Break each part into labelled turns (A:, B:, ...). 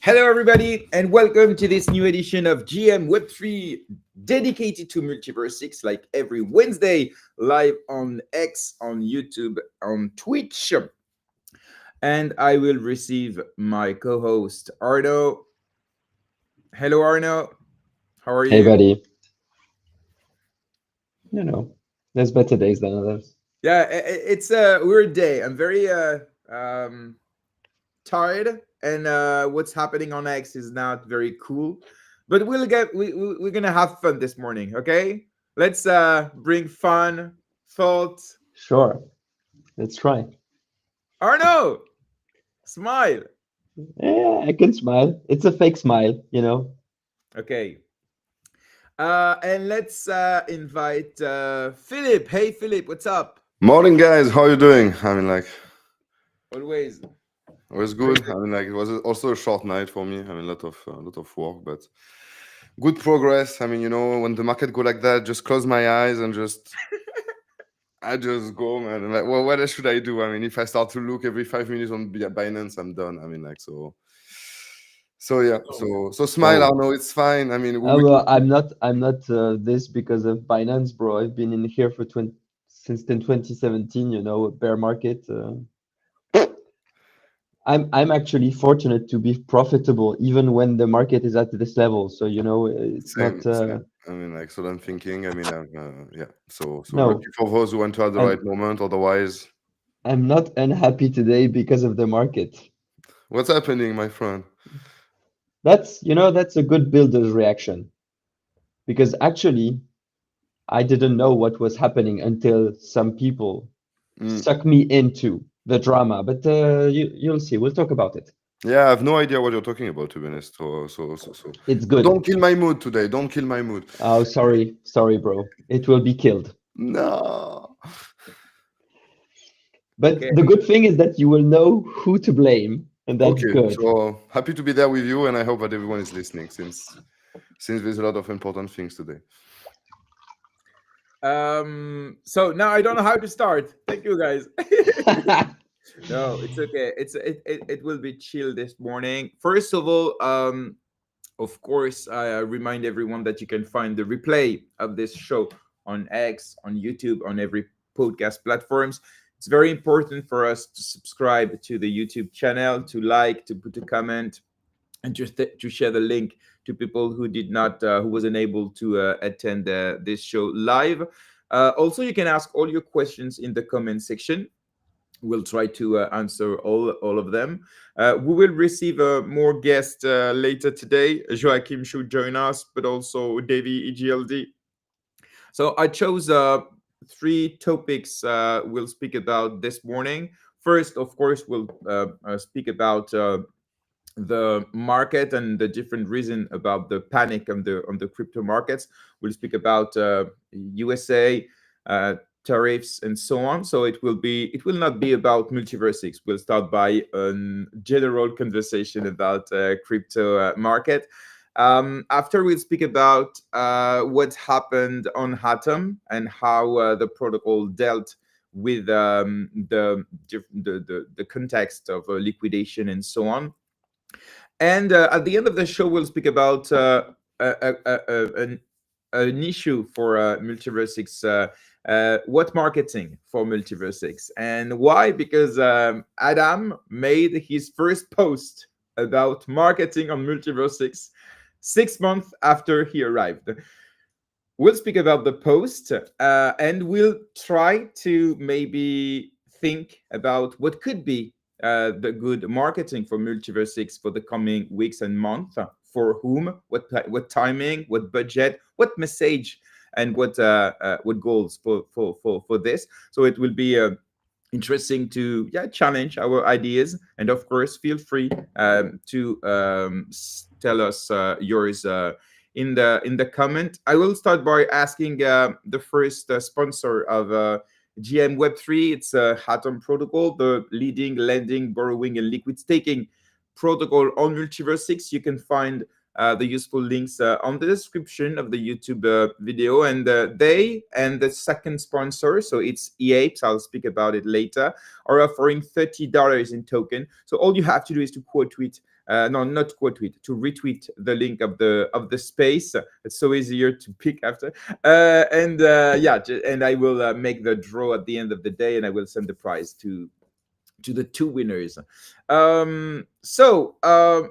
A: Hello, everybody, and welcome to this new edition of GM Web3 dedicated to MultiversX, like every Wednesday, live on X, on YouTube, on Twitch. And I will receive my co host, Arno. Hello, Arno. How are
B: Hey,
A: you?
B: buddy. There's better days than others.
A: Yeah, it's a weird day. I'm very um, tired, and what's happening on X is not very cool. But we're gonna have fun this morning, okay? Let's bring fun, thought.
B: Sure, let's try.
A: Arno, smile.
B: Yeah, I can smile. It's a fake smile.
A: Okay. And let's invite Philip. Hey, Philip, what's up?
C: Morning, guys. How you doing?
A: Always.
C: It was
A: Very
C: good.
A: good.
C: It was also a short night for me. A lot of work, but good progress. When the market go like that, just close my eyes and I just go, man. I'm like, well, what else should I do? If I start to look every 5 minutes on Binance, I'm done. So. So yeah, so smile,
B: Oh,
C: Arno. It's fine.
B: well, I'm not this because of Binance, bro. I've been in here for 20 since 2017. Bear market. I'm actually fortunate to be profitable even when the market is at this level. So it's
C: same,
B: not.
C: same. So I'm thinking. Yeah. So
B: No,
C: lucky for those who went to at the
B: I'm
C: right moment. Otherwise,
B: I'm not unhappy today because of the market.
C: what's happening, my friend?
B: That's a good builder's reaction because actually I didn't know what was happening until some people
C: Mm.
B: suck me into the drama. But you'll see. We'll talk about it.
C: Yeah, I have no idea what you're talking about, to be honest.
B: It's
C: So
B: good.
C: don't kill my mood today. Don't kill my mood.
B: Oh, sorry, bro. It will be killed.
C: No.
B: But
A: Okay.
B: the good thing is that you will know who to blame, and that's
C: Okay.
B: good.
C: So happy to be there with you, and I hope that everyone is listening, since there's a lot of important things today.
A: So now I don't know how to start. Thank you, guys. No, it's okay. It will be chill this morning. First of all, of course, I remind everyone that you can find the replay of this show on X, on YouTube, on every podcast platforms. It's very important for us to subscribe to the YouTube channel, to like, to put a comment, and just to share the link to people who did not, who wasn't able to attend this show live. Also, you can ask all your questions in the comment section. We'll try to answer all of them. We will receive more guests later today. Joachim should join us, but also Davy EGLD. So I chose three topics we'll speak about this morning. First, of course, we'll speak about the market and the different reason about the panic on the crypto markets. We'll speak about USA, tariffs, and so on. So it will not be about MultiversX. We'll start by a general conversation about crypto market. After we'll speak about what happened on Hatom and how the protocol dealt with the context of liquidation and so on. And at the end of the show, we'll speak about an issue for MultiversX. What marketing for MultiversX and why? Because Adam made his first post about marketing on MultiversX 6 months after he arrived. We'll speak about the post and we'll try to maybe think about what could be the good marketing for MultiversX for the coming weeks and months. For whom, what timing, what budget, what message, and what goals for this. So it will be interesting to challenge our ideas, and of course, feel free to tell us yours. In the comment, I will start by asking the first sponsor of GM Web3. It's Hatom protocol, the leading lending, borrowing, and liquid staking protocol on MultiversX. You can find the useful links on the description of the YouTube video. And they and the second sponsor, so it's EAPS, I'll speak about it later, are offering $30 in token. So all you have to do is to quote tweet. No, not quote tweet. To retweet the link of the space. It's so easier to pick after. And I will make the draw at the end of the day, and I will send the prize to the two winners.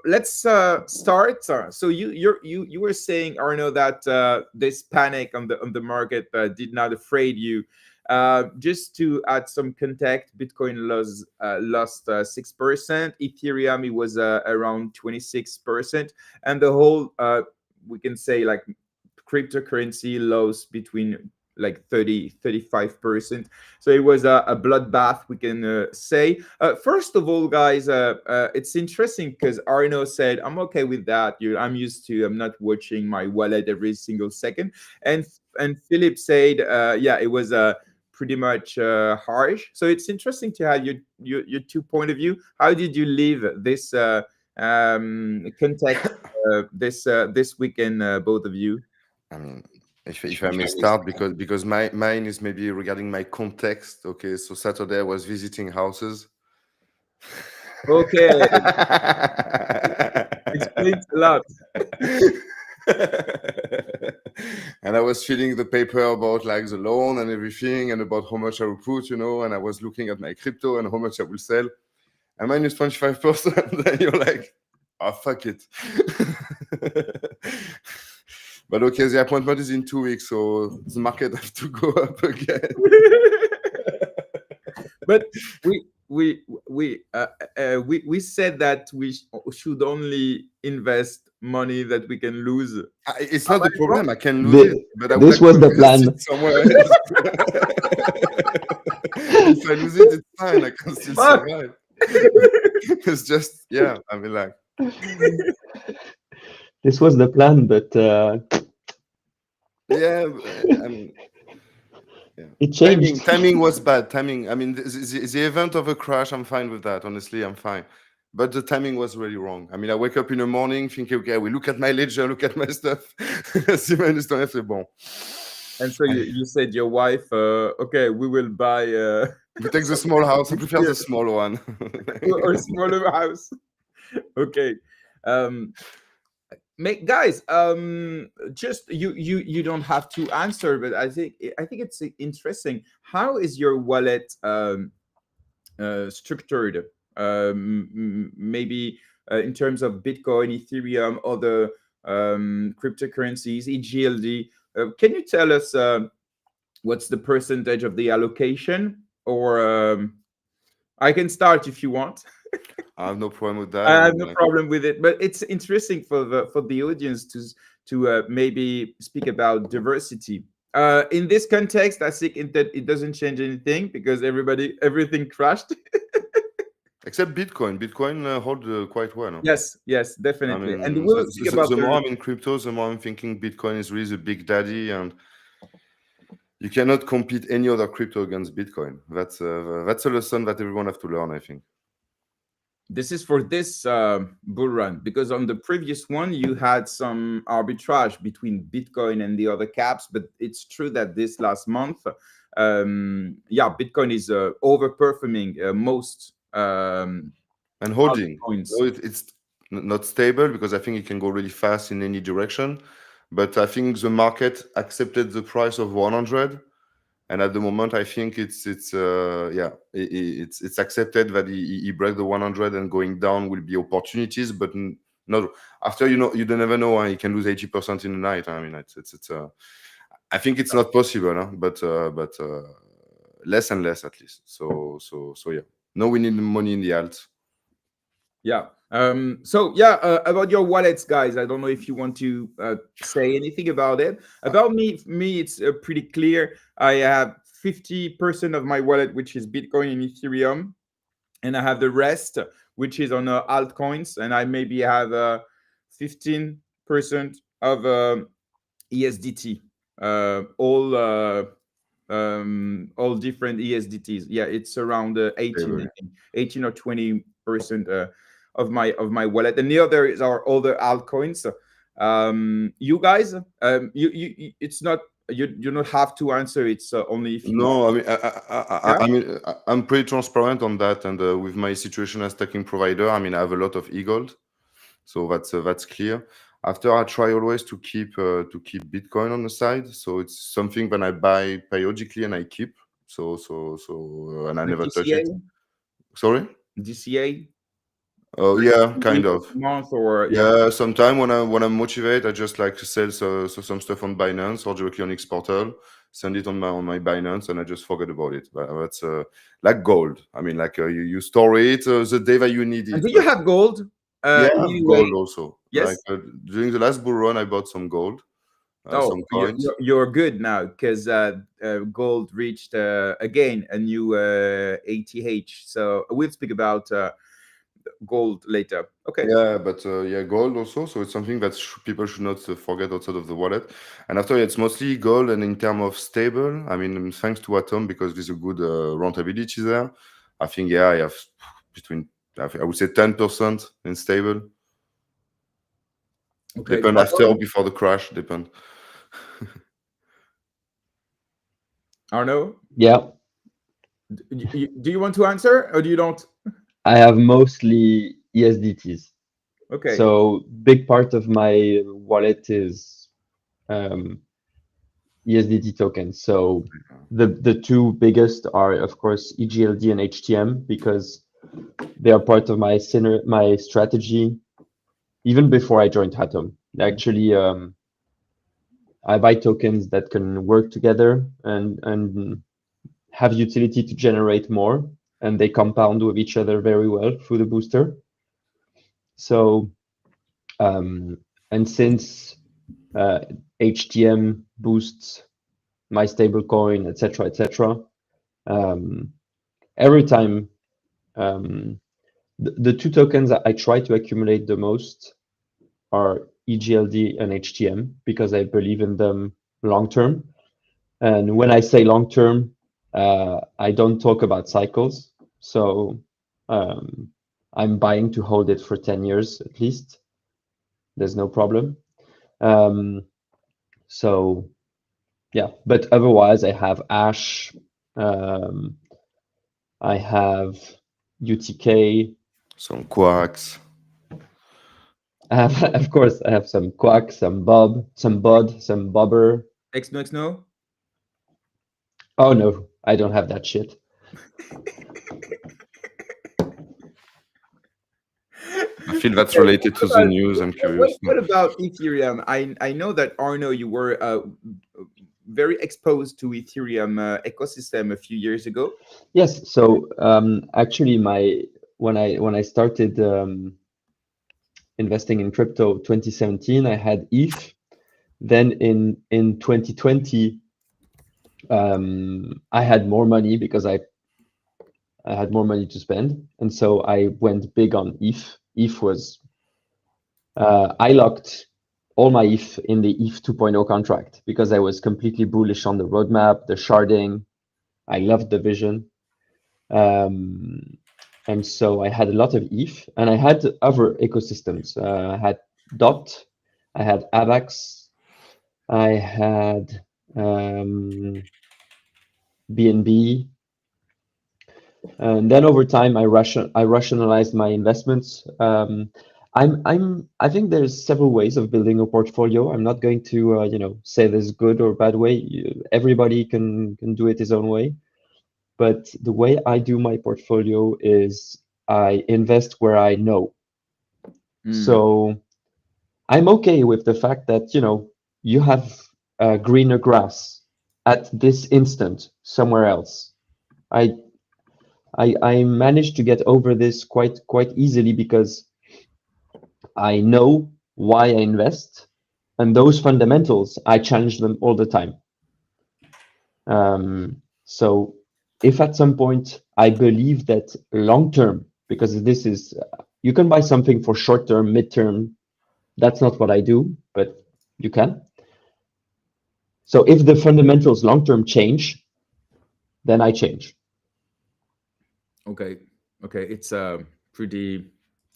A: Let's start. So you were saying, Arno, that this panic on the market did not afraid you. Just to add some context, Bitcoin lost 6%. Ethereum, it was around 26%, and the whole we can say like cryptocurrency lost between like 35%. So it was a bloodbath, we can say. First of all, guys, it's interesting because Arno said, I'm okay with that. I'm not watching my wallet every single second. And Philippe said, yeah, it was pretty much harsh. So it's interesting to have your 2 point of view. How did you leave this context this weekend, both of you?
C: I mean, if I may start, because mine is maybe regarding my context. Okay, so Saturday I was visiting houses.
A: Okay, explains a lot.
C: And I was filling the paper about like the loan and everything, and about how much I will put, and I was looking at my crypto and how much I will sell. And minus 25%, then you're like, oh, fuck it. But okay, the appointment is in 2 weeks, so the market has to go up again.
A: But we said that we should only invest money that we can lose.
C: It's not the problem. I can lose it, but I would
B: This
C: like
B: was
C: to
B: the
C: invest
B: plan.
C: it somewhere else. If I lose it, it's fine. I can still
A: Fuck.
C: survive. It's just, yeah. I mean, like,
B: This was the plan, but
C: yeah. I mean, yeah.
B: it changed.
C: Timing was bad. Timing. I mean, the event of a crash, I'm fine with that. Honestly, I'm fine. But the timing was really wrong. I mean, I wake up in the morning thinking, okay, we look at my ledger, look at my stuff. Si minus 20, c'est bon.
A: And so you said your wife, okay, we will buy
C: We take the small house. I prefer the small one.
A: or smaller house. Okay. Guys, just you don't have to answer, but I think it's interesting. How is your wallet structured? Maybe in terms of Bitcoin, Ethereum, other cryptocurrencies, EGLD. Can you tell us what's the percentage of the allocation? Or I can start if you want.
C: I have no problem with that.
A: I have no problem with it, but it's interesting for the audience to maybe speak about diversity. In this context, I think it doesn't change anything because everything crashed.
C: Except Bitcoin. Bitcoin hold quite well. No?
A: Yes, definitely.
C: I mean,
A: And we'll speak about
C: the more I'm in crypto, the more I'm thinking Bitcoin is really the big daddy, and you cannot compete any other crypto against Bitcoin. That's a lesson that everyone have to learn, I think.
A: This is for this bull run, because on the previous one you had some arbitrage between Bitcoin and the other caps, but it's true that this last month, Bitcoin is overperforming most
C: and holding.
A: coins.
C: So it's not stable because I think it can go really fast in any direction. But I think the market accepted the price of 100. And at the moment, I think it's accepted that he break the 100 and going down will be opportunities, but not after. You don't ever know. He can lose 80% in the night. I mean, I think it's not possible, huh? but less and less at least. So yeah. No, we need money in the alt.
A: Yeah. About your wallets, guys, I don't know if you want to say anything about it. About me, it's pretty clear. I have 50% of my wallet, which is Bitcoin and Ethereum, and I have the rest, which is on altcoins, and I maybe have 15% of ESDT, all different ESDTs. Yeah, it's around 18 or 20% of my wallet, and the others are other altcoins. You guys, it's not, you don't have to answer. It's only if you want.
C: No, I mean,
A: Yeah.
C: I'm pretty transparent on that, and with my situation as staking provider, I mean, I have a lot of e-gold, so that's clear. After, I try always to keep Bitcoin on the side, so it's something that I buy periodically and I keep. And I
A: Like
C: never touch
A: DCA,
C: it. Sorry.
A: DCA,
C: Oh
A: like
C: yeah,
A: week,
C: kind of.
A: month, or yeah.
C: Yeah, sometime when I'm motivated, I just like to sell some stuff on Binance or directly on X Portal, send it on my Binance, and I just forget about it. That's like gold. I mean, like you store it the day that you need
A: And
C: it.
A: do you
C: But
A: have gold?
C: yeah, I have
A: Anyway,
C: gold also. Like
A: yes.
C: during the last bull run, I bought some gold,
A: Oh,
C: some coins.
A: you're good now because gold reached again a new ATH. So we'll speak about gold later. Okay.
C: Yeah, but yeah, gold also. So it's something that people should not forget outside of the wallet. And after, it's mostly gold. And in terms of stable, I mean, thanks to Atom, because there's a good rentability there. I think, yeah, I have between, I would say 10% in stable.
A: Okay.
C: Depend after or before the crash, depend.
A: Arno,
B: Yeah,
A: do you want to answer or do you don't?
B: I have mostly ESDTs.
A: Okay.
B: So big part of my wallet is um, ESDT tokens. So the two biggest are, of course, EGLD and HTM because they are part of my strategy even before I joined Hatom. Actually, I buy tokens that can work together and have utility to generate more, and they compound with each other very well through the booster. So, and since HTM boosts my stablecoin, etc., every time the two tokens that I try to accumulate the most are EGLD and HTM because I believe in them long term. And when I say long term, I don't talk about cycles. So I'm buying to hold it for 10 years at least. There's no problem. Um, so yeah, but otherwise I have Ash, I have UTK.
C: Some quacks.
B: Of course, I have some Quack, some Bob, some Bud, some Bobber.
A: No.
B: Oh no, I don't have that shit.
C: I feel that's
A: Okay,
C: related to the news. I'm curious.
A: what about Ethereum? I know that Arno, you were very exposed to Ethereum ecosystem a few years ago.
B: Yes, so actually, when I started investing in crypto 2017, I had ETH. Then in 2020, I had more money because I had more money to spend, and so I went big on ETH. ETH was I locked all my ETH in the ETH 2.0 contract because I was completely bullish on the roadmap, the sharding. I loved the vision. And so I had a lot of ETH, and I had other ecosystems. I had DOT, I had AVAX, I had BNB, and then over time I rationalized my investments. I think there's several ways of building a portfolio. I'm not going to say there's good or bad way. Everybody can do it his own way. But the way I do my portfolio is I invest where I know. So I'm okay with the fact that, you have greener grass at this instant somewhere else. I managed to get over this quite easily because I know why I invest, and those fundamentals, I challenge them all the time. So if at some point I believe that long term, because this is, you can buy something for short term, midterm. That's not what I do, but you can. So if the fundamentals long term change, then I change.
A: Okay, it's pretty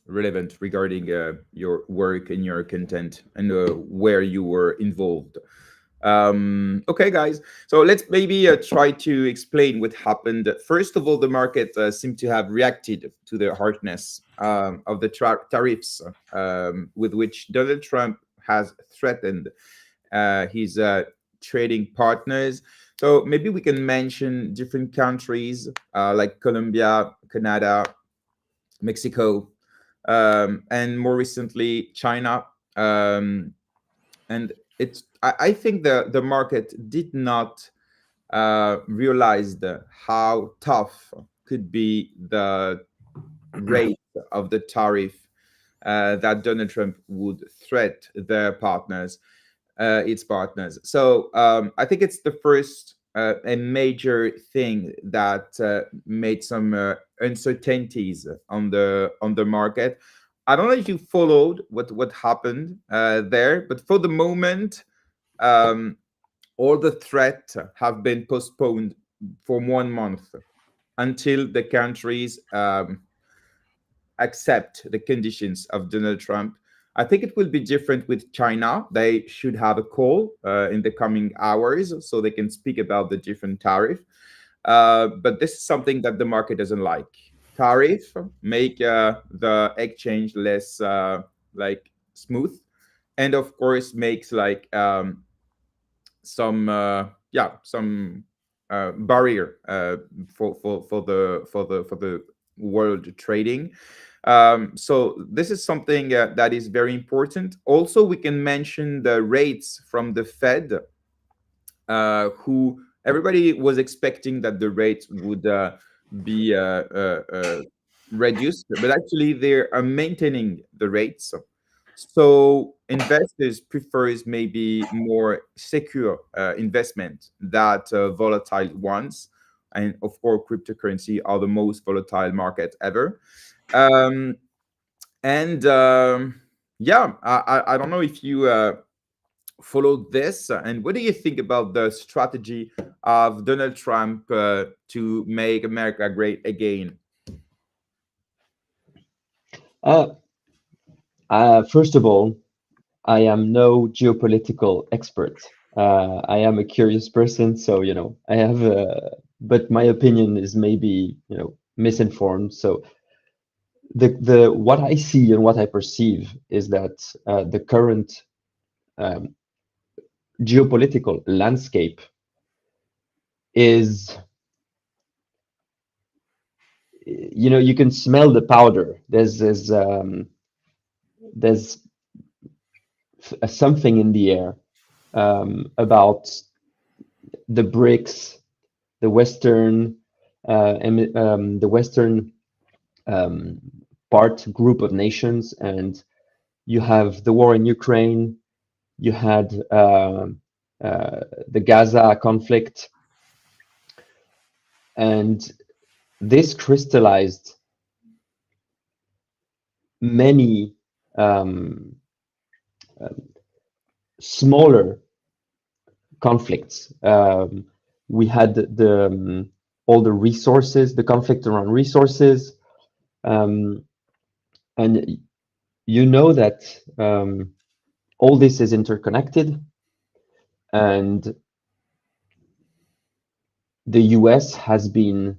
A: relevant regarding your work and your content and where you were involved. Okay, guys. So let's maybe try to explain what happened. First of all, the market seemed to have reacted to the harshness of the tariffs with which Donald Trump has threatened his trading partners. So maybe we can mention different countries like Colombia, Canada, Mexico, and more recently China. And I think the market did not realize how tough could be the rate of the tariff that Donald Trump would threat their partners, its partners. So I think it's the first a major thing that made some uncertainties on the market. I don't know if you followed what happened there, but for the moment, um, all the threats have been postponed for 1 month until the countries accept the conditions of Donald Trump. I think it will be different with China. They should have a call in the coming hours so they can speak about the different tariff. But this is something that the market doesn't like. Tariff make the exchange less like smooth, and of course makes like some some barrier for the world trading. So this is something that is very important. Also, we can mention the rates from the Fed, who everybody was expecting that the rates would be reduced, but actually they are maintaining the rates. So investors prefers maybe more secure investment that volatile ones, and of course, cryptocurrency are the most volatile market ever. Um, and yeah, I don't know if you followed this, and what do you think about the strategy of Donald Trump to make America great again?
B: Uh, First of all, I am no geopolitical expert. I am a curious person, so I have but my opinion is maybe misinformed. So the what I see and what I perceive is that the current um, geopolitical landscape is, you can smell the powder. There's something in the air about the BRICS, the Western the Western um, part group of nations, and you have the war in Ukraine. You had the Gaza conflict, and this crystallized many um, smaller conflicts. We had all the resources, the conflict around resources, um, and you know that all this is interconnected, and the US has been,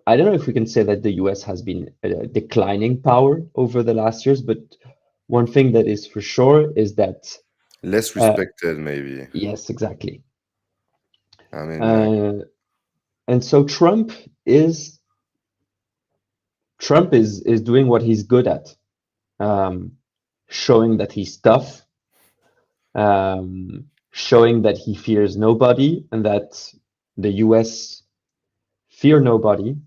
B: I don't know if we can say that the US has been a declining power over the last years, but one thing that is for sure is that,
C: Less respected, maybe.
B: yes, exactly.
C: I mean, like,
B: And so Trump is doing what he's good at, showing that he's tough, showing that he fears nobody and that the US fear nobody.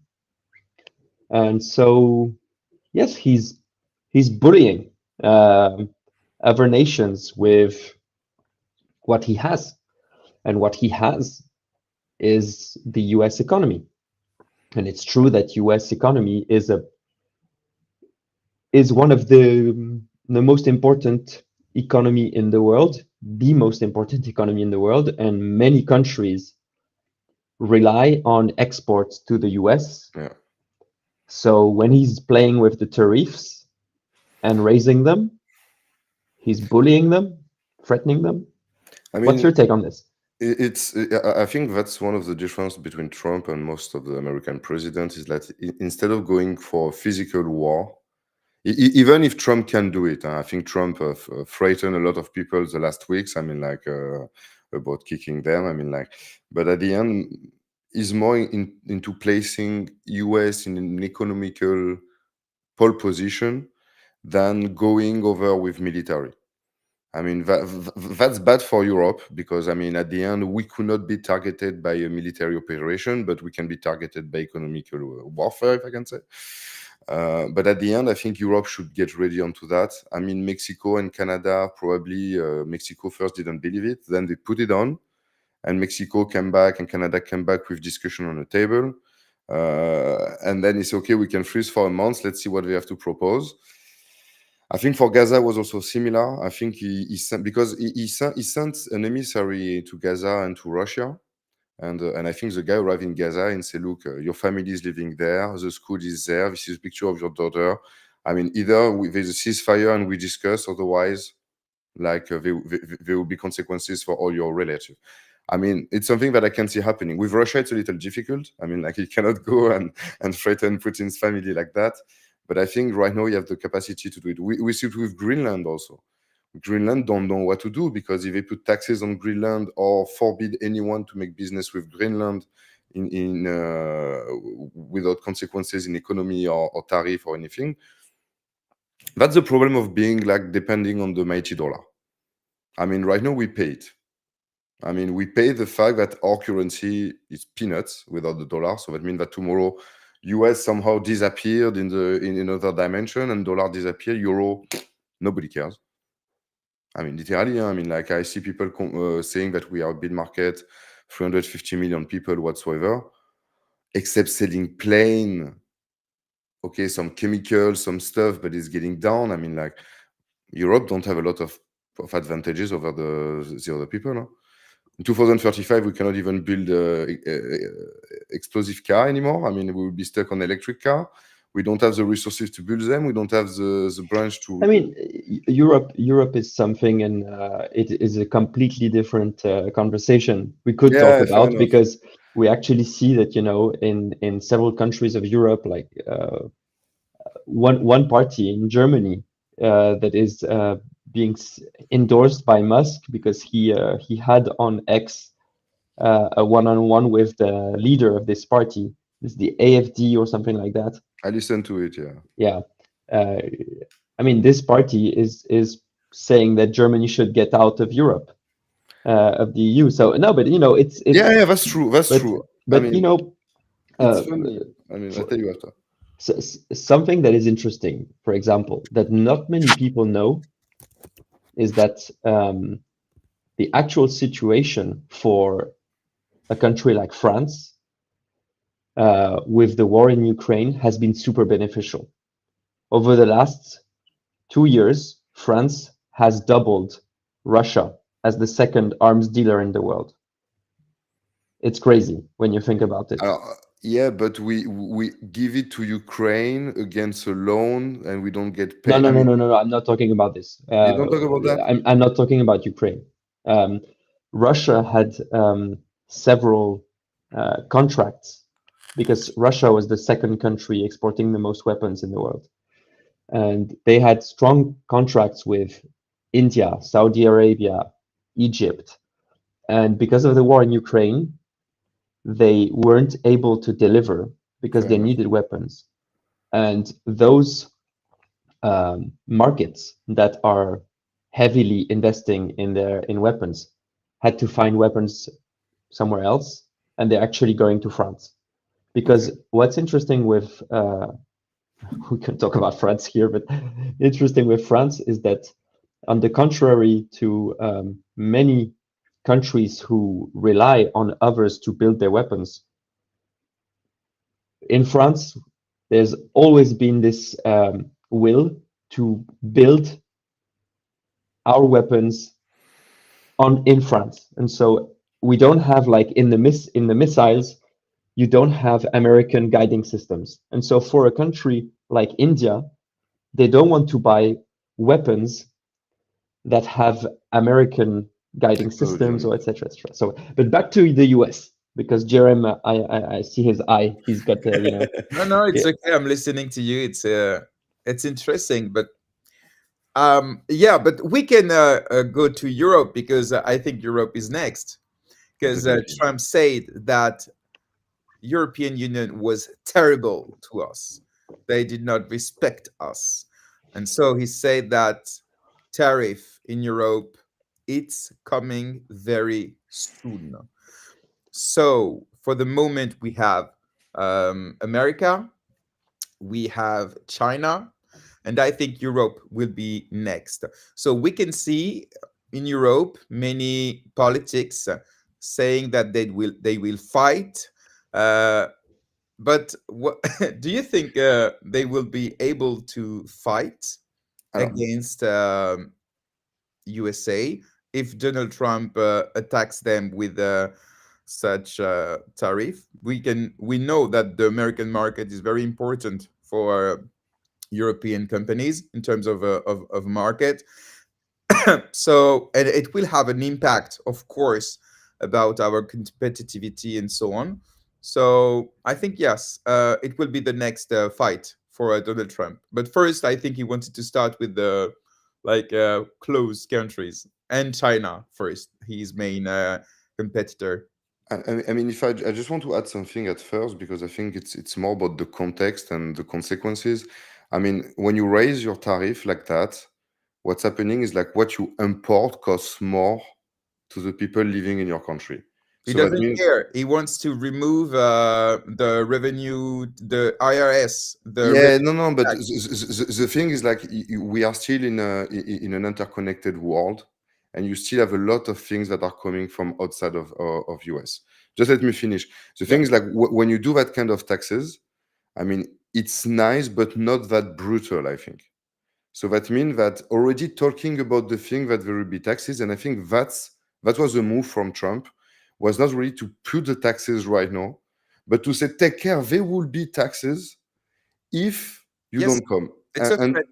B: And so, yes, he's bullying other nations with what he has, and what he has is the US economy. And it's true that US economy is one of the most important economy in the world, the most important economy in the world, and many countries rely on exports to the US.
C: yeah.
B: So when he's playing with the tariffs, and raising them. He's bullying them, threatening them.
C: I
B: What's
C: mean,
B: your take on this?
C: I think that's one of the difference between Trump and most of the American presidents is that instead of going for physical war, even if Trump can do it, I think Trump frightened a lot of people the last weeks. I mean, like about kicking them. I mean, like, but at the end, is more into placing US in an economical pole position than going over with military. I mean, that's bad for Europe because, I mean, at the end, we could not be targeted by a military operation, but we can be targeted by economical warfare, if I can say. But at the end, I think Europe should get ready onto that. I mean, Mexico and Canada, probably Mexico first didn't believe it, then they put it on, and Mexico came back and Canada came back with discussion on the table. And then it's okay, we can freeze for a month, let's see what they have to propose. I think for Gaza was also similar. I think he sent, because he sent an emissary to Gaza and to Russia, and I think the guy arrived in Gaza and said, "Look, your family is living there. The school is there. This is a picture of your daughter. I mean, either there's a ceasefire and we discuss, otherwise, like there will be consequences for all your relatives." I mean, it's something that I can see happening. With Russia, it's a little difficult. I mean, like, you cannot go and threaten Putin's family like that. But I think right now you have the capacity to do it. We see it with Greenland also. Greenland don't know what to do, because if they put taxes on Greenland or forbid anyone to make business with Greenland without consequences in economy or tariff or anything, that's the problem of being like depending on the mighty dollar. I mean, right now we pay it. I mean, we pay the fact that our currency is peanuts without the dollar. So that means that tomorrow US somehow disappeared in another dimension, and dollar disappear, euro, nobody cares. I mean, literally, I mean, like, I see people saying that we are a big market, 350 million people whatsoever, except selling plain, okay, some chemicals, some stuff, but it's getting down. I mean, like, Europe don't have a lot of advantages over the other people. No? In 2035, we cannot even build explosive car anymore. I mean, we will be stuck on electric car. We don't have the resources to build them. We don't have the branch to.
B: I mean, Europe is something, and it is a completely different conversation we could talk
C: Yeah, fair
B: about,
C: enough.
B: because we actually see that, you know, in several countries of Europe, like one party in Germany that is being endorsed by Musk, because he had on X a one-on-one with the leader of this party. It's the AFD or something like that.
C: I listened to it. Yeah.
B: Yeah. I mean, this party is saying that Germany should get out of Europe, of the EU. So no, but you know, it's
C: Yeah, that's true. That's
B: but,
C: true.
B: But
C: I mean,
B: you know,
C: it's funny. I mean, I'll tell you after.
B: something that is interesting, for example, that not many people know, is that the actual situation for a country like France with the war in Ukraine has been super beneficial. Over the last 2 years, France has doubled Russia as the second arms dealer in the world. It's crazy when you think about it.
C: Yeah, but we give it to Ukraine against a loan, and we don't get
B: No,
C: paid.
B: no, no, no, no, no. I'm not talking about this.
C: You don't talk about that?
B: I'm not talking about Ukraine. Russia had several contracts, because Russia was the second country exporting the most weapons in the world. And they had strong contracts with India, Saudi Arabia, Egypt. And because of the war in Ukraine, they weren't able to deliver because
C: Fair
B: they
C: enough.
B: needed weapons. And those markets that are heavily investing in weapons had to find weapons somewhere else, and they're actually going to France. Because what's interesting with we can talk about France here, but interesting with France is that, on the contrary to many countries who rely on others to build their weapons, in France, there's always been this will to build our weapons in France. And so we don't have, like, in the missiles, you don't have American guiding systems. And so for a country like India, they don't want to buy weapons that have American guiding
C: Technology
B: systems
C: on
B: or
C: it.
B: etc. etc. So, but back to the US because Jerem, I see his eye. He's got
A: No,
B: yeah,
A: it's okay. I'm listening to you. It's interesting, but yeah, but we can go to Europe because I think Europe is next. Because
C: Definitely.
A: Trump said that European Union was terrible to us. They did not respect us. And so he said that tariff in Europe, it's coming very soon. So for the moment, we have America, we have China, and I think Europe will be next. So we can see in Europe many politics saying that they will fight. Uh, but what do you think they will be able to fight
C: Alors,
A: against USA if Donald Trump attacks them with such tariff? We know that the American market is very important for European companies in terms of market. So, and it will have an impact, of course, about our competitivity and so on. So I think yes, it will be the next fight for Donald Trump. But first, I think he wanted to start with the close countries and China first, his main competitor.
C: I mean, if I just want to add something at first because I think it's more about the context and the consequences. I mean, when you raise your tariff like that, what's happening is like what you import costs more to the people living in your country.
A: He
C: So that
A: doesn't
C: means,
A: care. He wants to remove the revenue, the IRS, the
C: yeah,
A: revenue
C: no, no, but
A: tax.
C: the thing is like we are still in an interconnected world, and you still have a lot of things that are coming from outside of US. Just let me finish. The
A: Yeah.
C: thing is like when you do that kind of taxes, I mean, it's nice, but not that brutal, I think. So that means that already talking about the thing that there will be taxes, and I think that was a move from Trump, was not really to put the taxes right now, but to say take care, there will be taxes if you
A: Yes,
C: don't come.
A: it's a threat,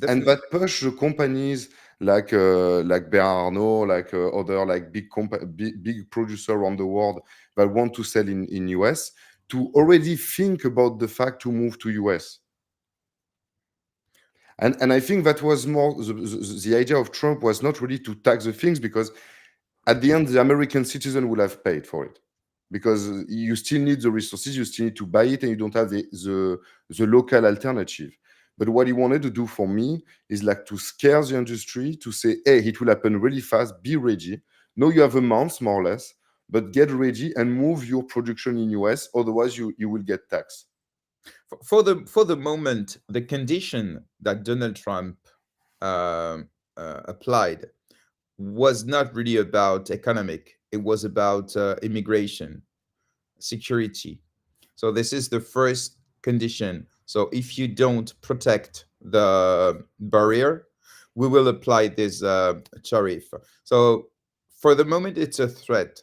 C: And
A: definitely.
C: that push the companies like Arno, like other like big producer around the world that want to sell in US to already think about the fact to move to US. And I think that was more the idea of Trump was not really to tax the things because at the end the American citizen will have paid for it because you still need the resources, you still need to buy it, and you don't have the local alternative. But what he wanted to do for me is like to scare the industry to say, hey, it will happen really fast, be ready. No, you have a month more or less, but get ready and move your production in US, otherwise you will get taxed.
A: For the moment, the condition that Donald Trump um, applied was not really about economic. It was about immigration, security. So this is the first condition. So if you don't protect the barrier, we will apply this tariff. So for the moment, it's a threat.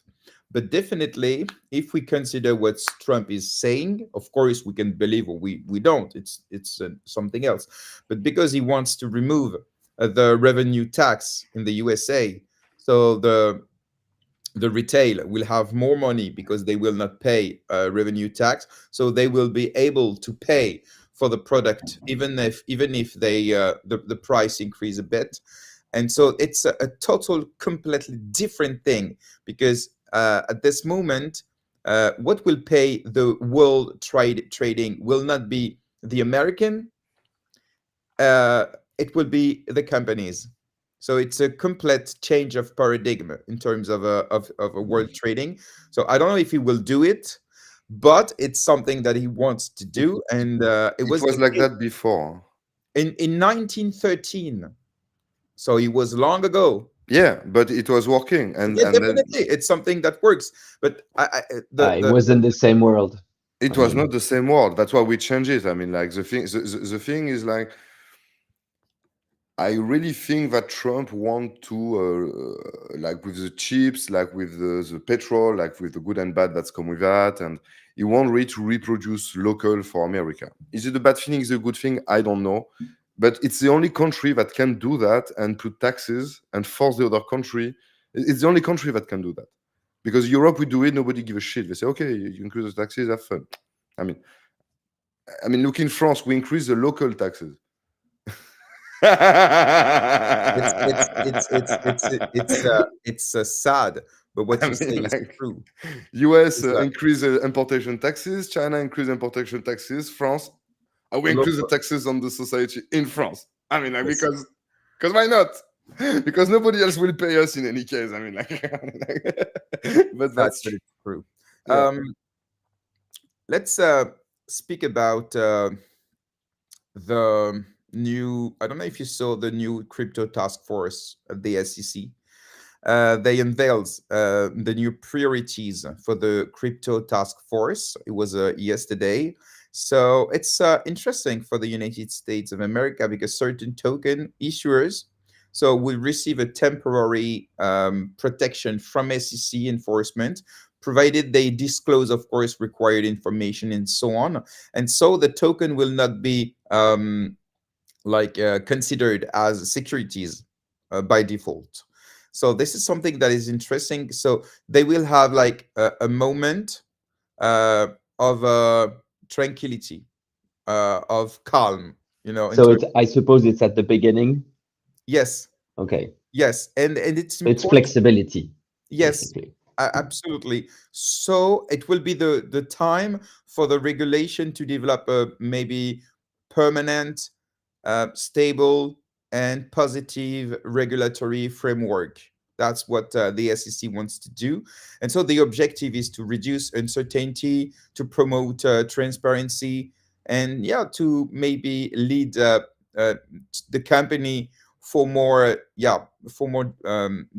A: But definitely, if we consider what Trump is saying, of course we can believe or we don't. It's something else. But because he wants to remove the revenue tax in the USA, so the retail will have more money because they will not pay revenue tax, so they will be able to pay for the product even if the price increase a bit. And so it's a total completely different thing because at this moment what will pay the world trading will not be the American, uh, it will be the companies. So it's a complete change of paradigm in terms of a world trading. So I don't know if he will do it, but it's something that he wants to
C: It,
A: do, and it
C: it
A: was
C: was
A: the
C: like
A: case
C: that before.
A: in 1913. So it was long ago.
C: Yeah, but it was working,
A: Yeah,
C: and then
A: definitely, it's something that works. But
B: it wasn't the same world. I
C: it was
B: mean,
C: not the same world. That's why we changed it. I mean, like the thing is like I really think that Trump want to like with the chips, like with the petrol, like with the good and bad that's come with that, and he want really to reproduce local for America. Is it a bad thing? Is it a good thing? I don't know. but it's the only country that can do that and put taxes and force the other country. It's the only country that can do that, because Europe, we do it, nobody give a shit. They say, okay, you increase the taxes, have fun. I mean, look in France, we increase the local taxes.
A: It's sad, but what
C: I
A: you say
C: mean,
A: is
C: like,
A: true.
C: US
A: Is
C: increase importation taxes, China increase importation taxes, France, we increase the
A: local.
C: taxes on the society in France. I mean, like,
A: Yes,
C: because why not? Because nobody else will pay us in any case. I mean, like, but
A: sad,
C: that's
A: but
C: true.
A: it's true.
C: Yeah.
A: Let's speak about the new. I don't know if you saw the new crypto task force at the SEC. They unveiled the new priorities for the crypto task force. It was yesterday. So it's interesting for the United States of America because certain token issuers will receive a temporary protection from SEC enforcement, provided they disclose, of course, required information and so on. And so the token will not be considered as securities by default. So this is something that is interesting. So they will have like a moment uh, of tranquility, of calm, in
B: So
A: terms.
B: it's, I suppose it's at the beginning.
A: Yes,
B: Okay.
A: yes, and it's
B: It's
A: important.
B: flexibility,
A: Yes,
B: basically.
A: absolutely. So it will be the time for the regulation to develop a maybe permanent, stable, and positive regulatory framework. That's what the SEC wants to do. And so the objective is to reduce uncertainty, to promote transparency, and yeah, to maybe lead uh, the company for more,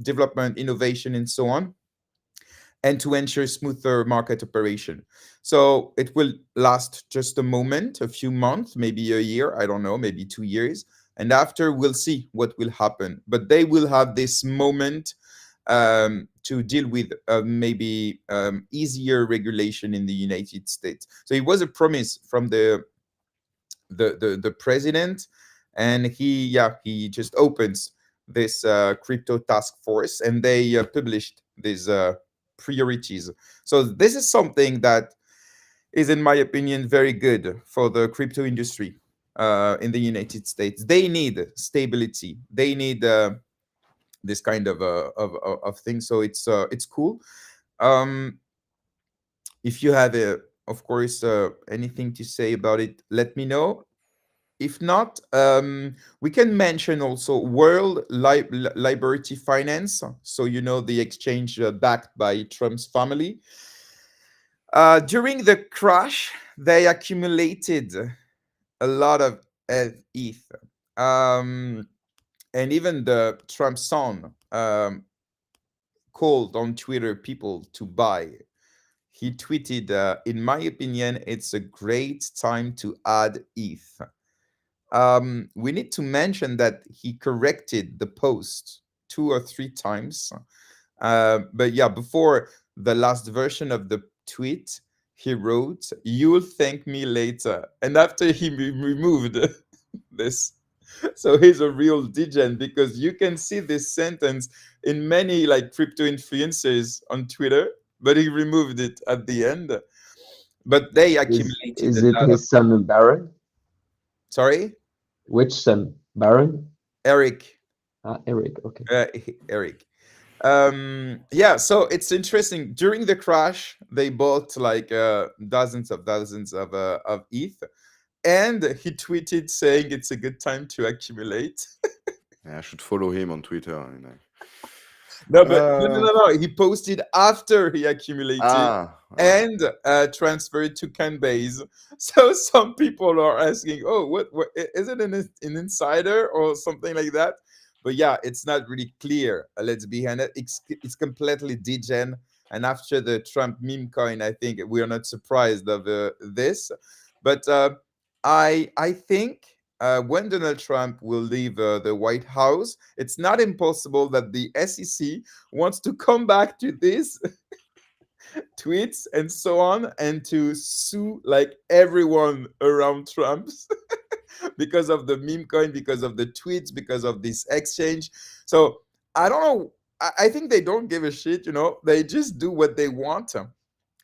A: development, innovation, and so on, and to ensure smoother market operation. So it will last just a moment, a few months, maybe a year, I don't know, maybe 2 years. And after, we'll see what will happen. But they will have this moment to deal with maybe easier regulation in the United States. So it was a promise from the president, and he just opens this crypto task force, and they published these priorities. So this is something that is, in my opinion, very good for the crypto industry in the United States. They need stability. They need this kind of thing. So it's cool. Um, if you have of course, anything to say about it, let me know. If not, we can mention also World Liberty Finance. So, the exchange backed by Trump's family. During the crash, they accumulated a lot of ETH. Um, and even the Trump son called on Twitter people to buy. He tweeted, in my opinion, it's a great time to add ETH. We need to mention that he corrected the post 2 or 3 times. But yeah, before the last version of the tweet, he wrote, "You'll thank me later." And after he removed this. So he's a real degen, because you can see this sentence in many like crypto influencers on Twitter, but he removed it at the end. But they accumulated
B: Is
A: a
B: it
A: lot of.
B: his son Baron?
A: Sorry,
B: Which son? Baron?
A: Eric.
B: Eric. Okay.
A: Eric. Yeah, so it's interesting. During the crash, they bought like dozens of thousands of ETH, and he tweeted saying it's a good time to accumulate.
C: Yeah, I should follow him on Twitter. I mean, like,
A: No, but no. He posted after he accumulated
C: ah,
A: and transferred to Coinbase. So some people are asking, "Oh, what is it an insider or something like that?" But yeah, it's not really clear. Let's be honest, it's completely degen. And after the Trump meme coin, I think we are not surprised of this. But I think when Donald Trump will leave the White House, it's not impossible that the SEC wants to come back to this tweets and so on, and to sue like everyone around Trump because of the meme coin, because of the tweets, because of this exchange. So I don't know. I think they don't give a shit, they just do what they want,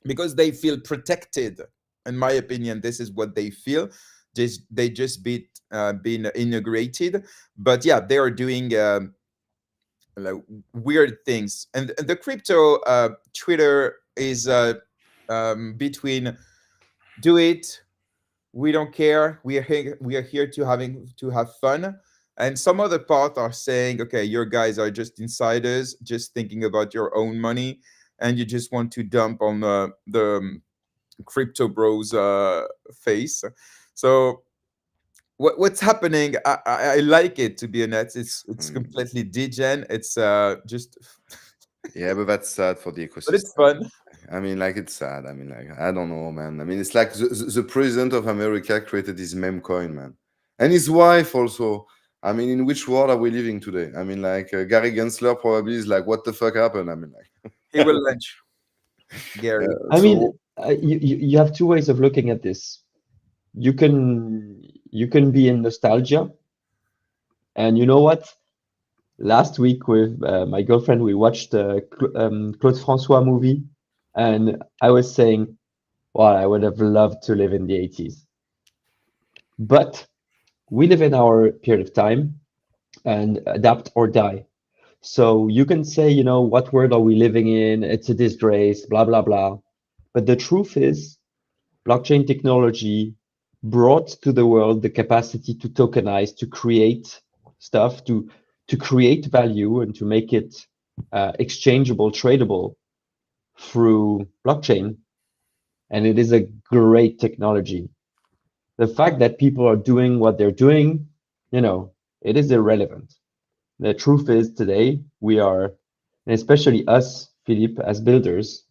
A: because they feel protected. In my opinion, this is what they feel. They just been integrated. But yeah, they are doing like weird things. And the crypto Twitter is between do it, we don't care, we are here to have fun. And some other part are saying, okay, your guys are just insiders, just thinking about your own money, and you just want to dump on the crypto bros face. So what's happening, I like it, to be honest. It's
C: Mm.
A: completely degen. It's just
C: Yeah, but that's sad for the
A: but it's
C: ecosystem.
A: fun.
C: I mean, like, it's sad. I mean, like, I don't know, man. I mean, it's like the president of America created this meme coin, man, and his wife also. I mean, in which world are we living today? I mean, like, Gary Gensler probably is like, what the fuck happened? I mean, like,
A: He will lunch, Gary.
B: I mean,
C: so
B: you have two ways of looking at this. You can be in nostalgia, and you know what? Last week with my girlfriend, we watched Claude François movie, and I was saying, "Well, I would have loved to live in the 80s." But we live in our period of time, and adapt or die. So you can say, what world are we living in? It's a disgrace, blah blah blah. But the truth is, blockchain technology brought to the world the capacity to tokenize, to create stuff, to create value, and to make it exchangeable, tradable through blockchain. And it is a great technology. The fact that people are doing what they're doing, it is irrelevant. The truth is, today we are, and especially us, Philippe, as builders,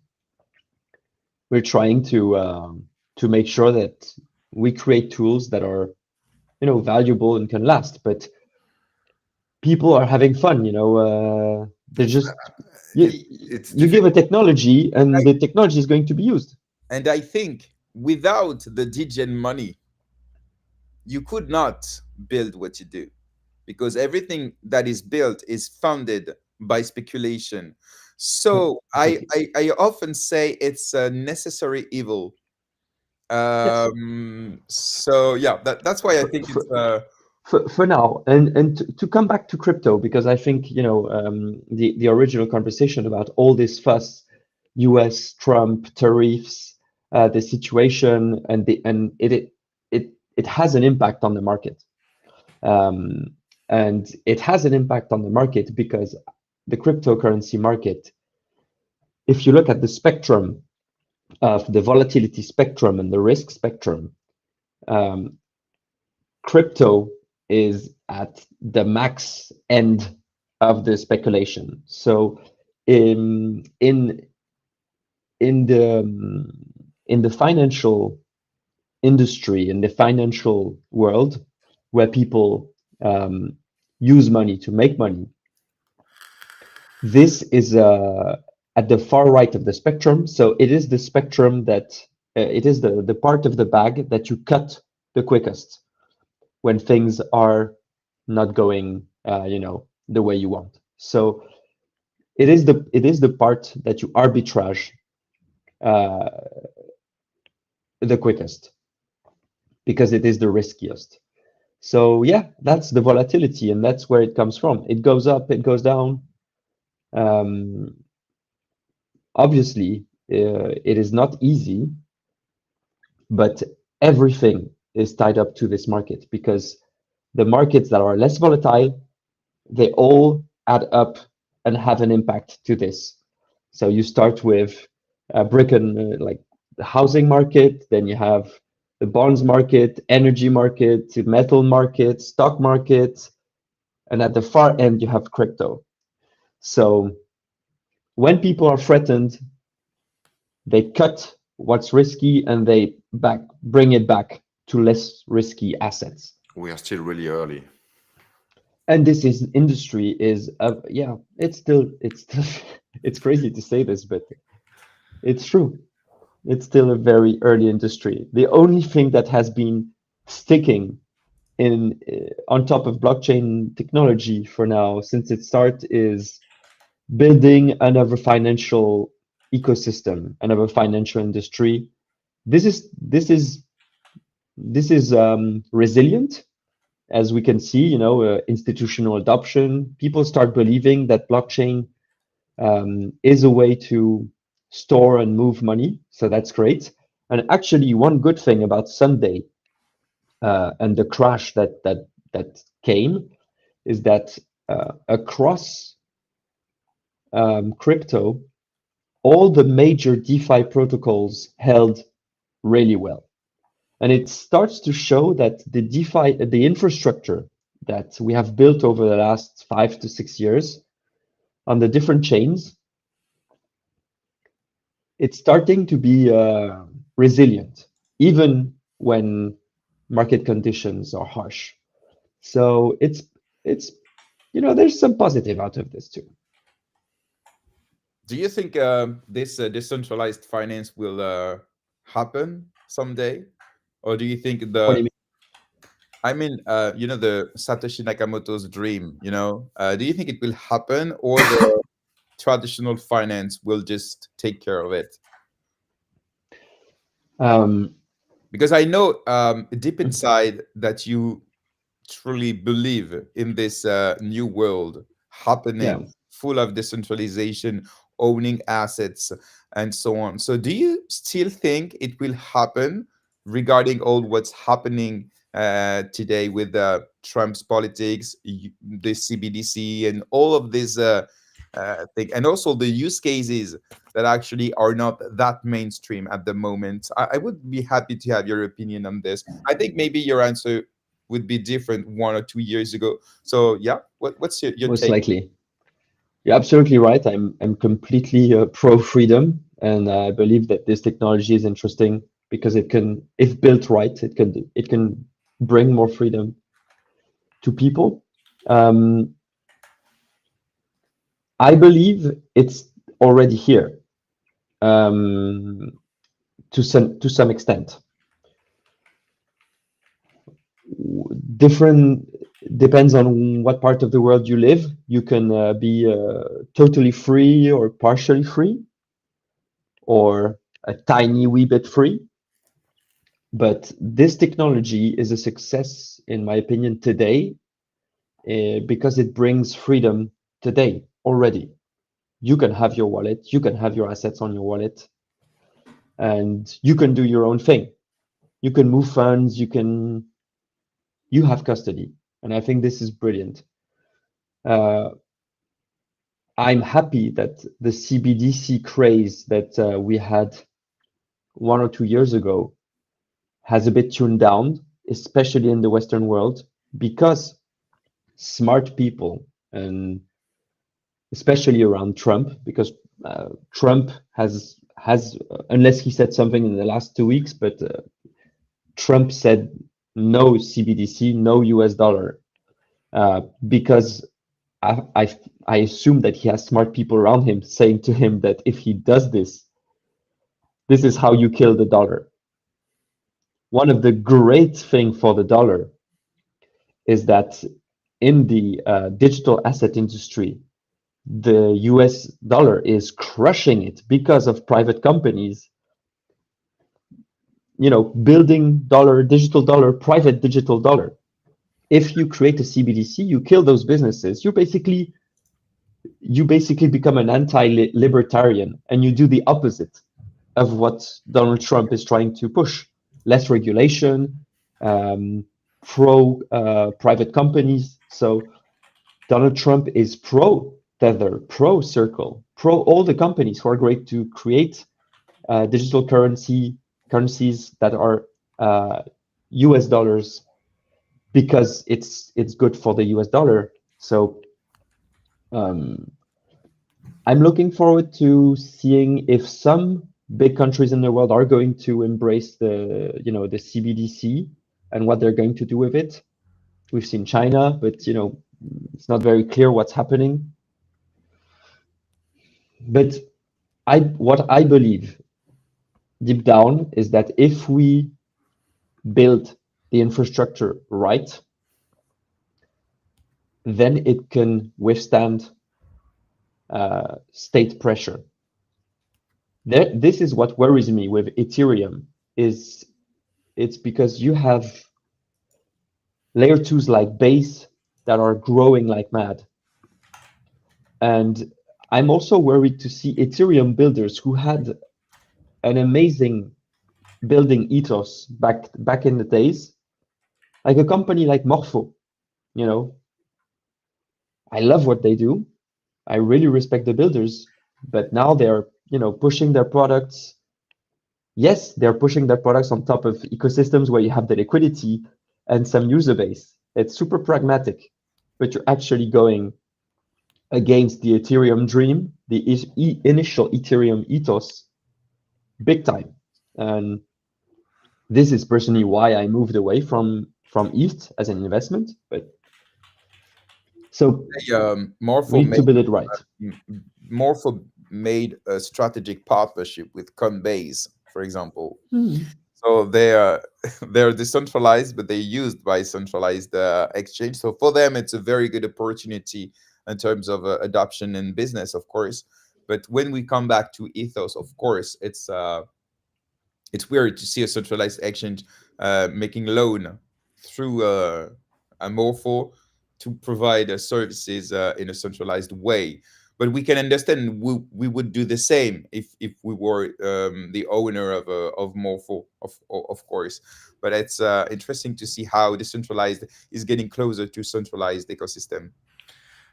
B: we're trying to make sure that we create tools that are, valuable and can last. But people are having fun, they're just
C: it's
B: you give a
C: difficult.
B: technology, and
A: I,
B: the technology is going to be used.
A: and I think without the degen money, you could not build what you do, because everything that is built is funded by speculation. So I,
B: Completely.
A: I, I often say it's a necessary evil.
B: Yes.
A: So yeah, that's why I
B: For,
A: think
B: for,
A: it's
B: for now, and to come back to crypto, because I think, the original conversation about all this fuss, US Trump tariffs, the situation, and it has an impact on the market. um, and it has an impact on the market because the cryptocurrency market, if you look at the spectrum of the volatility spectrum and the risk spectrum, um, crypto is at the max end of the speculation. So in in the in the financial industry, in the financial world, where people use money to make money, this is at the far right of the spectrum. So it is the spectrum that it is the part of the bag that you cut the quickest when things are not going, the way you want. So it is the part that you arbitrage uh, the quickest, because it is the riskiest. So yeah, that's the volatility, and that's where it comes from. It goes up, it goes down. Um, Obviously, it is not easy, but everything is tied up to this market, because the markets that are less volatile, they all add up and have an impact to this. So you start with brick and like the housing market, then you have the bonds market, energy market, metal market, stock market, and at the far end you have crypto. So when people are threatened, they cut what's risky and they bring it back to less risky assets.
C: We are still really early.
B: And this is industry is yeah, it's still it's crazy to say this, but it's true. It's still a very early industry. The only thing that has been sticking in on top of blockchain technology for now, since its start, is building another financial ecosystem, another financial industry. This is resilient, as we can see. Institutional adoption. People start believing that blockchain is a way to store and move money, so that's great. And actually, one good thing about Sunday and the crash that came is that across crypto, all the major DeFi protocols held really well. And it starts to show that the DeFi, the infrastructure that we have built over the last 5 to 6 years on the different chains, it's starting to be resilient, even when market conditions are harsh. So it's there's some positive out of this too.
A: Do you think this decentralized finance will happen someday, or do you think
B: What do you mean?
A: I mean, the Satoshi Nakamoto's dream, do you think it will happen, or the traditional finance will just take care of it? Because I know deep inside that you truly believe in this new world happening, full of decentralization, owning assets, and so on. So do you still think it will happen regarding all what's happening today with Trump's politics, the CBDC, and all of this thing, and also the use cases that actually are not that mainstream at the moment? I would be happy to have your opinion on this. I think maybe your answer would be different 1 or 2 years ago. So yeah, what's your
B: Most
A: take?
B: likely. You're absolutely right. I'm completely pro freedom, and I believe that this technology is interesting because it can, if built right, it can bring more freedom to people. I believe it's already here to some extent. Different depends on what part of the world you live. You can be totally free or partially free, or a tiny wee bit free. But this technology is a success, in my opinion, today because it brings freedom today already. You can have your wallet, you can have your assets on your wallet, and you can do your own thing. You can move funds, you have custody. And I think this is brilliant. I'm happy that the CBDC craze that we had 1 or 2 years ago has a bit tuned down, especially in the Western world, because smart people, and especially around Trump, because Trump has unless he said something in the last 2 weeks, but Trump said no CBDC, no US dollar, because I assume that he has smart people around him saying to him that if he does this is how you kill the dollar. One of the great things for the dollar is that in the digital asset industry, the US dollar is crushing it because of private companies, building digital dollar, private digital dollar. If you create a CBDC, you kill those businesses. You basically become an anti-libertarian, and you do the opposite of what Donald Trump is trying to push. Less regulation, pro private companies. So Donald Trump is pro Tether, pro Circle, pro all the companies who are going to create digital currencies that are US dollars, because it's good for the US dollar. So I'm looking forward to seeing if some big countries in the world are going to embrace the CBDC and what they're going to do with it. We've seen China, but it's not very clear what's happening. But what I believe deep down is that if we build the infrastructure right, then it can withstand state pressure. This is what worries me with Ethereum. Is it's because you have layer twos like Base that are growing like mad, and I'm also worried to see Ethereum builders who had an amazing building ethos back in the days, like a company like Morpho. You know, I love what they do. I really respect the builders, but now they're pushing their products. Yes, they're pushing their products on top of ecosystems where you have the liquidity and some user base. It's super pragmatic, but you're actually going against the Ethereum dream, the initial Ethereum ethos, big time. And this is personally why I moved away from ETH as an investment. But so we
A: Morpho
B: need to
A: made
B: build it right.
A: Morpho made a strategic partnership with Coinbase, for example.
B: Hmm.
A: So they are they're decentralized, but they're used by centralized exchange. So for them, it's a very good opportunity in terms of adoption in business, of course. But when we come back to ethos, of course, it's weird to see a centralized exchange making loan through a Morpho to provide services in a centralized way. But we can understand we would do the same if we were the owner of Morpho, of course. But it's interesting to see how decentralized is getting closer to centralized ecosystem.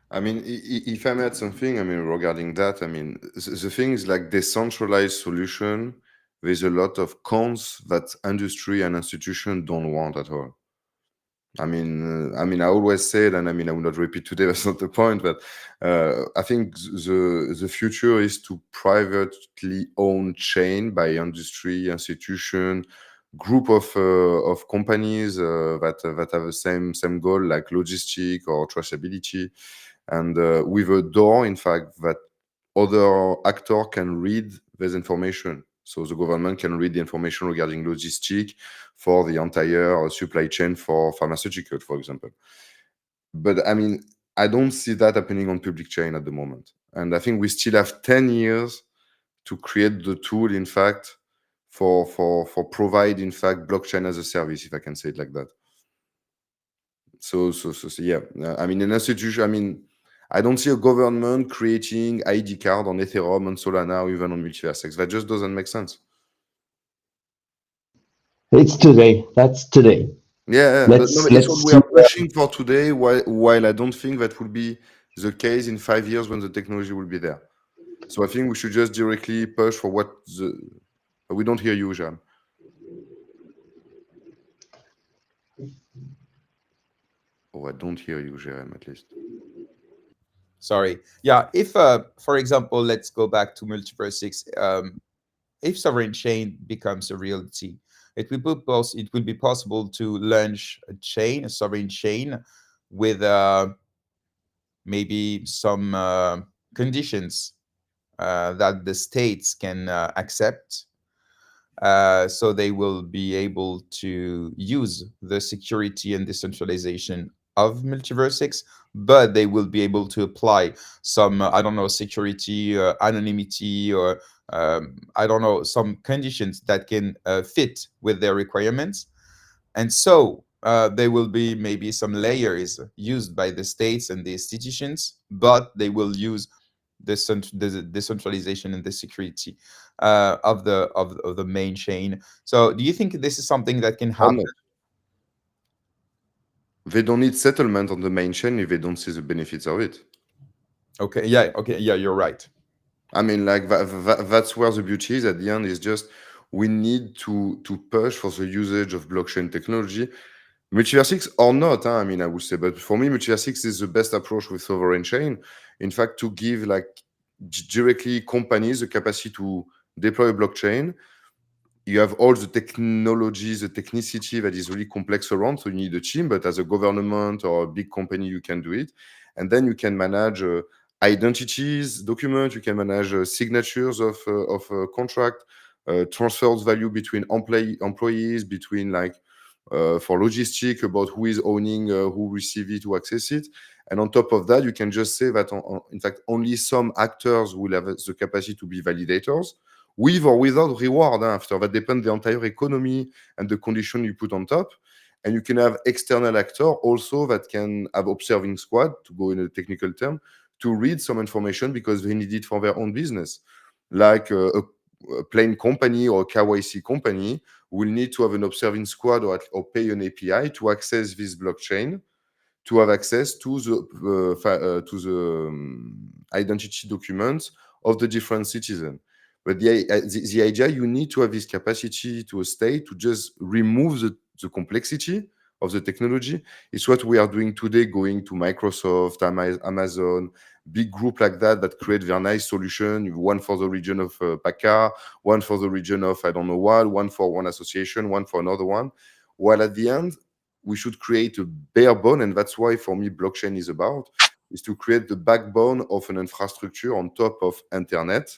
C: I mean, if I may add something, I mean, regarding that, I mean, the thing is like decentralized solution, there's a lot of cons that industry and institution don't want at all. I always said, and I mean, I will not repeat today. That's not the point. But I think the future is to privately own chain by industry, institution, group of companies that have the same goal, like logistic or traceability, and with a door, in fact, that other actor can read this information. So the government can read the information regarding logistic for the entire supply chain for pharmaceutical, for example. But I mean, I don't see that happening on public chain at the moment. And I think we still have 10 years to create the tool, in fact, for provide, in fact, blockchain as a service, if I can say it like that. So yeah. I mean, an institution, I mean, I don't see a government creating ID card on Ethereum, on Solana, or even on MultiversX. That just doesn't make sense.
B: It's today. That's today.
C: Yeah, but no,
B: Let's
C: but it's what
B: let's
C: we
B: see.
C: are pushing for today, while I don't think that will be the case in 5 years when the technology will be there. So I think we should just directly push for what the... We don't hear you, Jean. Oh, I don't hear you, Jerem, at least.
A: Sorry. Yeah, if for example, let's go back to Multiverse 6. If sovereign chain becomes a reality, it will be possible to launch a sovereign chain with maybe some conditions that the states can accept. So they will be able to use the security and decentralization of Multiverse 6, but they will be able to apply some, I don't know, security, anonymity, or I don't know, some conditions that can fit with their requirements. And so there will be maybe some layers used by the states and the institutions, but they will use the decentralization and the security of the main chain. So do you think this is something that can
C: Or
A: happen?
C: not. They don't need settlement on the main chain if they don't see the benefits of it.
A: Okay, yeah, you're right.
C: I mean, like that's where the beauty is. At the end, is just we need to push for the usage of blockchain technology, Multiverse 6 or not. I mean, I would say, but for me, Multiverse 6 is the best approach with sovereign chain. In fact, to give like directly companies the capacity to deploy a blockchain. You have all the technologies, the technicity that is really complex around. So you need a team, but as a government or a big company, you can do it. And then you can manage identities, documents. You can manage signatures of contract, transfers value between employees, between like for logistic, about who is owning, who receive it, who access it. And on top of that, you can just say that, in fact, only some actors will have the capacity to be validators, with or without reward. After that depends the entire economy and the condition you put on top. And you can have external actor also that can have observing squad, to go in a technical term, to read some information because they need it for their own business. Like a plain company or a KYC company will need to have an observing squad or pay an API to access this blockchain, to have access to the identity documents of the different citizens. But the idea, you need to have this capacity to a state to just remove the complexity of the technology. It's what we are doing today, going to Microsoft, Amazon, big group like that create their nice solution, one for the region of PACA, one for the region of I don't know what, one for one association, one for another one. While at the end, we should create a bare bone, and that's why for me blockchain is to create the backbone of an infrastructure on top of internet,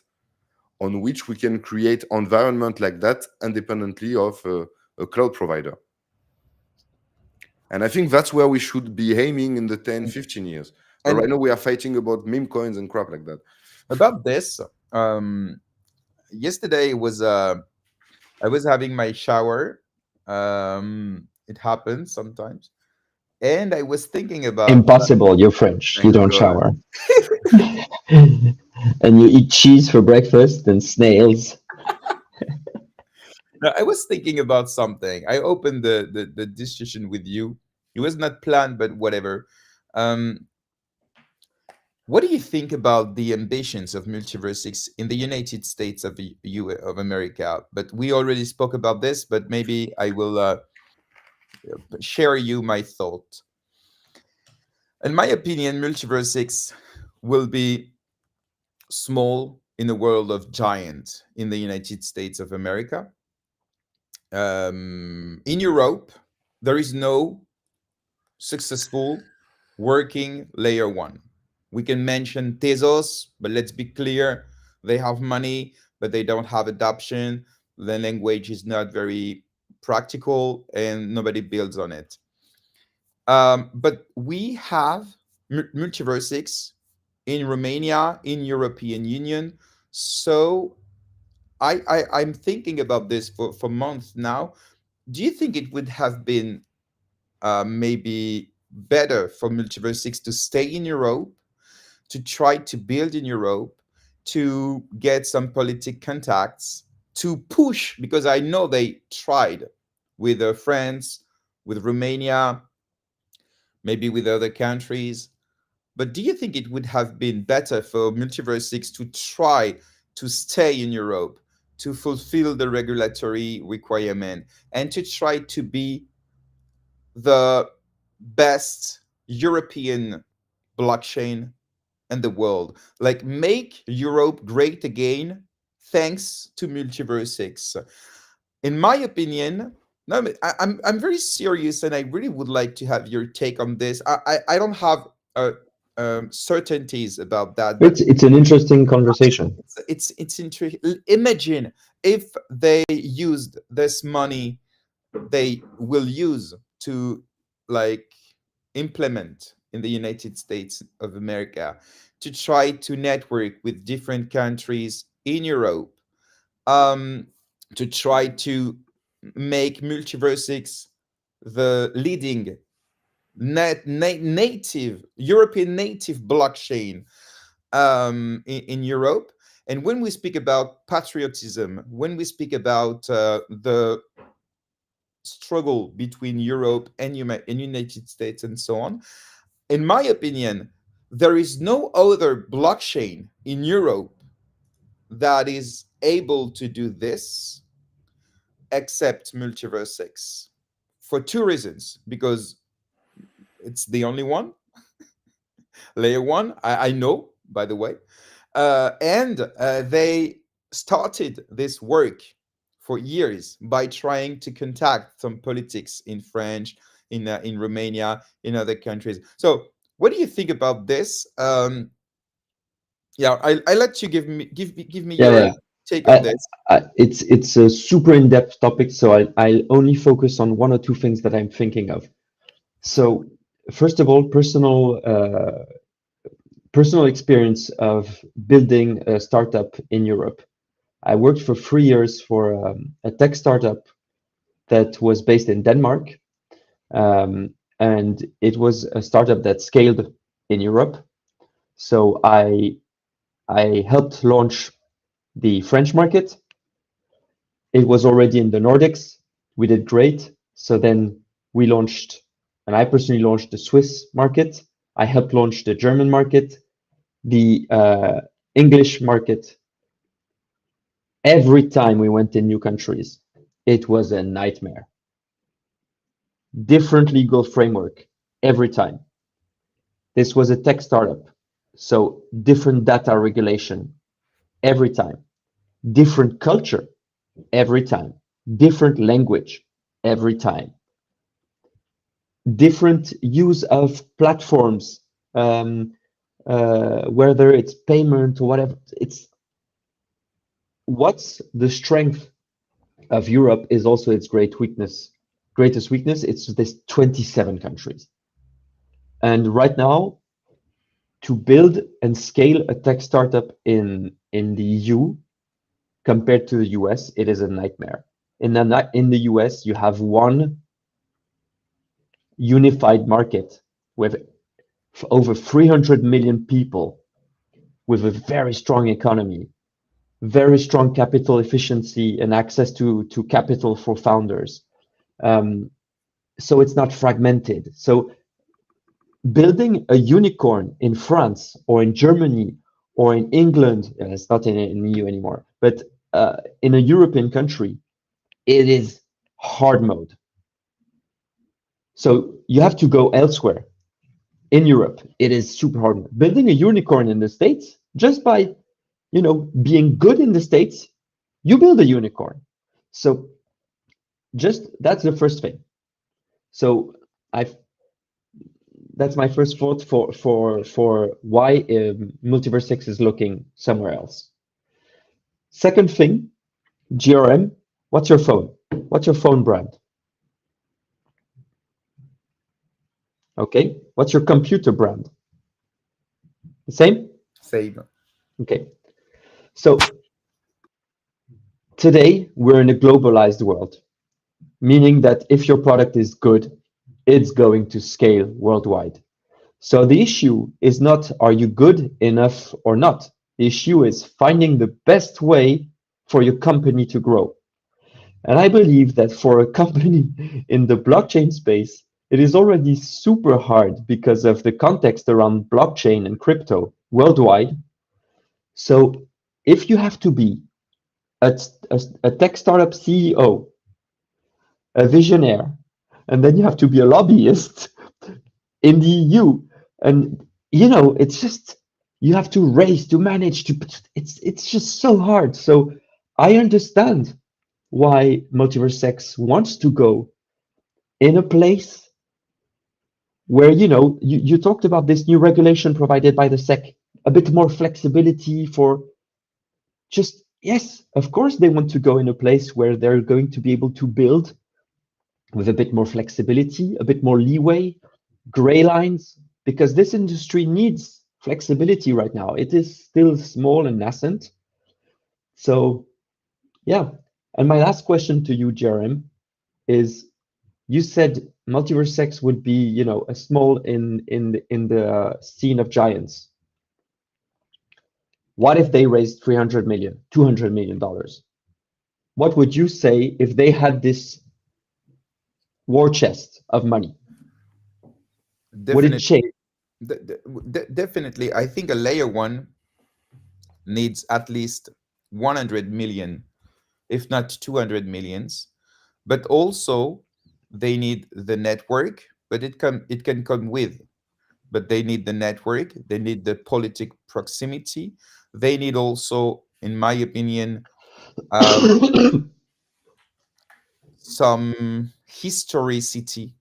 C: on which we can create environment like that independently of a cloud provider. And I think that's where we should be aiming in the 10, 15 years. But right now we are fighting about meme coins and crap like that.
A: About this, yesterday I was having my shower. It happens sometimes. And I was thinking about...
B: Impossible, you're French.
C: Thank
B: You don't
C: God.
B: shower. And you eat cheese for breakfast and snails.
A: No, I was thinking about something. I opened the discussion with you. It was not planned, but whatever. What do you think about the ambitions of MultiversX in the United States of America? But we already spoke about this, but maybe I will share you my thought. In my opinion, MultiversX will be small in a world of giants in the United States of America. In Europe, there is no successful working layer one. We can mention Tezos, but let's be clear, they have money, but they don't have adoption. The language is not very practical and nobody builds on it. But we have MultiversX in Romania, in European Union. So I'm thinking about this for months now. Do you think it would have been maybe better for MultiversX to stay in Europe, to try to build in Europe, to get some politic contacts, to push, because I know they tried with France, with Romania, maybe with other countries. But do you think it would have been better for MultiversX to try to stay in Europe, to fulfill the regulatory requirement, and to try to be the best European blockchain in the world? Like, make Europe great again thanks to MultiversX. In my opinion, no, I'm very serious, and I really would like to have your take on this. I don't have certainties about that, but
B: It's an interesting conversation.
A: it's interesting. Imagine if they used this money they will use to like implement in the United States of America, to try to network with different countries in Europe, to try to make MultiversX the leading native European native blockchain in Europe. And when we speak about patriotism, when we speak about the struggle between Europe and United States and so on, in my opinion, there is no other blockchain in Europe that is able to do this except MultiversX, for two reasons. Because it's the only one, layer one, I know, by the way. And they started this work for years by trying to contact some politics in French, in Romania, in other countries. So what do you think about this? Yeah, I let you give me
B: Yeah,
A: your
B: yeah.
A: take on
B: I,
A: this?
B: it's a super in-depth topic, so I'll only focus on one or two things that I'm thinking of. So first of all, personal experience of building a startup in Europe. I worked for 3 years for a tech startup that was based in Denmark, and it was a startup that scaled in Europe. So I helped launch the French market. It was already in the Nordics. We did great. So then we launched, and I personally launched the Swiss market. I helped launch the German market, the English market. Every time we went in new countries, it was a nightmare. Different legal framework every time. This was a tech startup, so different data regulation every time, different culture every time, different language every time, different use of platforms, whether it's payment or whatever. It's what's the strength of Europe is also its greatest weakness. It's this 27 countries. And right now, to build and scale a tech startup in the EU compared to the US, it is a nightmare. In the US, you have one unified market with over 300 million people, with a very strong economy, very strong capital efficiency and access to capital for founders. So it's not fragmented. So building a unicorn in France or in Germany or in England, it's not in the EU anymore, but in a European country, it is hard mode. So you have to go elsewhere. In Europe, it is super hard mode. Building a unicorn in the States, just by being good in the States, you build a unicorn. So just that's the first thing. So I've that's my first thought for why MultiversX is looking somewhere else. Second thing, GRM. What's your phone? What's your phone brand? Okay. What's your computer brand? The same?
A: Same.
B: Okay. So today we're in a globalized world, meaning that if your product is good, it's going to scale worldwide. So the issue is not, are you good enough or not? The issue is finding the best way for your company to grow. And I believe that for a company in the blockchain space, it is already super hard because of the context around blockchain and crypto worldwide. So if you have to be a tech startup CEO, a visionaire, and then you have to be a lobbyist in the EU, and it's just you have to raise, to manage, it's just so hard. So I understand why MultiversX wants to go in a place where you talked about this new regulation provided by the SEC, a bit more flexibility for just, yes, of course they want to go in a place where they're going to be able to build with a bit more flexibility, a bit more leeway, gray lines, because this industry needs flexibility right now. It is still small and nascent. So yeah. And my last question to you, Jerem, is you said MultiverseX would be, a small in the scene of giants. What if they raised 300 million, 200 million dollars? What would you say if they had this war chest of money? Would it
A: Definitely,
B: change?
A: definitely. I think a layer one needs at least 100 million, if not 200 millions. But also, they need the network. But it can come with. But they need the network. They need the politic proximity. They need also, in my opinion, um, some historicity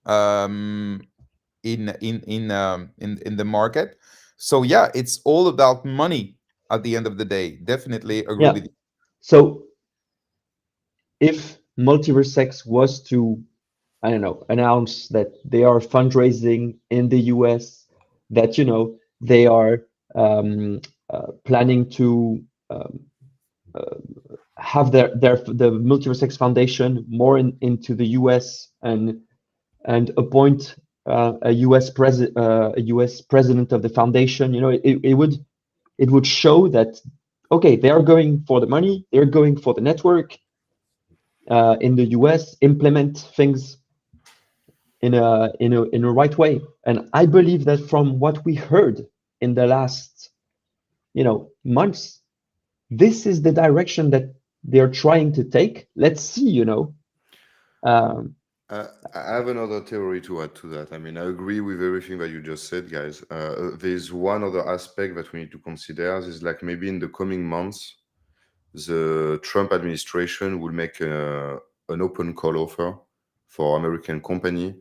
A: um, in the market. So yeah, it's all about money at the end of the day. Definitely agree
B: Yeah.
A: with you.
B: So if MultiversX was to, I don't know, announce that they are fundraising in the US, that they are planning to have the MultiverseX Foundation more into the US and appoint a US president of the foundation. It would show that okay, they are going for the money, they're going for the network in the US, implement things in a right way. And I believe that from what we heard in the last months, this is the direction that they're trying to take. Let's see. Um,
C: I have another theory to add to that. I mean, I agree with everything that you just said, guys. There's one other aspect that we need to consider is like maybe in the coming months, the Trump administration will make an open call offer for American company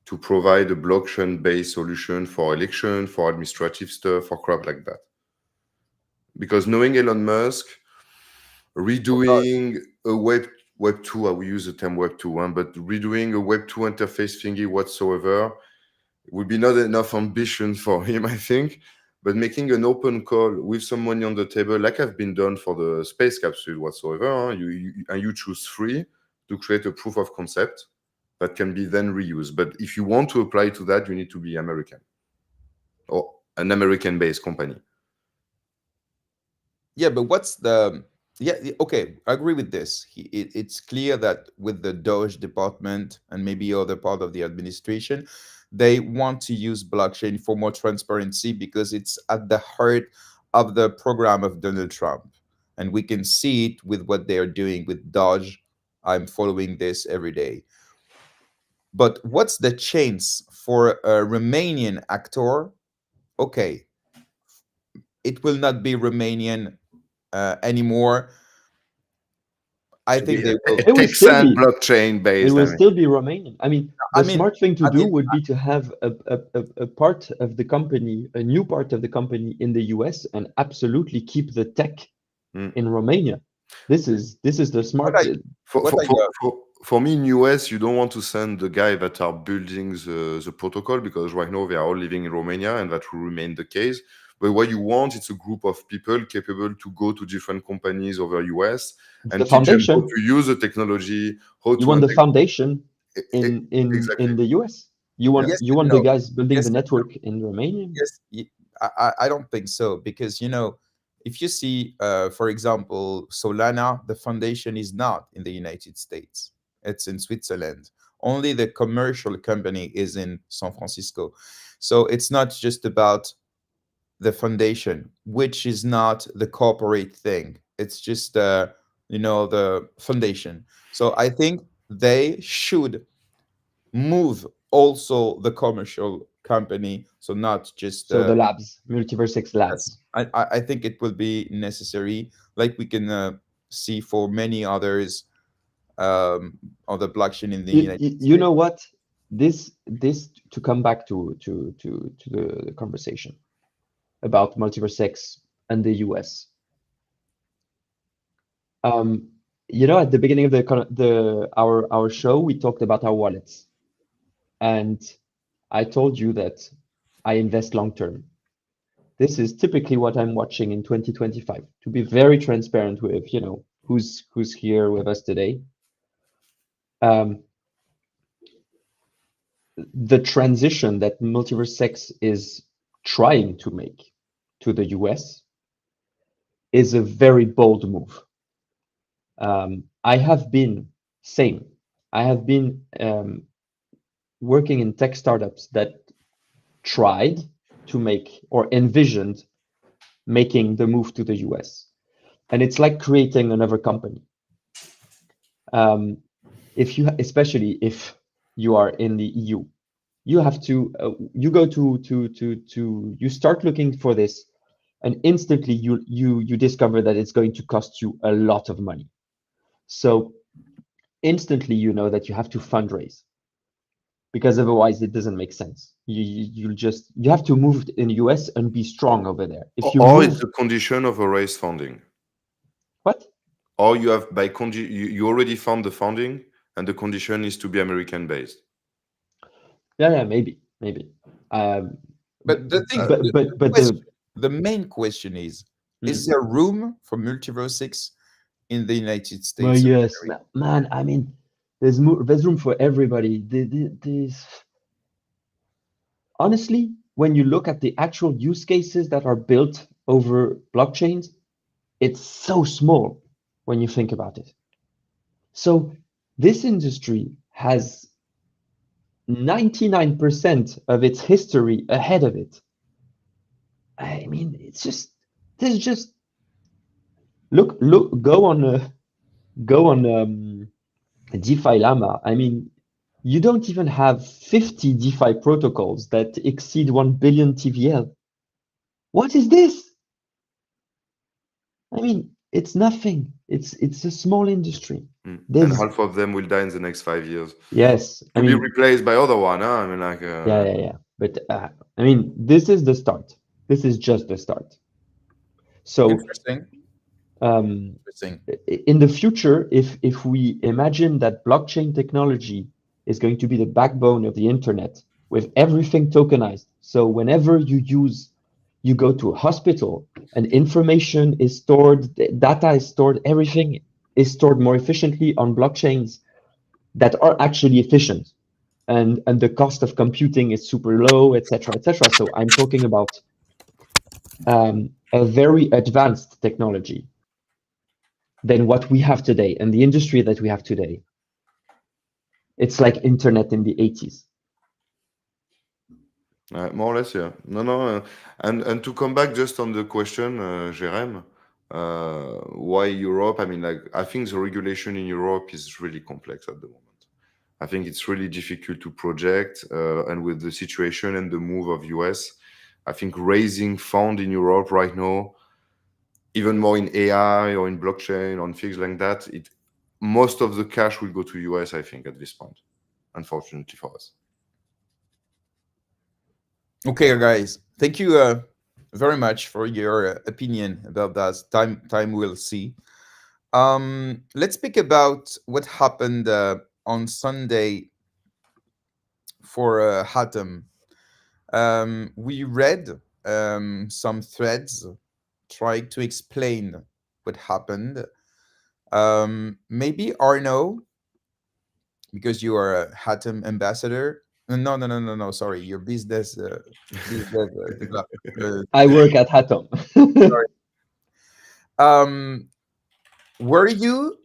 C: to provide a blockchain-based solution for election, for administrative stuff, for crap like that. Because knowing Elon Musk, redoing a Web 2, I will use the term Web 2, but redoing a Web 2 interface thingy whatsoever would be not enough ambition for him, I think. But making an open call with some money on the table, like I've been done for the space capsule whatsoever, and you choose 3 to create a proof of concept that can be then reused. But if you want to apply to that, you need to be American or an American-based company.
A: Yeah, but okay, I agree with this. It's clear that with the Doge department and maybe other part of the administration, they want to use blockchain for more transparency because it's at the heart of the program of Donald Trump. And we can see it with what they are doing with Doge. I'm following this every day. But what's the chance for a Romanian actor? Okay, it will not be Romanian anymore. I think they will.
B: It will still
C: Texan
B: be
C: blockchain based.
B: It will still be Romanian. I mean,
A: I
B: the
A: mean,
B: smart thing to
A: I
B: do
A: mean,
B: would be to have a part of the company, a new part of the company in the US, and absolutely keep the tech in Romania. This is the smart.
C: For me in US, you don't want to send the guy that are building the protocol because right now they are all living in Romania and that will remain the case. But what you want, it's a group of people capable to go to different companies over US and
B: the
C: teach them
B: foundation.
C: how to use the technology, how
B: You
C: to
B: want the foundation in
C: exactly.
B: the US. You want
A: Yes,
B: you
A: but
B: want
A: no.
B: the guys building
A: Yes,
B: the
A: but no.
B: network in Romania.
A: Yes, I don't think so because if you see, for example, Solana, the foundation is not in the United States; it's in Switzerland. Only the commercial company is in San Francisco, so it's not just about the foundation, which is not the corporate thing. It's just the foundation. So I think they should move also the commercial company, so not just
B: So the labs, MultiverseX
A: yes,
B: labs.
A: I think it will be necessary, like we can see for many others on the blockchain in the United
B: You
A: States.
B: know what? This to come back to the conversation about MultiverseX and the US. At the beginning of our show, we talked about our wallets, and I told you that I invest long term. This is typically what I'm watching in 2025. To be very transparent with who's here with us today. The transition that MultiverseX is trying to make to the US is a very bold move. I have been working in tech startups that tried to make or envisioned making the move to the US. And it's like creating another company. Especially if you are in the EU, you have to you start looking for this, and instantly you discover that it's going to cost you a lot of money. So instantly you know that you have to fundraise, because otherwise it doesn't make sense. You have to move in the US and be strong over there. If you
C: Or
B: move,
C: it's a condition of a raise funding.
B: what?
C: or you have you already found the funding and the condition is to be American based.
B: Yeah, maybe.
A: But the thing, the main question is there room for MultiversX in the United
B: well,
A: States?
B: yes, man. I mean, there's room for everybody. Honestly, when you look at the actual use cases that are built over blockchains, it's so small when you think about it. So this industry has 99% of its history ahead of it. I mean, there's just look, go on DeFi Llama. I mean, you don't even have 50 DeFi protocols that exceed 1 billion TVL. What is this? I mean, it's nothing. It's a small industry.
C: And half of them will die in the next 5 years.
B: Yes,
C: To be replaced by other one, huh? I mean, like
B: yeah. But I mean, this is the start. This is just the start. So
A: interesting.
B: In the future, if we imagine that blockchain technology is going to be the backbone of the internet with everything tokenized, so whenever you go to a hospital and information is stored, data is stored, everything is stored more efficiently on blockchains that are actually efficient, and the cost of computing is super low, etc., etc. So I'm talking about a very advanced technology than what we have today and the industry that we have today. It's like internet in the 80s.
C: More or less, yeah. No. And to come back just on the question, Jerem, why Europe? I mean, like, I think the regulation in Europe is really complex at the moment. I think it's really difficult to project, and with the situation and the move of US, I think raising fund in Europe right now, even more in AI or in blockchain, on things like that, most of the cash will go to US, I think, at this point, unfortunately for us.
A: Okay, guys, thank you very much for your opinion about that. Time will see. Let's speak about what happened on Sunday for Hatom. We read some threads trying to explain what happened. Maybe Arno, because you are a Hatom ambassador. No. Sorry, your business.
B: I work at Hatom.
A: Sorry. Were you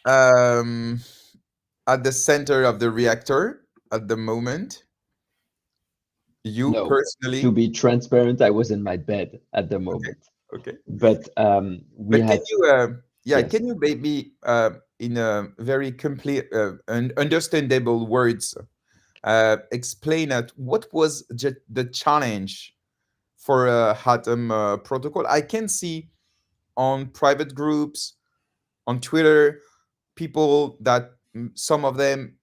A: at the center of the reactor at the moment? You
B: No,
A: personally?
B: to be transparent, I was in my bed at the moment.
A: Okay.
B: But we had.
A: Can you?
B: Yes.
A: Can you maybe in a very complete and understandable words explain what was the challenge for Hatom protocol? I can see on private groups, on Twitter, people that some of them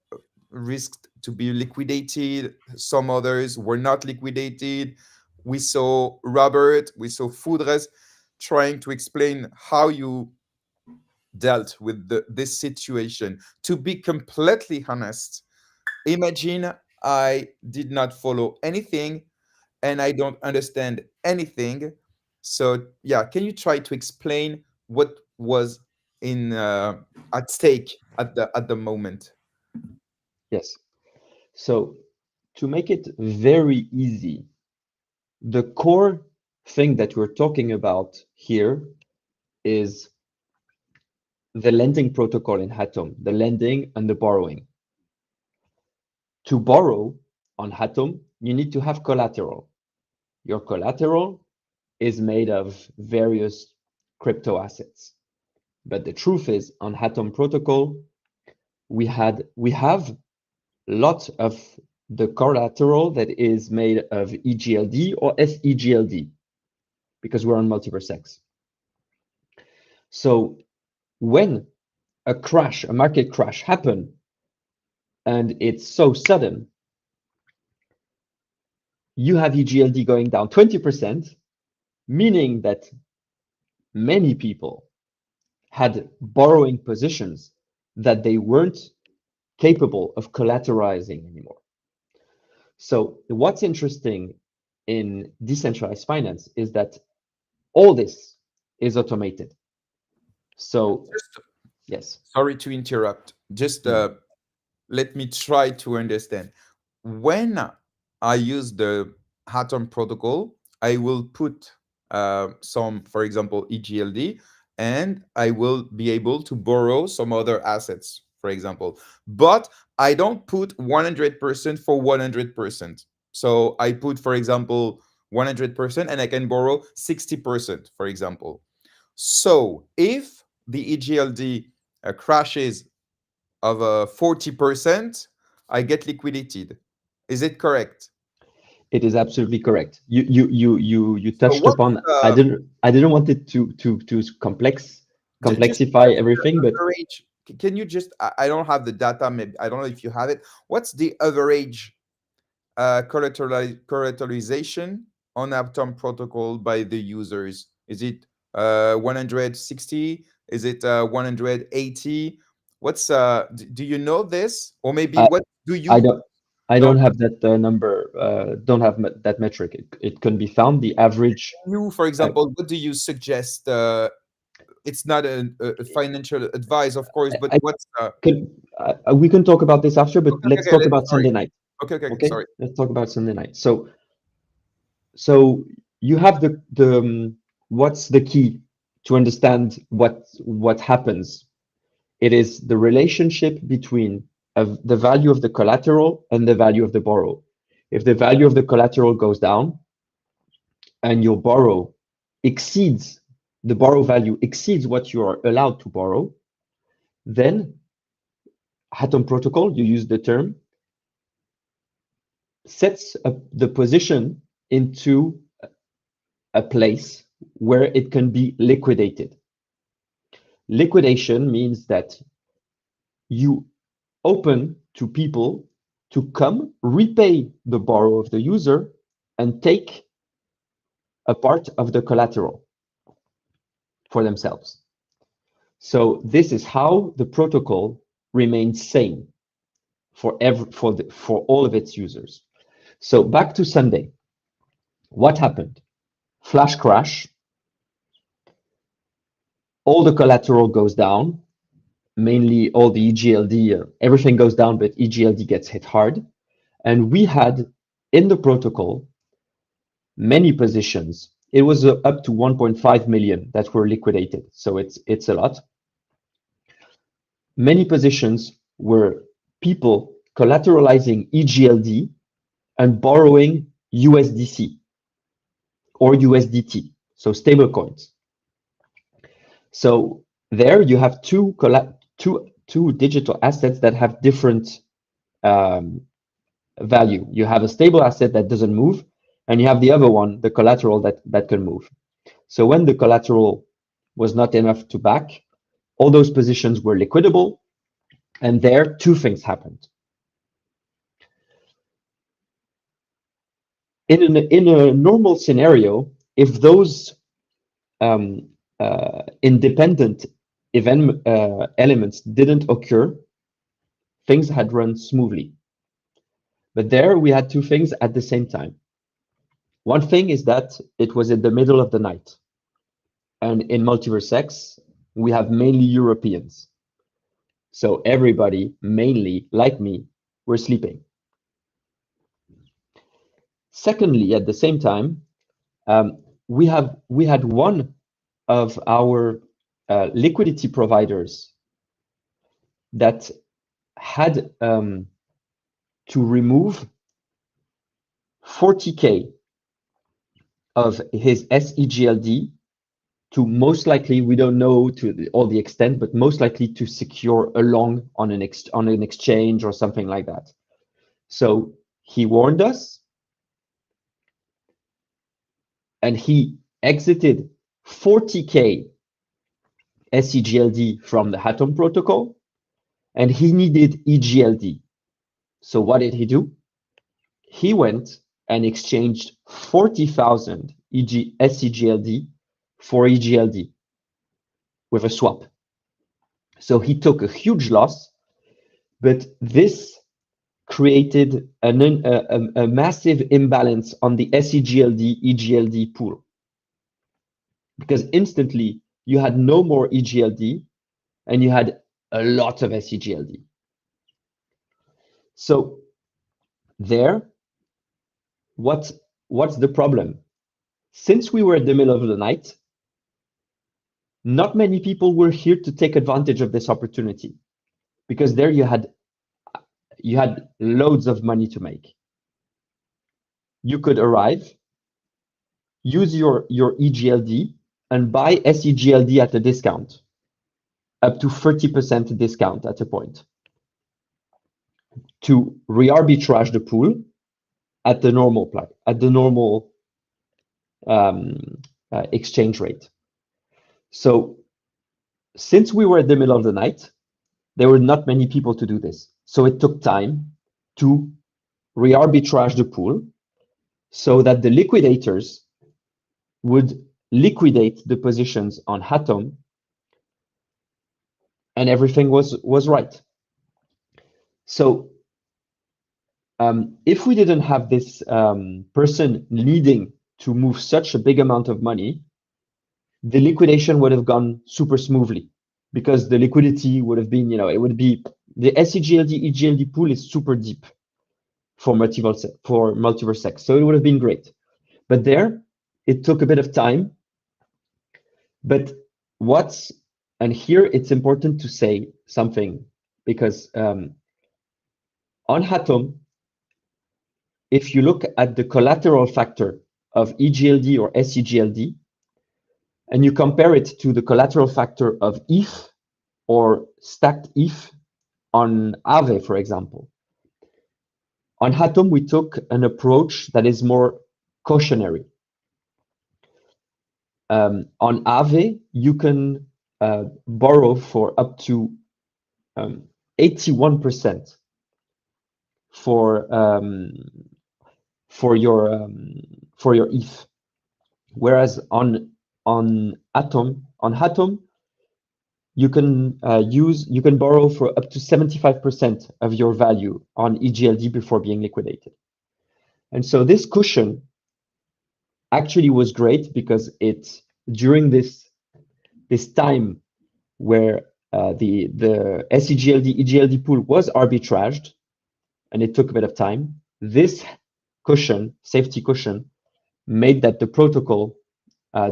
A: risked to be liquidated, some others were not liquidated. We saw Robert, we saw Foudres trying to explain how you dealt with this situation. To be completely honest, imagine I did not follow anything and I don't understand anything. So yeah, can you try to explain what was in at stake at the moment?
B: Yes. So to make it very easy, the core thing that we're talking about here is the lending protocol in Hatom, the lending and the borrowing. To borrow on Hatom, you need to have collateral. Your collateral is made of various crypto assets. But the truth is, on Hatom protocol, we have lots of the collateral that is made of EGLD or SEGLD because we're on MultiversX. So when a market crash happen, and it's so sudden, you have EGLD going down 20%, meaning that many people had borrowing positions that they weren't capable of collateralizing anymore. So what's interesting in decentralized finance is that all this is automated. So yes.
A: Sorry to interrupt. Just
B: Mm.
A: let me try to understand. When I use the Hatom protocol, I will put some, for example, EGLD, and I will be able to borrow some other assets, for example. But I don't put 100% for 100%. So I put, for example, 100%, and I can borrow 60%, for example. So if the EGLD crashes of 40%, I get liquidated. Is it correct?
B: It is absolutely correct. You
A: So
B: touched
A: what's
B: upon. I didn't want it to
A: just
B: complexify everything, but
A: average? Can you just? I don't have the data. Maybe I don't know if you have it. What's the average collateralization on Atom protocol by the users? Is it 160? Is it 180? What's do you know this? Or maybe
B: I,
A: what do
B: I
A: you
B: don't I
A: don't
B: don't have that number. Don't have that metric. It can be found. The average.
A: you, for
B: Uh,
A: example, what do you suggest? It's not a financial advice, of course, but
B: I
A: what's
B: can. We can talk about this after, but
A: okay, okay,
B: let's
A: okay,
B: talk about
A: sorry.
B: Sunday night.
A: Okay,
B: Okay,
A: sorry.
B: let's talk about Sunday night. So you have the what's the key to understand what happens. It is the relationship between the value of the collateral and the value of the borrow. If the value of the collateral goes down and your borrow exceeds the borrow value exceeds what you are allowed to borrow, then Hatom protocol, you use the term, sets the position into a place where it can be liquidated. Liquidation means that you open to people to come repay the borrow of the user and take a part of the collateral for themselves. So this is how the protocol remains sane for all of its users. So back to Sunday. What happened? Flash crash. All the collateral goes down. Mainly all the EGLD, everything goes down, but EGLD gets hit hard. And we had in the protocol many positions. It was up to 1.5 million that were liquidated. So it's a lot. Many positions were people collateralizing EGLD and borrowing USDC or USDT, so stable coins. So there you have two digital assets that have different value. You have a stable asset that doesn't move, and you have the other one, the collateral that can move. So when the collateral was not enough to back, all those positions were liquidable, and there two things happened. In a normal scenario, if those independent event elements didn't occur, things had run smoothly. But there we had two things at the same time. One thing is that it was in the middle of the night. And in MultiversX, we have mainly Europeans. So everybody, mainly like me, were sleeping. Secondly, at the same time, we had one of our liquidity providers that had to remove 40K of his SEGLD to most likely, we don't know to all the extent, but most likely to secure a long on an exchange or something like that. So he warned us and he exited 40K SEGLD from the Hatom protocol and he needed EGLD. So what did he do? He went and exchanged 40,000 SEGLD for EGLD with a swap. So he took a huge loss, but this created a massive imbalance on the SEGLD EGLD pool, because instantly you had no more EGLD and you had a lot of SEGLD. So there, what's the problem? Since we were in the middle of the night, not many people were here to take advantage of this opportunity, because there you had loads of money to make. You could arrive, use your EGLD and buy SEGLD at a discount, up to 30% discount at a point, to re-arbitrage the pool at the normal exchange rate. So since we were in the middle of the night, there were not many people to do this. So it took time to re-arbitrage the pool so that the liquidators would liquidate the positions on Hatom, and everything was right. So if we didn't have this person needing to move such a big amount of money, the liquidation would have gone super smoothly, because the liquidity would have been, it would be, the SEGLD EGLD pool is super deep for MultiversX, so it would have been great. But there, it took a bit of time. But and here it's important to say something, because on Hatom, if you look at the collateral factor of EGLD or SEGLD, and you compare it to the collateral factor of ETH or stacked ETH on Aave, for example, on Hatom, we took an approach that is more cautionary. On Aave, you can borrow for up to 81% for your ETH, whereas on Hatom, you can borrow for up to 75% of your value on EGLD before being liquidated. And so this cushion actually was great, because it, during this time where the SEGLD EGLD pool was arbitraged, and it took a bit of time, this cushion, safety cushion, made that the protocol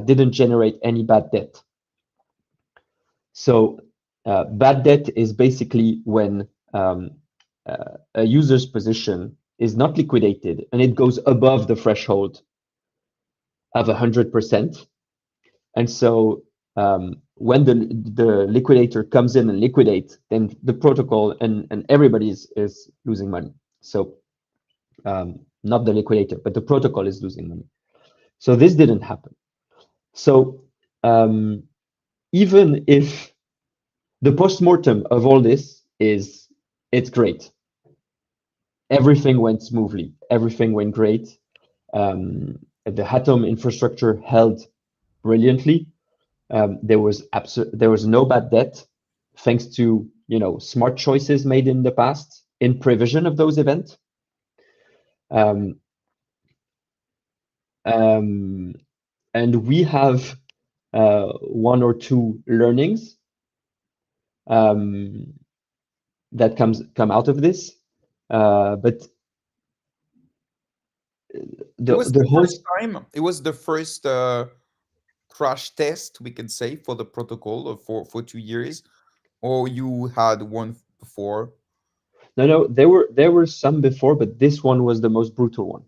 B: didn't generate any bad debt. So bad debt is basically when a user's position is not liquidated and it goes above the threshold of 100%. And so when the liquidator comes in and liquidates, then the protocol and everybody is losing money. So not the liquidator, but the protocol is losing money. So this didn't happen. So even if the post-mortem of all this is, it's great. Everything went smoothly. Everything went great. The Hatom infrastructure held brilliantly. There was no bad debt, thanks to smart choices made in the past in prevision of those events. And we have one or two learnings that come out of this, but
A: It was the first crash test, we can say, for the protocol for 2 years, or you had one before?
B: No, there were some before, but this one was the most brutal one.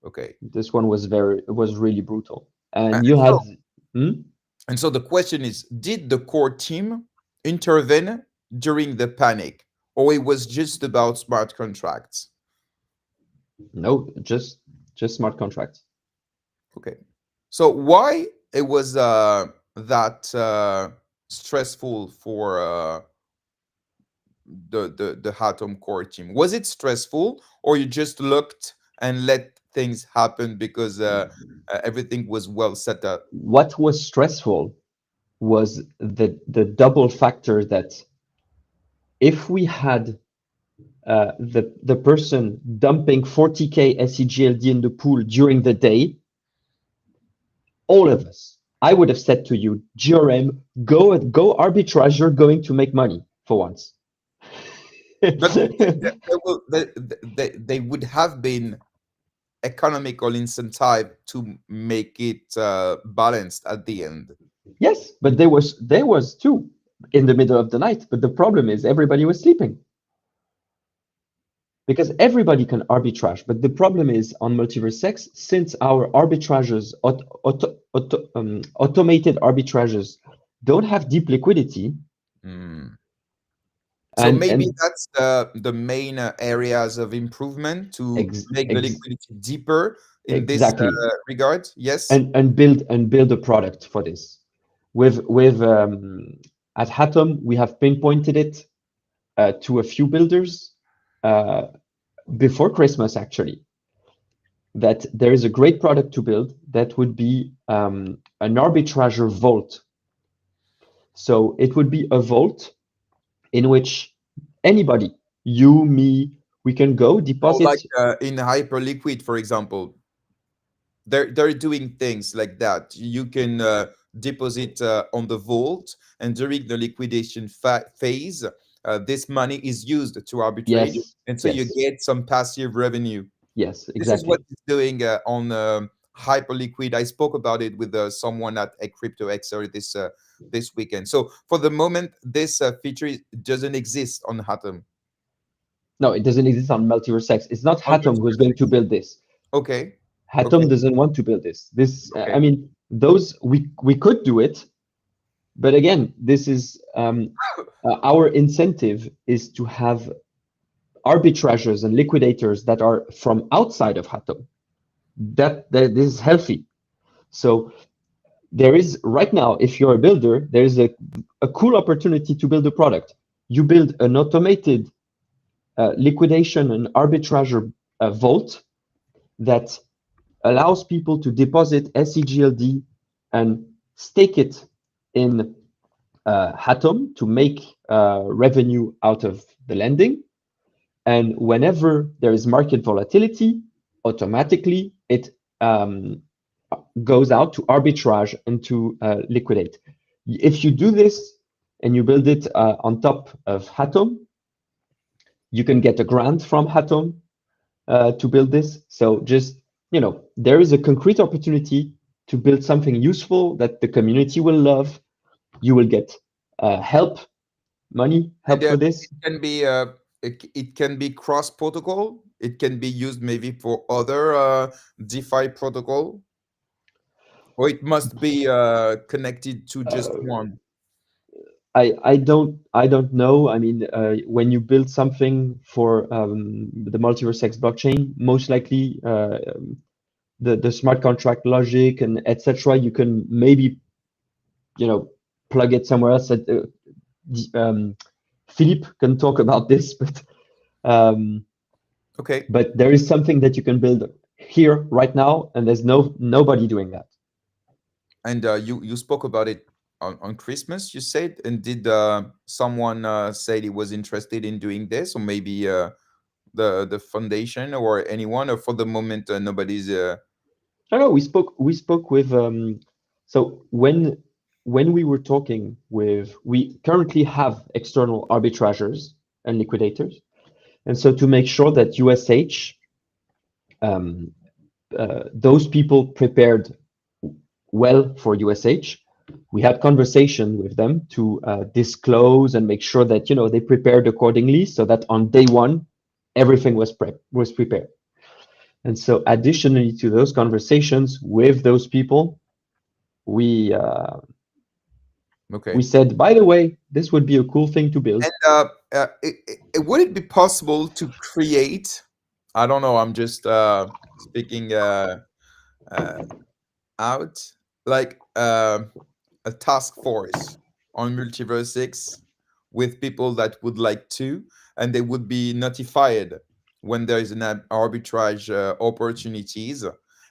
A: Okay.
B: This one was really brutal, and you had.
A: And so the question is, did the core team intervene during the panic, or it was just about smart contracts?
B: No, just smart contracts.
A: Okay. So why it was that stressful for the Hatom core team? Was it stressful, or you just looked and let things happen because everything was well set up?
B: What was stressful was the double factor that if we had the person dumping 40K SEGLD in the pool during the day, all of us, I would have said to you, GRM, go arbitrage, you're going to make money for once.
A: But they would have been economical incentive to make it balanced at the end.
B: Yes, but there was too in the middle of the night. But the problem is everybody was sleeping because everybody can arbitrage. But the problem is on MultiversX, since our arbitrages, automated arbitrages, don't have deep liquidity.
A: So maybe that's the main areas of improvement to make the liquidity deeper in this regard. Yes,
B: and build a product for this. With at Hatom, we have pinpointed it to a few builders before Christmas, actually, that there is a great product to build that would be an arbitrager vault. So it would be a vault in which anybody, you, me, we can go deposit.
A: Like in Hyperliquid, for example, they're doing things like that. You can deposit on the vault, and during the liquidation phase, this money is used to arbitrate, and so you get some passive revenue.
B: Yes, exactly.
A: This is what it's doing on Hyperliquid. I spoke about it with someone at a Crypto XR this weekend. So for the moment, this feature doesn't exist on Hatom.
B: No, it doesn't exist on MultiversX. It's not Hatom who's going to build this.
A: Okay.
B: Hatom doesn't want to build this. I mean, those we could do it, but again, this is our incentive is to have arbitrageurs and liquidators that are from outside of Hatom. That this is healthy. So there is right now, if you're a builder, there is a cool opportunity to build a product. You build an automated liquidation and arbitrager vault that allows people to deposit SEGLD and stake it in Hatom to make revenue out of the lending. And whenever there is market volatility, automatically it goes out to arbitrage and to liquidate. If you do this and you build it on top of Hatom, you can get a grant from Hatom to build this. So just, there is a concrete opportunity to build something useful that the community will love. You will get help for this.
A: It can be cross protocol. It can be used maybe for other DeFi protocol, or it must be connected to just one.
B: I don't know. I mean, when you build something for the MultiversX blockchain, most likely the smart contract logic and etc. You can maybe plug it somewhere else. Philippe can talk about this, but
A: okay.
B: But there is something that you can build here right now, and there's nobody doing that.
A: And you spoke about it on Christmas, you said, and did someone say he was interested in doing this, or maybe the foundation or anyone, or for the moment nobody's?
B: No, we spoke with. So when we were talking with, we currently have external arbitrageurs and liquidators, and so to make sure that USH, those people prepared well for USH. We had conversation with them to disclose and make sure that they prepared accordingly, so that on day one everything was prepared. And so, additionally to those conversations with those people, we said, by the way, this would be a cool thing to build.
A: And would it be possible to create? I don't know. I'm just speaking out, like a task force on MultiversX with people that would like to, and they would be notified when there is an arbitrage opportunities,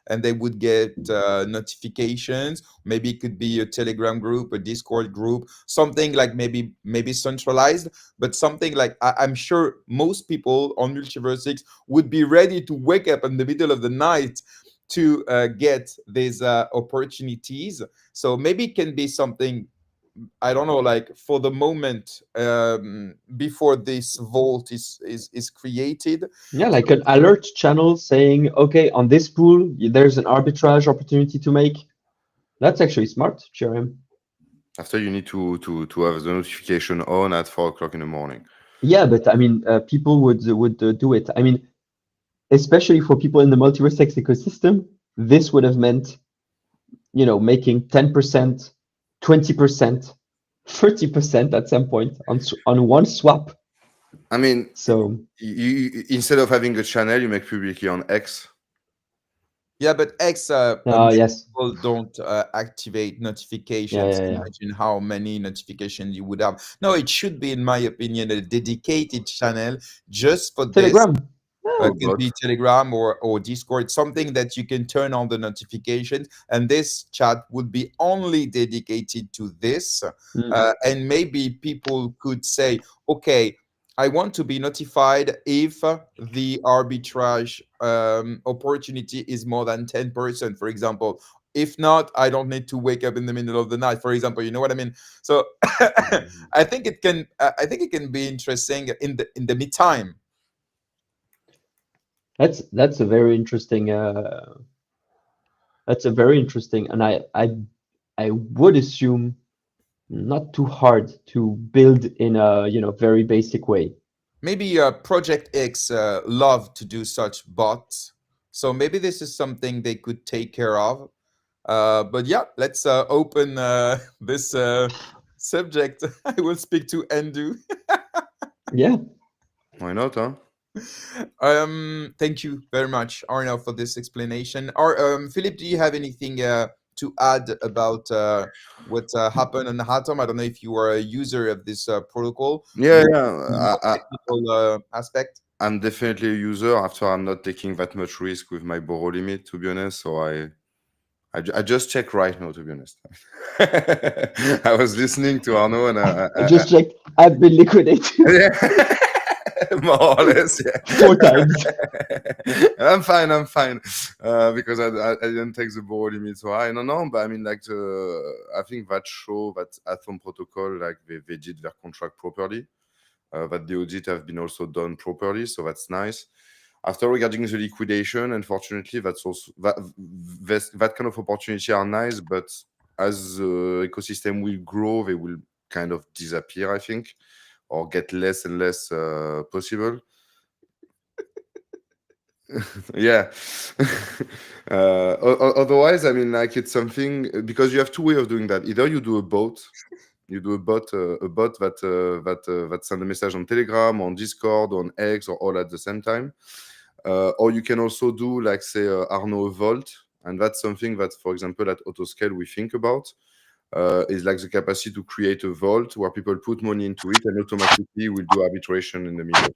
A: and they would get notifications. Maybe it could be a Telegram group, a Discord group, something like maybe centralized, but something like I'm sure most people on MultiversX would be ready to wake up in the middle of the night to get these opportunities. So maybe it can be something, I don't know, like for the moment, before this vault is created.
B: Yeah, like an alert channel saying, okay, on this pool, there's an arbitrage opportunity to make. That's actually smart, GRM.
C: After you need to have the notification on at 4 o'clock in the morning.
B: Yeah, but I mean, people would do it. I mean, especially for people in the MultiversX ecosystem, this would have meant, making 10%, 20%, 30% at some point on one swap.
C: I mean,
B: So
C: you instead of having a channel, you make publicly on X.
A: Yeah, but X,
B: yes,
A: people don't activate notifications.
B: yeah.
A: Imagine how many notifications you would have. No, it should be, in my opinion, a dedicated channel just for this.
B: Telegram.
A: It can be Telegram or Discord, something that you can turn on the notifications, and this chat would be only dedicated to this. And maybe people could say, okay, I want to be notified if the arbitrage opportunity is more than 10%, for example. If not, I don't need to wake up in the middle of the night, for example. You know what I mean? So I think it can be interesting in the meantime.
B: That's a very interesting. That's a very interesting, and I would assume not too hard to build in a very basic way.
A: Maybe Project X love to do such bots, so maybe this is something they could take care of. But yeah, let's open this subject. I will speak to Endu.
B: Yeah.
C: Why not, huh?
A: Thank you very much, Arno, for this explanation. Philippe, do you have anything to add about what happened on Hatom? I don't know if you are a user of this protocol.
C: Yeah,
A: More technical aspect.
C: I'm definitely a user. After, I'm not taking that much risk with my borrow limit, to be honest. So I just check right now, to be honest. I was listening to Arno and
B: I just checked. I've been liquidated.
C: Yeah. More or less, yeah.
B: 4 times.
C: I'm fine. Because I didn't take the borrow limit so high. No, but I mean, like, I think that show that Atom protocol, like, they did their contract properly. That the audit have been also done properly, so that's nice. After, regarding the liquidation, unfortunately, that's also that kind of opportunity are nice, but as the ecosystem will grow, they will kind of disappear, I think, or get less and less possible. Yeah. Otherwise, I mean, like, it's something, because you have two ways of doing that. Either you do a bot. You do a bot that send a message on Telegram, on Discord, on X, or all at the same time. Or you can also do, like, say, Arno Vault, and that's something that, for example, at Autoscale we think about. Is like the capacity to create a vault where people put money into it and automatically will do arbitration in the middle.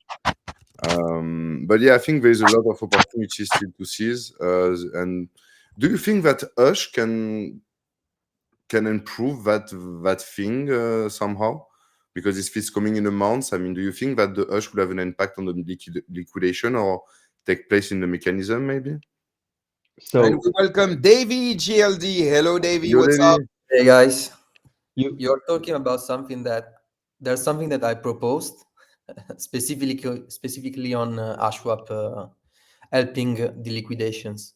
C: But yeah, I think there's a lot of opportunities still to seize. And do you think that Hush can improve that thing somehow? Because if it's coming in a month, I mean, do you think that the Hush will have an impact on the liquidation or take place in the mechanism, maybe?
B: So,
A: and we welcome Davy GLD. Hello, Davy.
C: Yo,
A: What's
C: Davy.
A: up?
D: Hey guys,
B: you
D: you're talking about something that there's something that I proposed specifically on Ashwap helping the liquidations.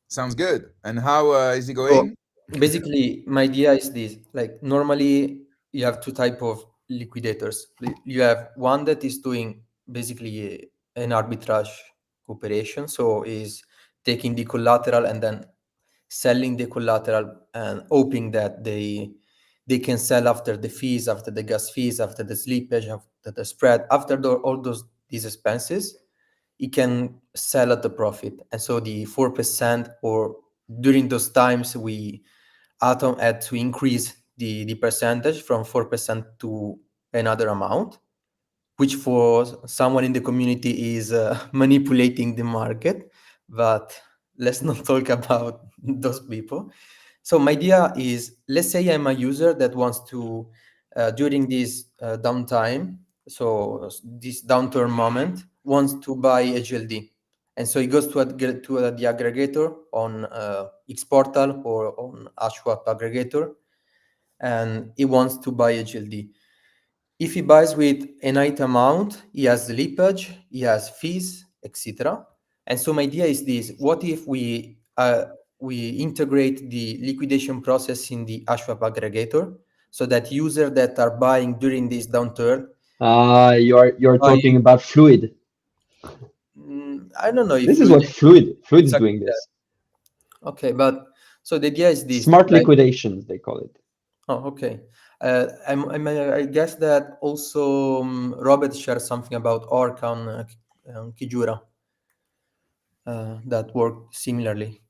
A: Sounds good. And how is it
D: So
A: going?
D: basically, my idea is this: like normally you have two type of liquidators. You have one that is doing basically an arbitrage operation, so is taking the collateral and then selling the collateral and hoping that they can sell after the fees, after the gas fees, after the slippage, after the spread, after all these expenses, it can sell at the profit. And so the 4%, or during those times, Atom had to increase the percentage from 4% to another amount, which for someone in the community is manipulating the market. But let's not talk about those people. So my idea is, let's say I'm a user that wants to, during this downtime, so this downturn moment, wants to buy a GLD. And so he goes to the aggregator on X Portal or on Ashwap aggregator, and he wants to buy a GLD. If he buys with a night amount, he has leakage, he has fees, etc. And so my idea is this: what if we integrate the liquidation process in the Ashwap aggregator, so that users that are buying during this downturn,
B: You're talking about Fluid.
D: I don't know if
B: This is what Fluid is
D: exactly
B: doing this.
D: Okay, but so the idea is this:
B: smart liquidations, they call it.
D: Oh, okay. I guess that also Robert shared something about Orc on Kijura that work similarly.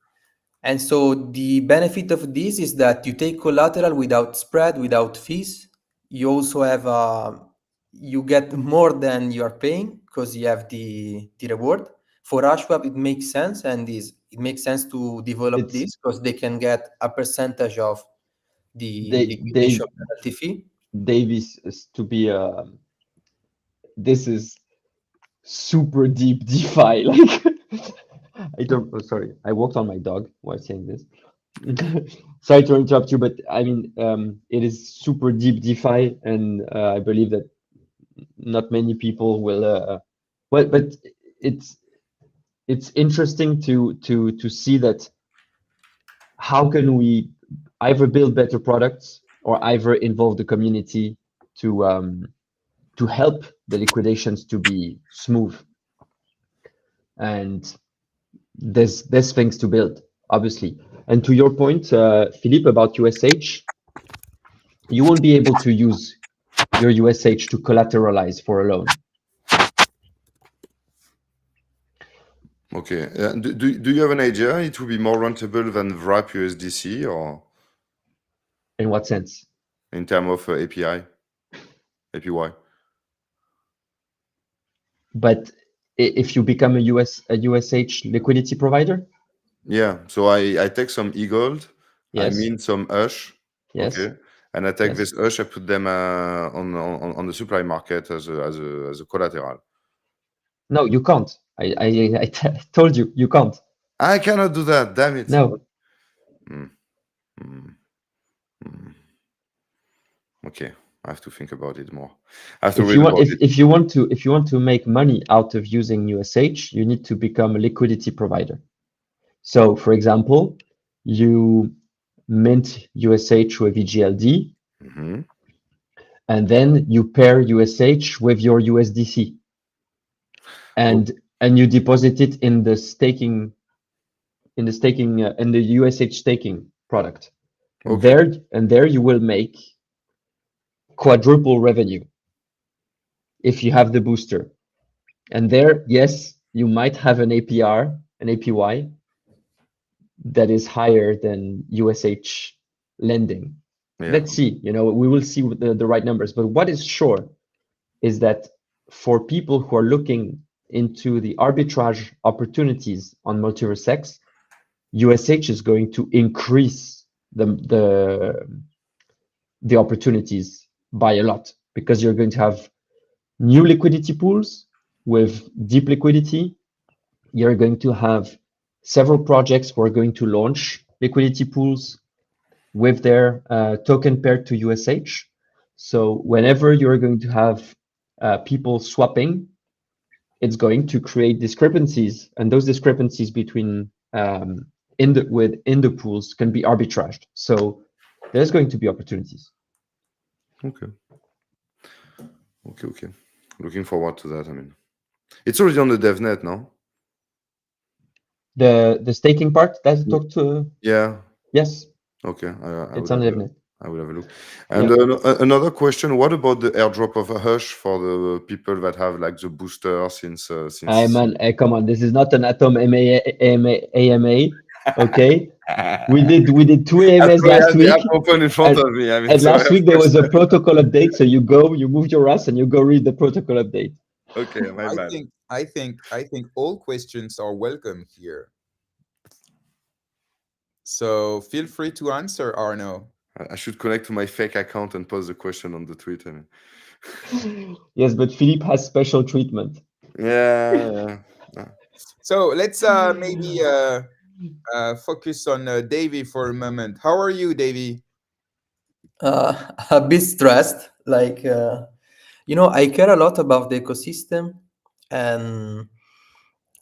D: And so the benefit of this is that you take collateral without spread, without fees. You also have you get more than you are paying because you have the reward. For Ashwap, it makes sense, and it makes sense to develop this because they can get a percentage of the liquidation penalty fee.
B: Davis is to be this is super deep DeFi. Like I don't. Oh, sorry, I walked on my dog while saying this. Sorry to interrupt you, but I mean, it is super deep DeFi, and I believe that not many people will. But it's interesting to see that how can we either build better products or either involve the community to help the liquidations to be smooth. And there's things to build, obviously. And to your point, Philippe, about USH, you won't be able to use your USH to collateralize for a loan.
C: Okay. Do you have an idea? It will be more rentable than Wrap USDC, or
B: In what sense?
C: in terms of API, APY?
B: But if you become a USH liquidity provider?
C: Yeah. So I take some e-gold,
B: Yes.
C: I mean some USH.
B: Yes.
C: Okay. And I take
B: Yes.
C: this USH, I put them on the supply market as a collateral.
B: No, you can't. I told you, you can't.
C: I cannot do that. Damn it.
B: No.
C: Okay. I have to think about it more. I have to
B: If
C: read
B: you want,
C: about it.
B: if you want to make money out of using USH, you need to become a liquidity provider. So, for example, you mint USH with EGLD, and then you pair USH with your USDC, and you deposit it in the staking, in the USH staking product.
C: Okay.
B: There you will make quadruple revenue if you have the booster. And there, yes, you might have an APR, an APY that is higher than USH lending.
C: Yeah.
B: Let's see, we will see the right numbers. But what is sure is that for people who are looking into the arbitrage opportunities on MultiversX, USH is going to increase the opportunities by a lot, because you're going to have new liquidity pools with deep liquidity. You're going to have several projects who are going to launch liquidity pools with their token paired to USH. So whenever you're going to have people swapping, it's going to create discrepancies, and those discrepancies between in the pools can be arbitraged. So there's going to be opportunities.
C: Okay. Looking forward to that. I mean, it's already on the DevNet, no?
B: The staking part that I talked to.
C: Yeah.
B: Yes.
C: Okay.
B: It's on DevNet.
C: I will have a look. And another question: what about the airdrop of a Hush for the people that have like the booster since?
B: Hey man, come on! This is not an Hatom AMA. Okay, we did 2 AMAs last week.
C: Open in front of me. I mean,
B: and last week there was a protocol update, so you move your ass and you go read the protocol update.
C: Okay, my bad.
A: I think all questions are welcome here. So feel free to answer, Arno.
C: I should connect to my fake account and post the question on the tweet. I mean.
B: Yes, but Philippe has special treatment.
C: Yeah, yeah.
A: So let's maybe focus on Davy for a moment. How are you, Davy?
D: A bit stressed. Like, I care a lot about the ecosystem, and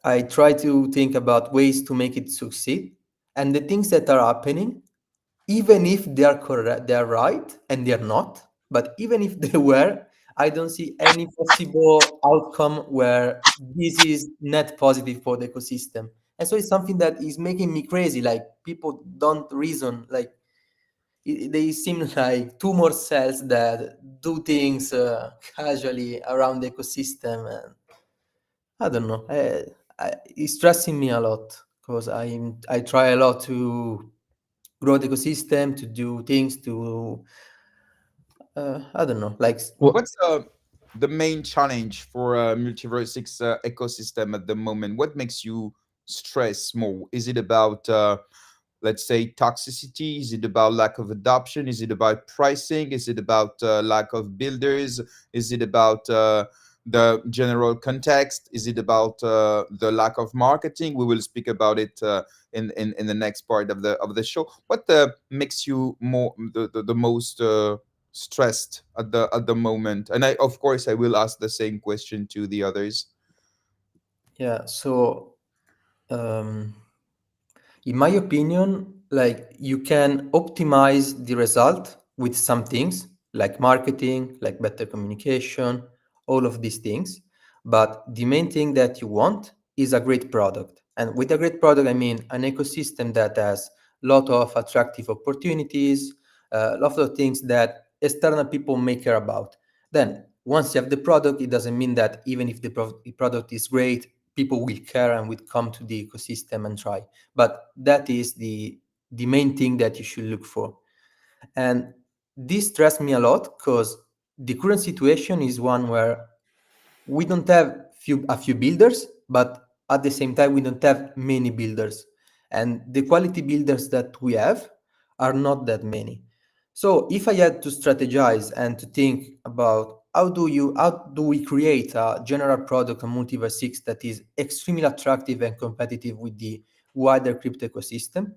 D: I try to think about ways to make it succeed. And the things that are happening, even if they are correct, they are right, and they are not. But even if they were, I don't see any possible outcome where this is net positive for the ecosystem. And so it's something that is making me crazy. Like, people don't reason. Like, they seem like tumor cells that do things casually around the ecosystem, and I don't know. It's stressing me a lot because I try a lot to grow the ecosystem, to do things, to I don't know, like
B: Well,
A: What's the main challenge for MultiversX ecosystem at the moment? What makes you stress more? Is it about let's say toxicity? Is it about lack of adoption? Is it about pricing? Is it about lack of builders? Is it about the general context? Is it about the lack of marketing? We will speak about it in the next part of the show. What makes you more the most stressed at the moment? And I, of course, I will ask the same question to the others.
D: yeah. So um, in my opinion, like, you can optimize the result with some things like marketing, like better communication, all of these things. But the main thing that you want is a great product. And with a great product, I mean an ecosystem that has a lot of attractive opportunities, a lot of things that external people may care about. Then, once you have the product, it doesn't mean that even if the product is great, people will care and will come to the ecosystem and try. But that is the main thing that you should look for. And this stressed me a lot because the current situation is one where we don't have a few builders, but at the same time we don't have many builders, and the quality builders that we have are not that many. So if I had to strategize and to think about how do we create a general product on Multiverse 6 that is extremely attractive and competitive with the wider crypto ecosystem,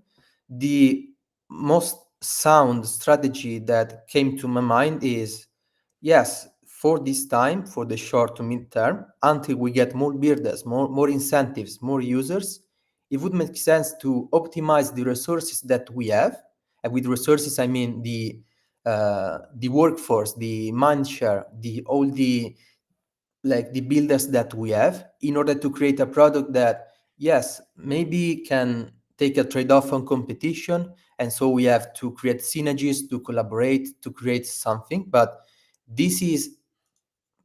D: the most sound strategy that came to my mind is, yes, for this time, for the short to mid term, until we get more builders, more incentives, more users, it would make sense to optimize the resources that we have. And with resources, I mean the workforce, the mindshare, the builders that we have, in order to create a product that, yes, maybe can take a trade-off on competition. And so we have to create synergies, to collaborate, to create something. But this is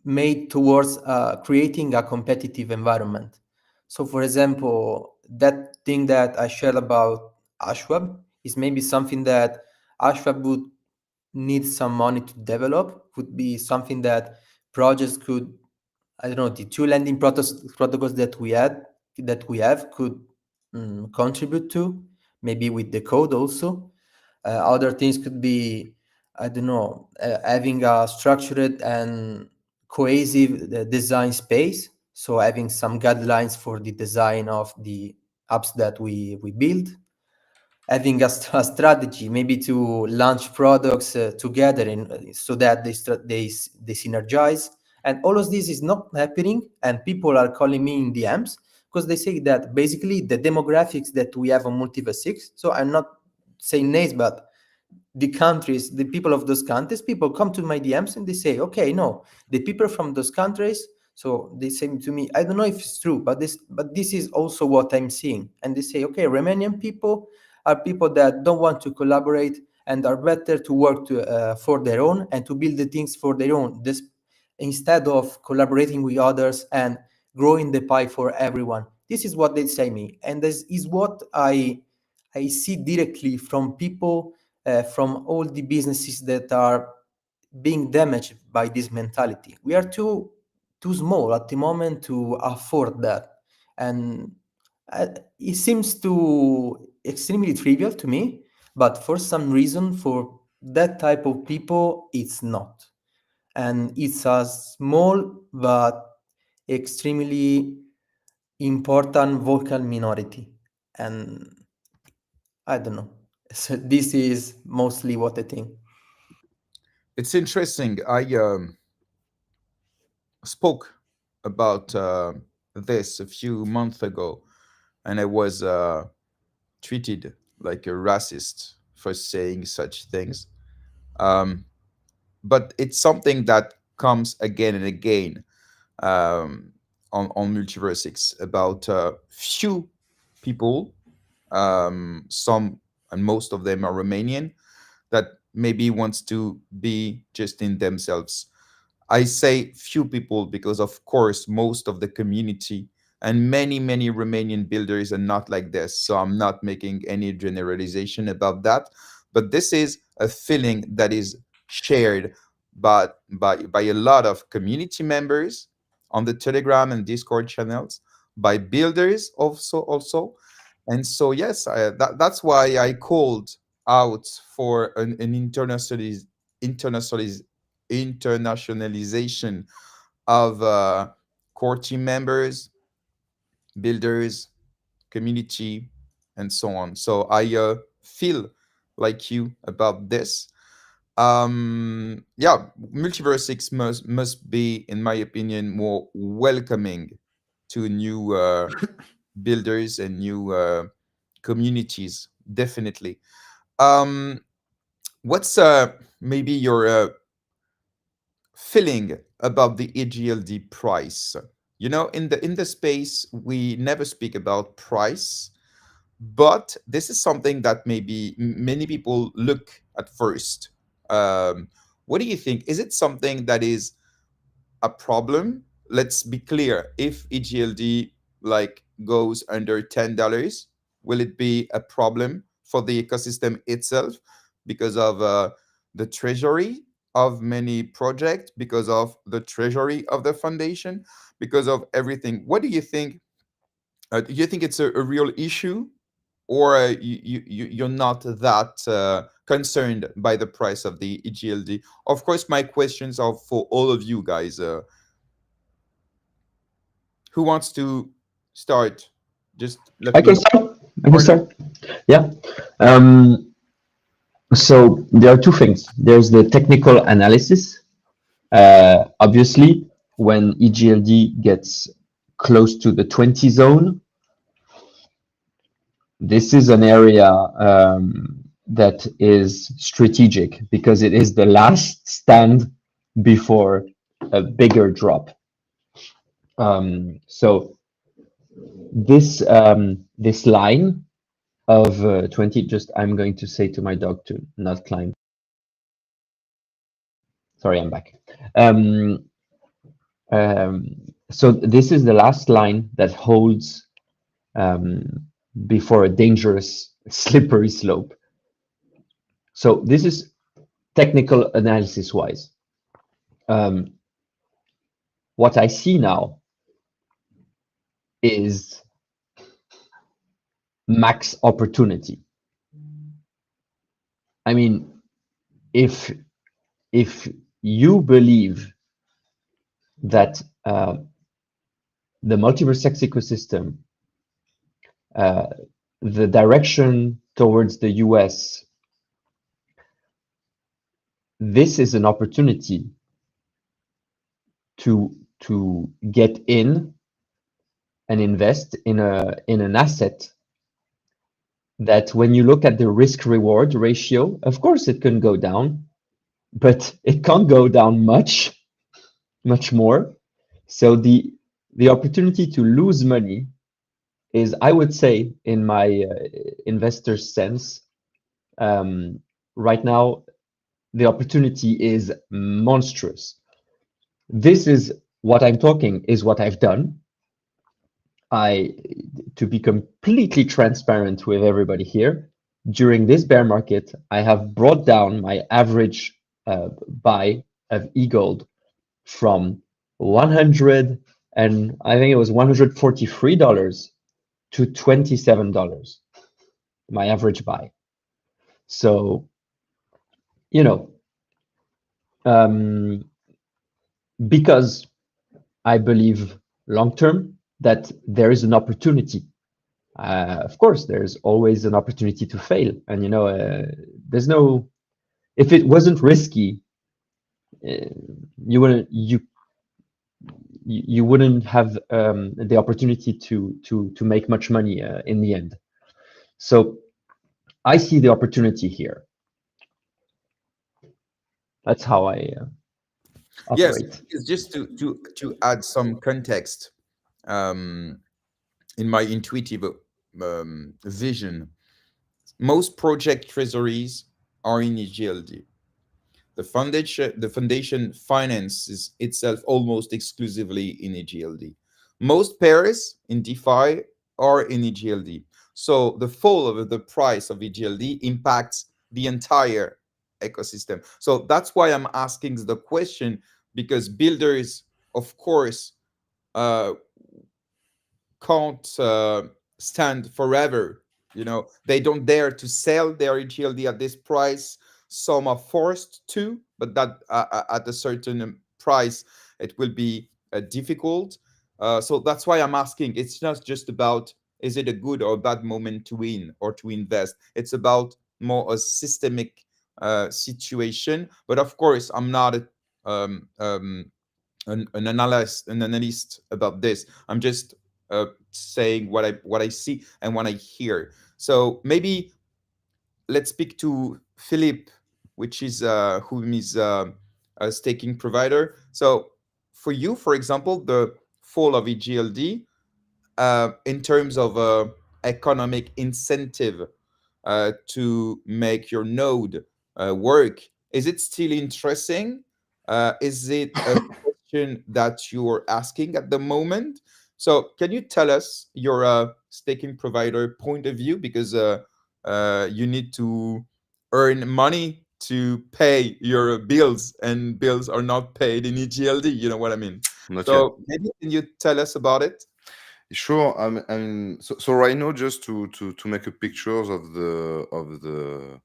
D: made towards creating a competitive environment. So, for example, that thing that I shared about Ashwab is maybe something that Ashwab would need some money to develop, would be something that projects could, I don't know, the two lending protocols that we have could contribute to, maybe with the code also. Other things could be, I don't know, having a structured and cohesive design space. So having some guidelines for the design of the apps that we build, having a strategy maybe to launch products together so that they synergize. And all of this is not happening, and people are calling me in DMs because they say that basically the demographics that we have on Multiverse 6, so I'm not saying names, but the countries, the people of those countries, people come to my DMs and they say, okay, no, the people from those countries, so they say to me, I don't know if it's true, but this is also what I'm seeing. And they say, okay, Romanian people are people that don't want to collaborate and are better to work for their own and to build the things for their own, instead of collaborating with others and growing the pie for everyone. This is what they say me, and this is what I see directly from people, from all the businesses that are being damaged by this mentality. We are too small at the moment to afford that, and it seems extremely trivial to me, but for some reason, for that type of people, it's not. And it's a small but extremely important vocal minority. And I don't know. So this is mostly what I think.
A: It's interesting. I spoke about this a few months ago, and I was treated like a racist for saying such things. Um, but it's something that comes again and again on MultiversX about few people, some and most of them are Romanian, that maybe wants to be just in themselves. I say few people because, of course, most of the community and many Romanian builders are not like this. So I'm not making any generalization about that. But this is a feeling that is shared by a lot of community members on the Telegram and Discord channels, by builders also. And so, yes, that's why I called out for an internationalization of core team members, builders, community, and so on. So I feel like you about this. Yeah, MultiversX must be, in my opinion, more welcoming to new builders and new communities. Definitely. Um, what's maybe your feeling about the EGLD price? You know, in the space, we never speak about price, but this is something that maybe many people look at first. Um, what do you think? Is it something that is a problem? Let's be clear. If EGLD like goes under $10, will it be a problem for the ecosystem itself because of the treasury of many projects, because of the treasury of the foundation, because of everything? What do you think? Do you think it's a real issue, or you're not that concerned by the price of the EGLD? Of course, my questions are for all of you guys. Who wants to start? Just let
B: I can
A: me.
B: start. I can
A: Arno.
B: start. Yeah. So there are two things. There's the technical analysis. Obviously, when EGLD gets close to the 20 zone, this is an area that is strategic because it is the last stand before a bigger drop. So this line of 20, just I'm going to say to my dog to not climb. Sorry, I'm back. So this is the last line that holds before a dangerous slippery slope. So this is technical analysis wise. What I see now is max opportunity. I mean, if you believe that the MultiverseX ecosystem, the direction towards the US, this is an opportunity to get in and invest in an asset that, when you look at the risk reward ratio, of course it can go down, but it can't go down much more. So the opportunity to lose money is, I would say, in my investor sense, right now, the opportunity is monstrous. This is what I'm talking, is what I've done. To be completely transparent with everybody here, during this bear market, I have brought down my average buy of eGold from 100 and I think it was $143 to $27. my average buy. So, you know, because I believe long term that there is an opportunity. Of course, there's always an opportunity to fail, and there's no. If it wasn't risky, you wouldn't have the opportunity to make much money in the end. So I see the opportunity here. That's how I
A: Yes,
B: operate.
A: it's just to add some context, um, in my intuitive vision, most project treasuries are in EGLD. The foundation finances itself almost exclusively in EGLD. Most pairs in DeFi are in EGLD. So the fall of the price of EGLD impacts the entire ecosystem. So that's why I'm asking the question, because builders, of course, uh, can't stand forever. They don't dare to sell their EGLD at this price. Some are forced to, but that at a certain price, it will be difficult. So that's why I'm asking. It's not just about, is it a good or bad moment to win or to invest. It's about more a systemic situation. But of course, I'm not an analyst about this. I'm just saying what I see and what I hear. So maybe let's speak to Philippe, which is whom is a staking provider. So for you, for example, the fall of EGLD, in terms of economic incentive to make your node work, is it still interesting? Is it a question that you're asking at the moment? So can you tell us your staking provider point of view? Because you need to earn money to pay your bills, and bills are not paid in EGLD. You know what I mean?
C: Not yet.
A: So maybe can you tell us about it?
C: Sure. So right now, just to make a picture of the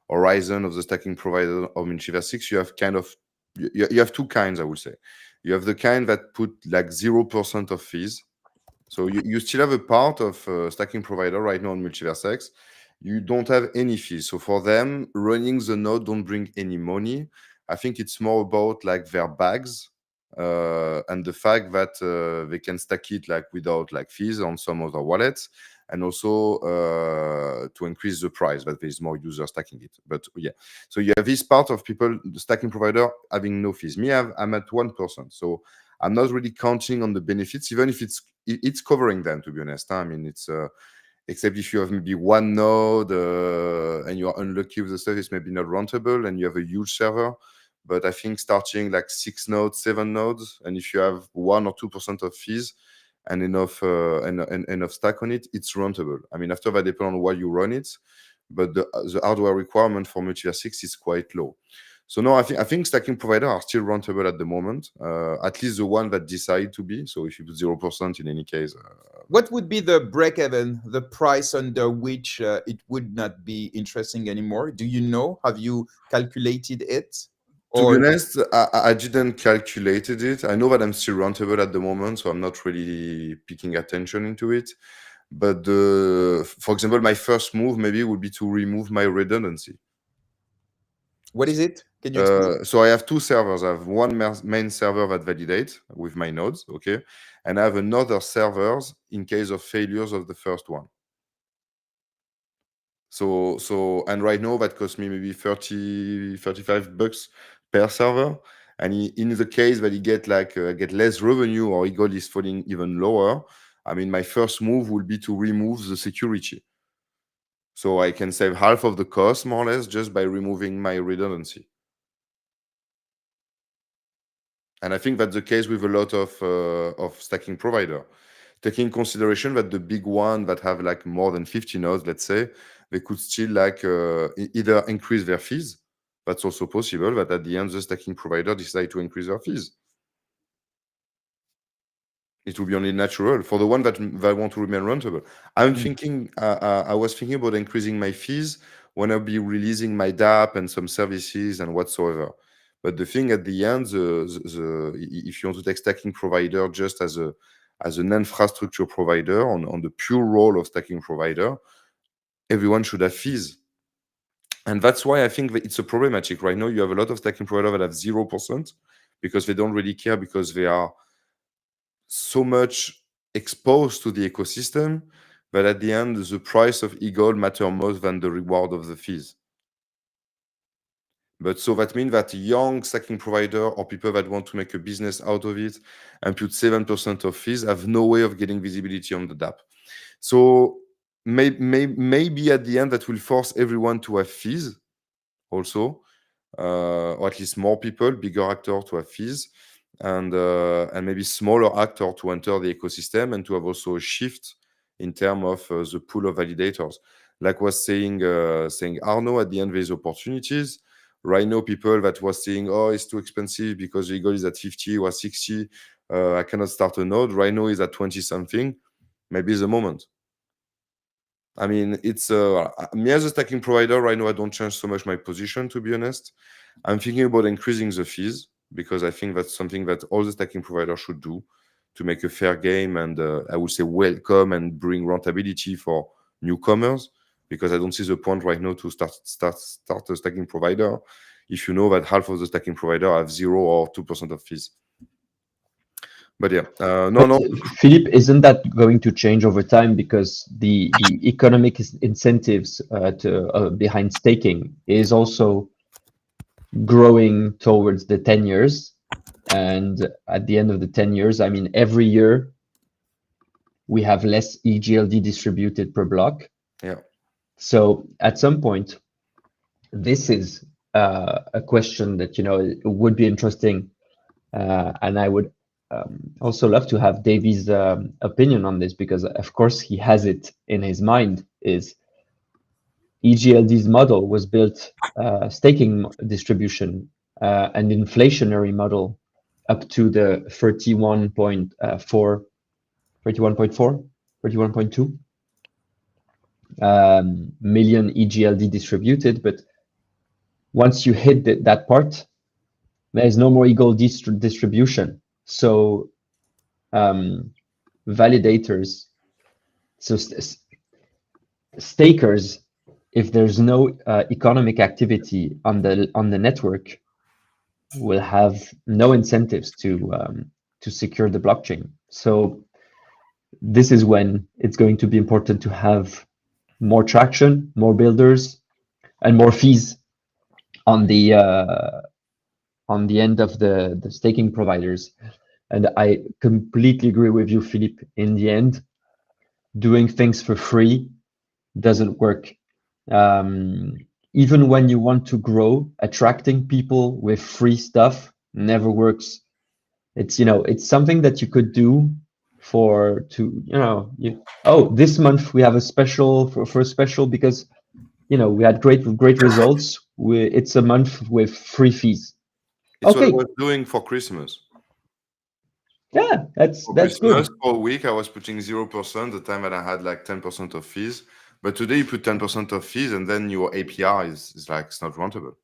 C: horizon of the stacking provider of MultiversX, you have you have two kinds, I would say. You have the kind that put like 0% of fees. So you still have a part of stacking provider right now on MultiversX. You don't have any fees. So for them, running the node don't bring any money. I think it's more about like their bags and the fact that they can stack it like without like fees on some other wallets, and also to increase the price that there is more users stacking it. But yeah, so you have this part of people, the stacking provider, having no fees. I'm at 1%. So I'm not really counting on the benefits, even if it's covering them, to be honest. I mean, it's except if you have maybe one node and you are unlucky with the stuff, it's maybe not rentable, and you have a huge server. But I think starting like 6 nodes, 7 nodes, and if you have 1 or 2% of fees and enough enough stack on it, it's rentable. I mean, after that, depends on why you run it, but the hardware requirement for MultiversX is quite low. So no, I think stacking providers are still rentable at the moment, at least the one that decide to be. So if you put 0% in any case.
A: What would be the break-even, the price under which it would not be interesting anymore? Do you know? Have you calculated it?
C: To be
A: Or
C: honest, I didn't calculated it. I know that I'm still rentable at the moment, so I'm not really picking attention into it. But for example, my first move maybe would be to remove my redundancy.
A: what is it? Can you explain?
C: So I have two servers. I have one main server that validates with my nodes, okay, and I have another servers in case of failures of the first one. So and right now that costs me maybe $35 per server. And in the case that he get less revenue or Eagle is falling even lower, I mean, my first move will be to remove the security. So I can save half of the cost more or less just by removing my redundancy. And I think that's the case with a lot of stacking provider. Taking consideration that the big one that have like more than 50 nodes, let's say, they could still like either increase their fees. That's also possible, but at the end, the stacking provider decide to increase their fees. It will be only natural for the one that want to remain rentable. I'm thinking, I was thinking about increasing my fees when I'll be releasing my DApp and some services and whatsoever. But the thing at the end, if you want to take stacking provider just as an infrastructure provider on the pure role of stacking provider, everyone should have fees. And that's why I think that it's a problematic. Right now, you have a lot of stacking providers that have 0% because they don't really care, because they are so much exposed to the ecosystem that at the end, the price of e-gold matter more than the reward of the fees. But so that means that young stacking provider or people that want to make a business out of it and put 7% of fees have no way of getting visibility on the DApp. So maybe at the end that will force everyone to have fees also, or at least more people, bigger actors to have fees, and maybe smaller actors to enter the ecosystem and to have also a shift in terms of the pool of validators. Like was saying Arno, at the end there's opportunities. Right now, people that was saying, oh, it's too expensive because the goal is at 50 or 60, I cannot start a node. Right now is at 20 something. Maybe it's the moment. I mean, it's me as a stacking provider right now. I don't change so much my position, to be honest. I'm thinking about increasing the fees because I think that's something that all the stacking providers should do to make a fair game and I would say welcome and bring rentability for newcomers. Because I don't see the point right now to start a stacking provider if you know that half of the stacking provider have 0 or 2% of fees. But yeah, no.
B: Philippe, isn't that going to change over time because the economic incentives behind staking is also growing towards the 10 years, and at the end of the 10 years, I mean, every year we have less EGLD distributed per block.
C: Yeah.
B: So at some point, this is a question that would be interesting, and I would also love to have Davy's opinion on this, because of course he has it in his mind. Is EGLD's model was built staking distribution, an inflationary model up to the 31.4, 31.2 million EGLD distributed. But once you hit that part, there is no more equal distribution. So validators, so stakers, if there's no economic activity on the network, will have no incentives to secure the blockchain. So this is when it's going to be important to have more traction, more builders, and more fees on the end of the staking providers. And I completely agree with you, Philippe. In the end, doing things for free doesn't work. Even when you want to grow, attracting people with free stuff never works. It's it's something that you could do this month we have a special for a special because we had great results. It's a month with free fees.
C: It's
B: okay.
C: what I was doing for Christmas.
B: Yeah, that's
C: Christmas,
B: good.
C: For a week, I was putting 0%, the time that I had like 10% of fees. But today you put 10% of fees and then your APR is like, it's not rentable.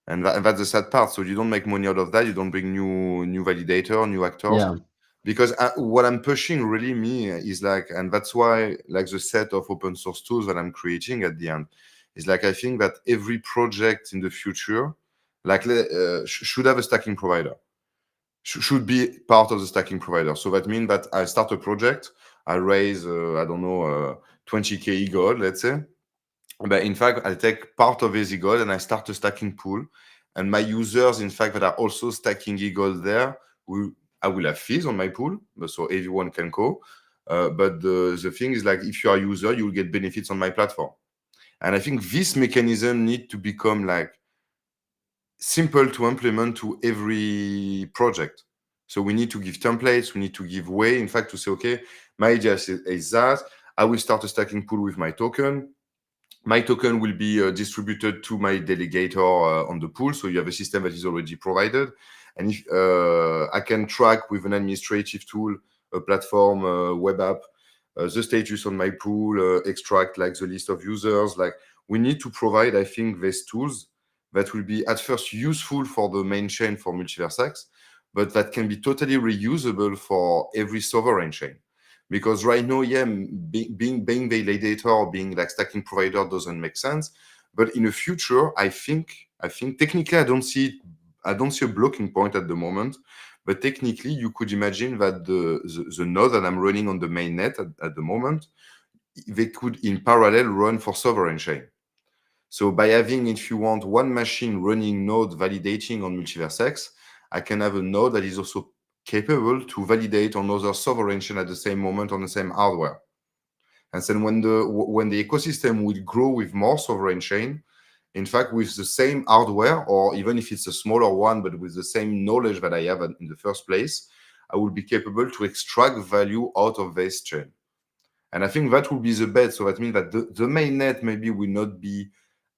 C: And that's the sad part. So you don't make money out of that. You don't bring new validator, new actors.
B: Yeah.
C: Because what I'm pushing really is like, and that's why like the set of open source tools that I'm creating at the end is like, I think that every project in the future, like should have a stacking provider. Should be part of the stacking provider. So that means that I start a project, I raise, 20K gold, let's say. But in fact, I take part of his gold and I start a stacking pool. And my users, in fact, that are also stacking gold there, I will have fees on my pool, so everyone can go. But the thing is, like, if you are a user, you will get benefits on my platform. And I think this mechanism need to become like simple to implement to every project. So we need to give templates, we need to give way, in fact, to say, okay, my idea is that I will start a stacking pool with my token. My token will be distributed to my delegator on the pool. So you have a system that is already provided. And if I can track with an administrative tool a platform, web app, the status on my pool, extract like the list of users. Like we need to provide, I think, these tools that will be at first useful for the main chain for MultiversX, but that can be totally reusable for every sovereign chain. Because right now, yeah, being validator or being like stacking provider doesn't make sense. But in the future, I think technically I don't see a blocking point at the moment. But technically, you could imagine that the node that I'm running on the mainnet at the moment, they could in parallel run for sovereign chain. So by having, if you want, one machine running node validating on MultiversX, I can have a node that is also capable to validate on other sovereign chain at the same moment on the same hardware. And then when the ecosystem will grow with more sovereign chain, in fact, with the same hardware, or even if it's a smaller one, but with the same knowledge that I have in the first place, I will be capable to extract value out of this chain. And I think that will be the bet. So that means that the mainnet maybe will not be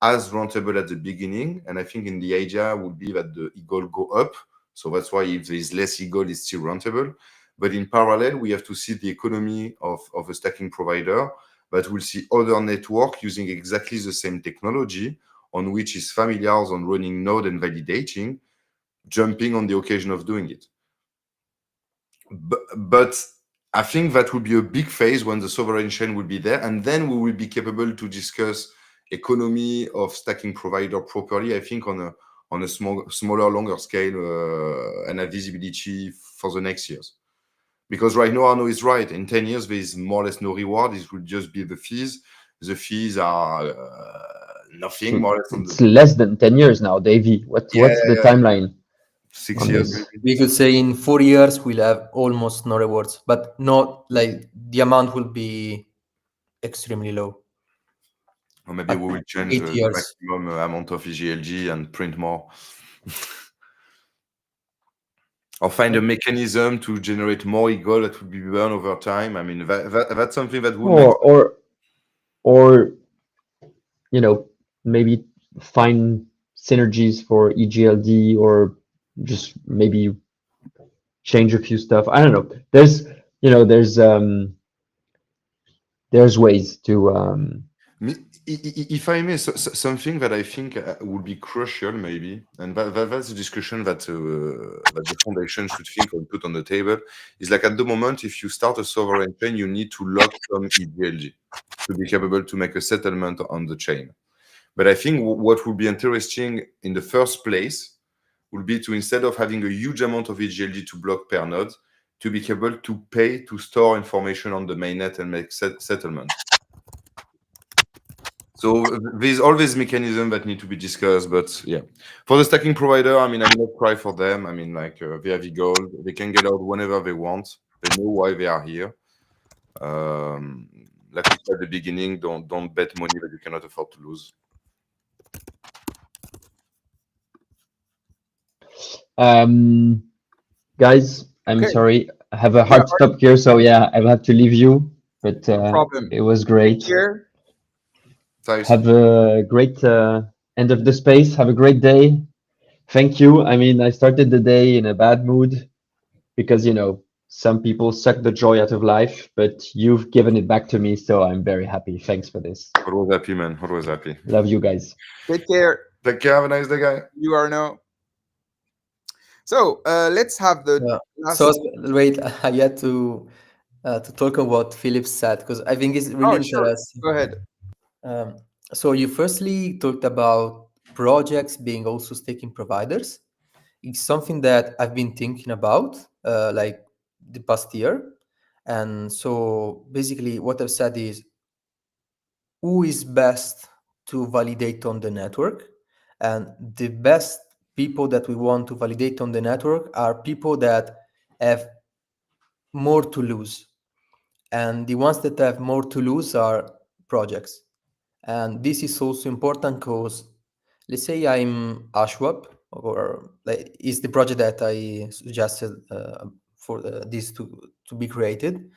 C: as rentable at the beginning. And I think in the idea would be that the eagle go up. So that's why if there is less eagle, it's still rentable. But in parallel, we have to see the economy of a stacking provider, but we'll see other network using exactly the same technology on which is familiar on running node and validating, jumping on the occasion of doing it. But I think that will be a big phase when the sovereign chain will be there, and then we will be capable to discuss economy of stacking provider properly, I think on a smaller, longer scale and a visibility for the next years. Because right now, Arno is right. In 10 years, there is more or less no reward. It will just be the fees. The fees are nothing more or less.
B: It's less than 10 years now, Davy. What's the timeline?
C: 6 years.
B: This?
D: We could say in 4 years we'll have almost no rewards, but not like the amount will be extremely low.
C: Or maybe we will change
D: 8
C: the
D: years.
C: maximum amount of EGLG and print more. Or find a mechanism to generate more eagle that would be burned over time. I mean, that's something that would make...
B: Or you know, maybe find synergies for EGLD, or just maybe change a few stuff. I don't know. There's ways to.
C: If I may, something that I think would be crucial, maybe, and that's a discussion that the foundation should think or put on the table, is like at the moment, if you start a sovereign chain, you need to lock some EGLG to be capable to make a settlement on the chain. But I think what would be interesting in the first place would be to, instead of having a huge amount of EGLG to block per node, to be able to pay to store information on the mainnet and make settlement. So there's always mechanisms that need to be discussed, but yeah. For the stacking provider, I mean, I'm not cry for them. I mean, like Davyegld, they can get out whenever they want. They know why they are here. Like we said at the beginning, don't bet money that you cannot afford to lose.
B: Guys, I'm
A: Okay.
B: sorry. I have a hard stop here, so yeah, I'll have to leave you. But
A: No problem.
B: it was great.
A: Here.
B: Have a great end of the space. Have a great day. Thank you. I mean, I started the day in a bad mood because, you know, some people suck the joy out of life, but you've given it back to me, so I'm very happy. Thanks for this.
C: Always happy, man. Always happy.
B: Love you guys.
A: Take care.
C: Take care. Have a nice day, guy.
A: You are now. So let's have the last...
D: So wait, I had to talk about what Philippe said, because I think it's really interesting.
A: Go ahead.
D: So you firstly talked about projects being also staking providers. It's something that I've been thinking about like the past year. And so basically what I've said is, who is best to validate on the network? And the best people that we want to validate on the network are people that have more to lose. And the ones that have more to lose are projects. And this is also important because, let's say I'm Ashwap, or like, is the project that I suggested for this to be created.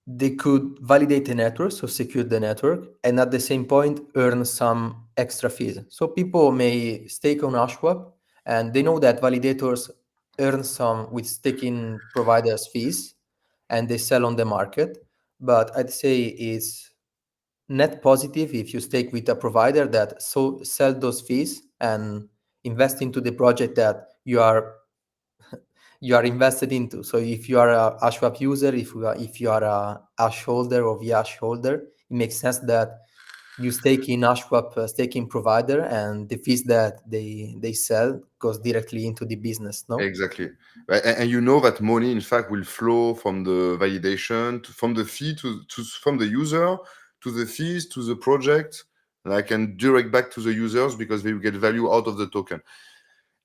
D: They could validate the network, so secure the network, and at the same point earn some extra fees. So people may stake on Ashwap, and they know that validators earn some with staking providers fees, and they sell on the market. But I'd say it's net positive if you stake with a provider that sell those fees and invest into the project that you are invested into. So if you are a Ashwap user, if you are a Ash holder or Vyash holder, it makes sense that you stake in Ashwap staking provider, and the fees that they sell goes directly into the business. No.
C: Exactly. Right, and you know that money, in fact, will flow from the validation, from the fee from the user to the fees to the project, like, and direct back to the users because they will get value out of the token.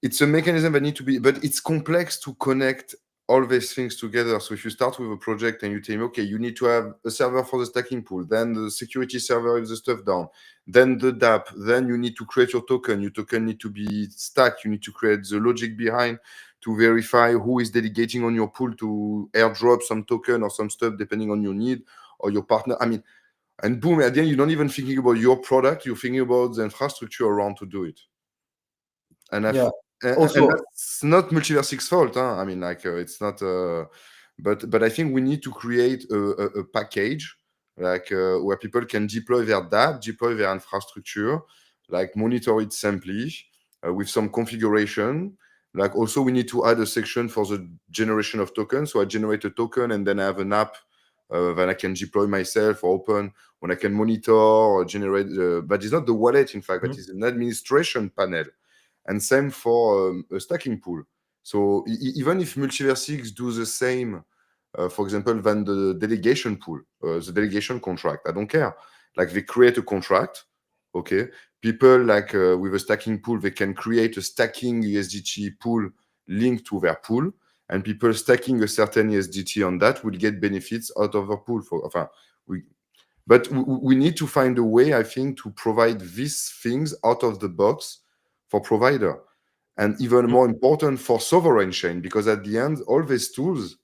C: It's a mechanism that need to be, but it's complex to connect all these things together. So if you start with a project and you tell me, okay, you need to have a server for the stacking pool, then the security server with the stuff down, then the DApp, then you need to create your token. Your token need to be stacked. You need to create the logic behind to verify who is delegating on your pool to airdrop some token or some stuff depending on your need or your partner. I mean, and boom, at the end, you're not even thinking about your product. You're thinking about the infrastructure around to do it. And
D: Yeah.
C: and
D: Also,
C: that's not MultiversX fault. Huh? I mean, like, it's not. But I think we need to create a package like where people can deploy their DApp, deploy their infrastructure, like monitor it simply with some configuration. Like also, we need to add a section for the generation of tokens. So I generate a token and then I have an app that I can deploy myself or open when I can monitor or generate. But it's not the wallet, in fact, but it's an administration panel. And same for a stacking pool. So even if MultiversX do the same, for example, than the delegation pool, the delegation contract, I don't care. Like they create a contract, okay? People like with a stacking pool, they can create a stacking USDT pool linked to their pool, and people stacking a certain USDT on that will get benefits out of their pool. But we need to find a way, I think, to provide these things out of the box for provider, and even more important for sovereign chain, because at the end, all these tools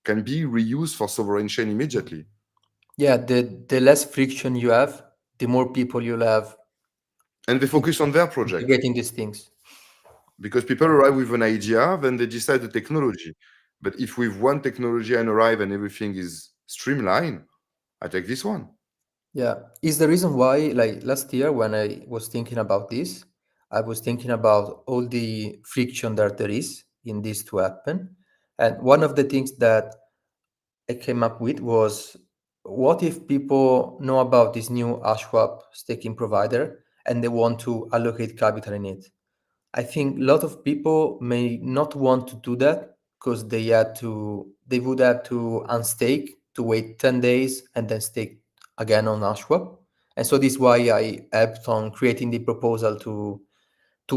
C: can be reused for sovereign chain immediately.
D: yeah, the less friction you have, the more people you'll have
C: And they focus on their project
D: integrating these things.
C: because people arrive with an idea, then they decide the technology. But if with one technology and arrive and everything is streamlined, I take this one.
D: Yeah, is the reason why, like last year when I was thinking about this, I was thinking about all the friction that there is in this to happen. And one of the things that I came up with was, what if people know about this new Ashwap staking provider and they want to allocate capital in it? I think a lot of people may not want to do that because they would have to unstake, to wait 10 days and then stake again on Ashwap. And so this is why I helped on creating the proposal to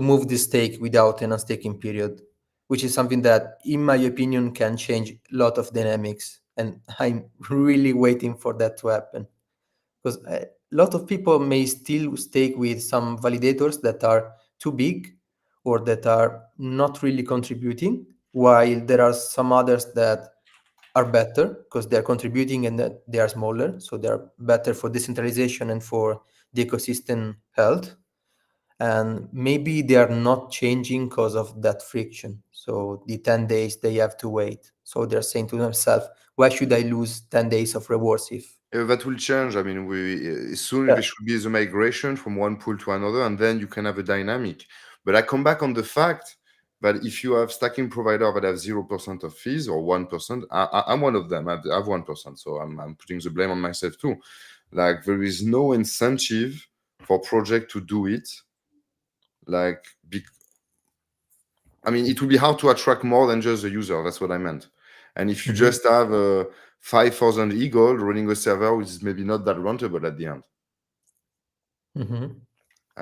D: move the stake without an unstaking period, which is something that, in my opinion, can change a lot of dynamics. And I'm really waiting for that to happen, because a lot of people may still stake with some validators that are too big or that are not really contributing, while there are some others that are better because they're contributing and that they are smaller, so they're better for decentralization and for the ecosystem health. And maybe they are not changing because of that friction, so the 10 days they have to wait, so they're saying to themselves, why should I lose 10 days of rewards if
C: That will change. I mean, soon
D: yeah.
C: there should be the migration from one pool to another, and then you can have a dynamic. But I come back on the fact that if you have stacking provider that have 0% of fees or 1%, I'm one of them. I have 1%, so I'm putting the blame on myself too. Like there is no incentive for project to do it. Like, I mean, it will be hard to attract more than just the user. That's what I meant. And if you just have 5,000 e-gold running a server, which is maybe not that rentable at the end.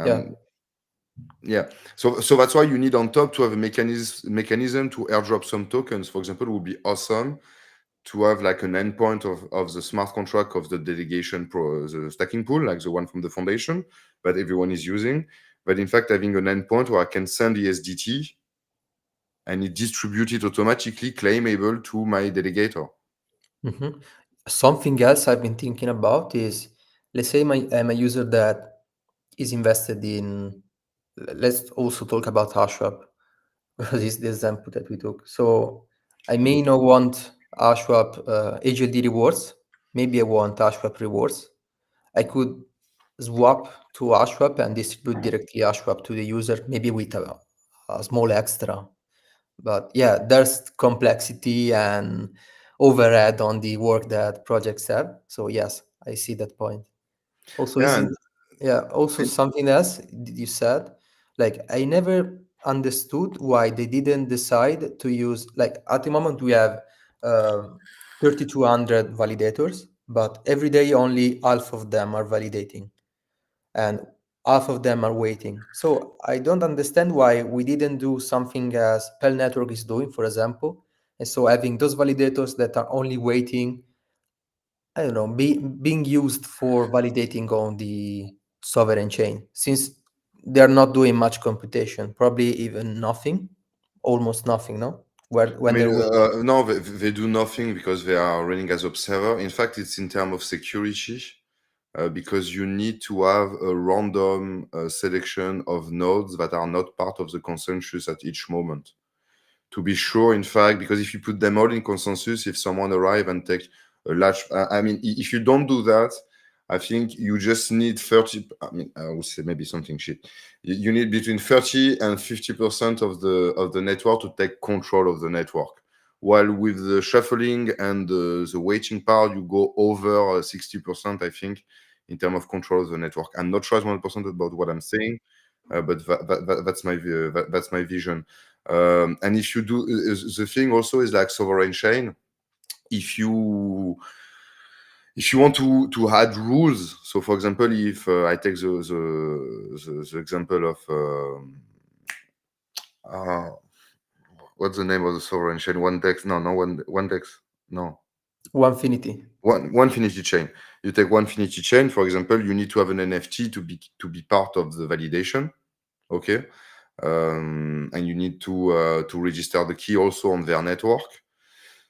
D: Yeah.
C: Yeah. So that's why you need on top to have a mechanism to airdrop some tokens. For example, it would be awesome to have like an endpoint of the smart contract of the delegation the stacking pool, like the one from the foundation that everyone is using. But in fact, having an endpoint where I can send the SDT and it distributes it automatically claimable to my delegator.
D: Something else I've been thinking about is, let's say I'm a user that is invested in, let's also talk about Ashwap because it's the example that we took. So I may not want ASWAP HLD rewards. Maybe I want ASWAP rewards. I could swap to ASWAP and distribute directly ASWAP to the user, maybe with a small extra. But yeah, there's complexity and overhead on the work that projects have. So yes, I see that point. Also,
C: Yeah,
D: is it, yeah, also
C: and
D: something else you said, like I never understood why they didn't decide to use, like at the moment we have 3,200 validators, but every day only half of them are validating and half of them are waiting. So I don't understand why we didn't do something as Pell Network is doing, for example. And so having those validators that are only waiting, I don't know, being used for validating on the sovereign chain, since they're not doing much computation, probably even nothing, almost nothing, no? Where
C: I
D: when
C: mean,
D: they're waiting.
C: no, they do nothing because they are running as observer. In fact, it's in terms of security, because you need to have a random selection of nodes that are not part of the consensus at each moment. To be sure, in fact, because if you put them all in consensus, if someone arrive and take a large, I mean, if you don't do that, I think you just need 30. I mean, I would say maybe something shit. You need between 30 and 50% of the network to take control of the network. While with the shuffling and the waiting part, you go over 60%, I think, in terms of control of the network. I'm not sure 100% about what I'm saying, but that's my vision. And if you do the thing also is like sovereign chain. If you want to add rules, so for example, if I take the example of uh, what's the name of the sovereign chain? One dex? No, no one dex. No.
D: Onefinity.
C: One Finity chain. You take one Finity chain, for example, you need to have an NFT to be part of the validation. Okay. And you need to register the key also on their network.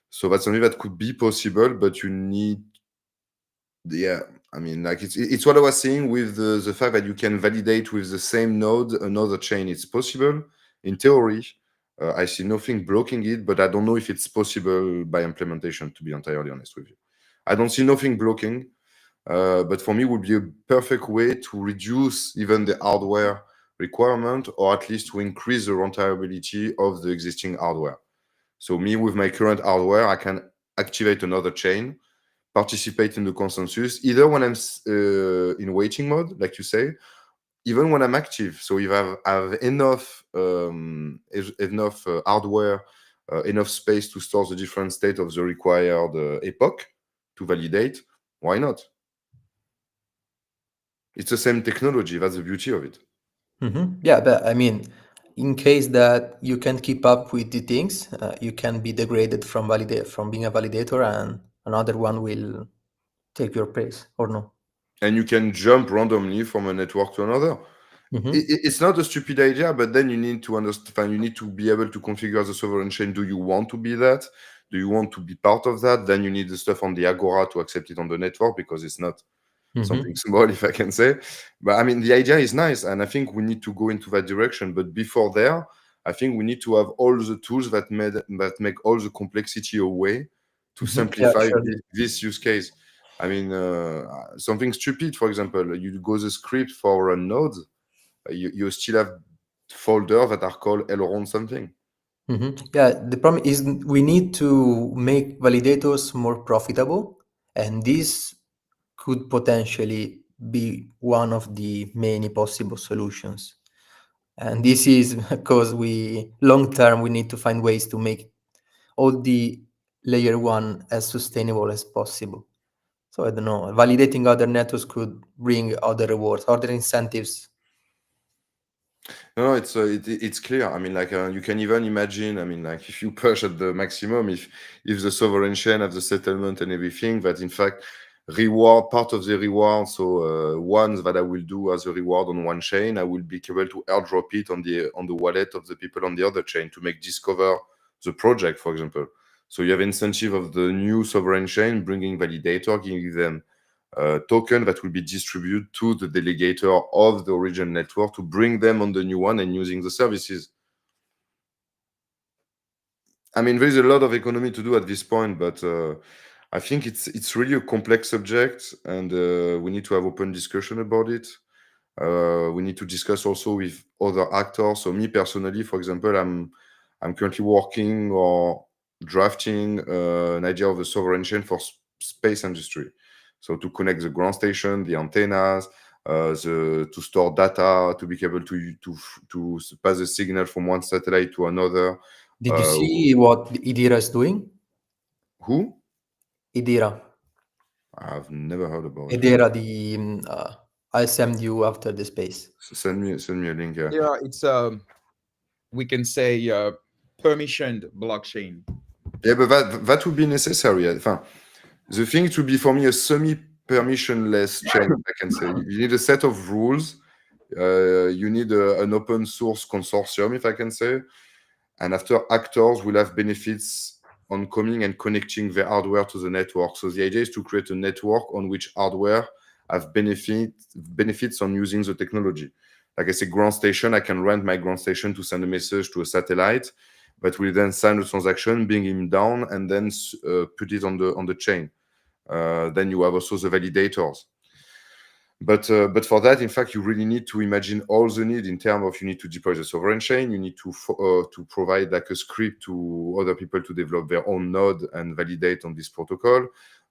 C: So that's something that could be possible, but you need, yeah, I mean, like it's what I was saying with the fact that you can validate with the same node another chain. It's possible in theory. I see nothing blocking it, but I don't know if it's possible by implementation, to be entirely honest with you. I don't see nothing blocking, but for me, it would be a perfect way to reduce even the hardware requirement, or at least to increase the runtability of the existing hardware. So me, with my current hardware, I can activate another chain, participate in the consensus, either when I'm in waiting mode, like you say, even when I'm active. So if I have enough hardware, enough space to store the different state of the required epoch to validate, why not? It's the same technology. That's the beauty of it.
D: Yeah, but I mean, in case that you can keep up with the things, you can be degraded from being a validator, and another one will take your place, or no?
C: And you can jump randomly from a network to another. It's not a stupid idea, but then you need to understand, you need to be able to configure the sovereign chain. Do you want to be that? Do you want to be part of that? Then you need the stuff on the Agora to accept it on the network, because it's not something small, if I can say. But I mean, the idea is nice, and I think we need to go into that direction. But before there, I think we need to have all the tools that make all the complexity away to
D: Yeah,
C: simplify
D: sure.
C: this use case. I mean, something stupid, for example, you go the script for a node, you still have folders that are called Elrond something.
D: Yeah, the problem is we need to make validators more profitable, and this could potentially be one of the many possible solutions. And this is because long term, we need to find ways to make all the layer one as sustainable as possible. So I don't know, validating other networks could bring other rewards, other incentives.
C: No, it's clear. I mean, like you can even imagine. I mean, like if you push at the maximum, if the sovereign chain have the settlement and everything, that in fact reward part of the reward. So ones that I will do as a reward on one chain, I will be able to airdrop it on the wallet of the people on the other chain to make discover the project, for example. So you have incentive of the new sovereign chain bringing validator, giving them token that will be distributed to the delegator of the origin network to bring them on the new one and using the services. I mean, there's a lot of economy to do at this point, but I think it's really a complex subject, and we need to have open discussion about it. We need to discuss also with other actors. So me personally, for example, I'm currently working or drafting an idea of a sovereign chain for space industry. So to connect the ground station, the antennas, to store data, to be able to pass the signal from one satellite to another.
D: Did you see what Idira is doing?
C: Who?
D: Idira.
C: I've never heard about it.
D: Idira, I'll send you after the space.
C: Send me a link. Yeah.
A: Yeah, it's we can say permissioned blockchain.
C: Yeah, but that would be necessary. Enfin, the thing to be for me a semi-permissionless chain, I can say. You need a set of rules. You need an open source consortium, if I can say. And after actors will have benefits on coming and connecting their hardware to the network. So the idea is to create a network on which hardware have benefits on using the technology. Like I say, ground station, I can rent my ground station to send a message to a satellite, but we then sign a transaction, bring him down, and then put it on the chain. Then you have also the validators. But for that, in fact, you really need to imagine all the need in terms of you need to deploy the sovereign chain. You need to provide like a script to other people to develop their own node and validate on this protocol.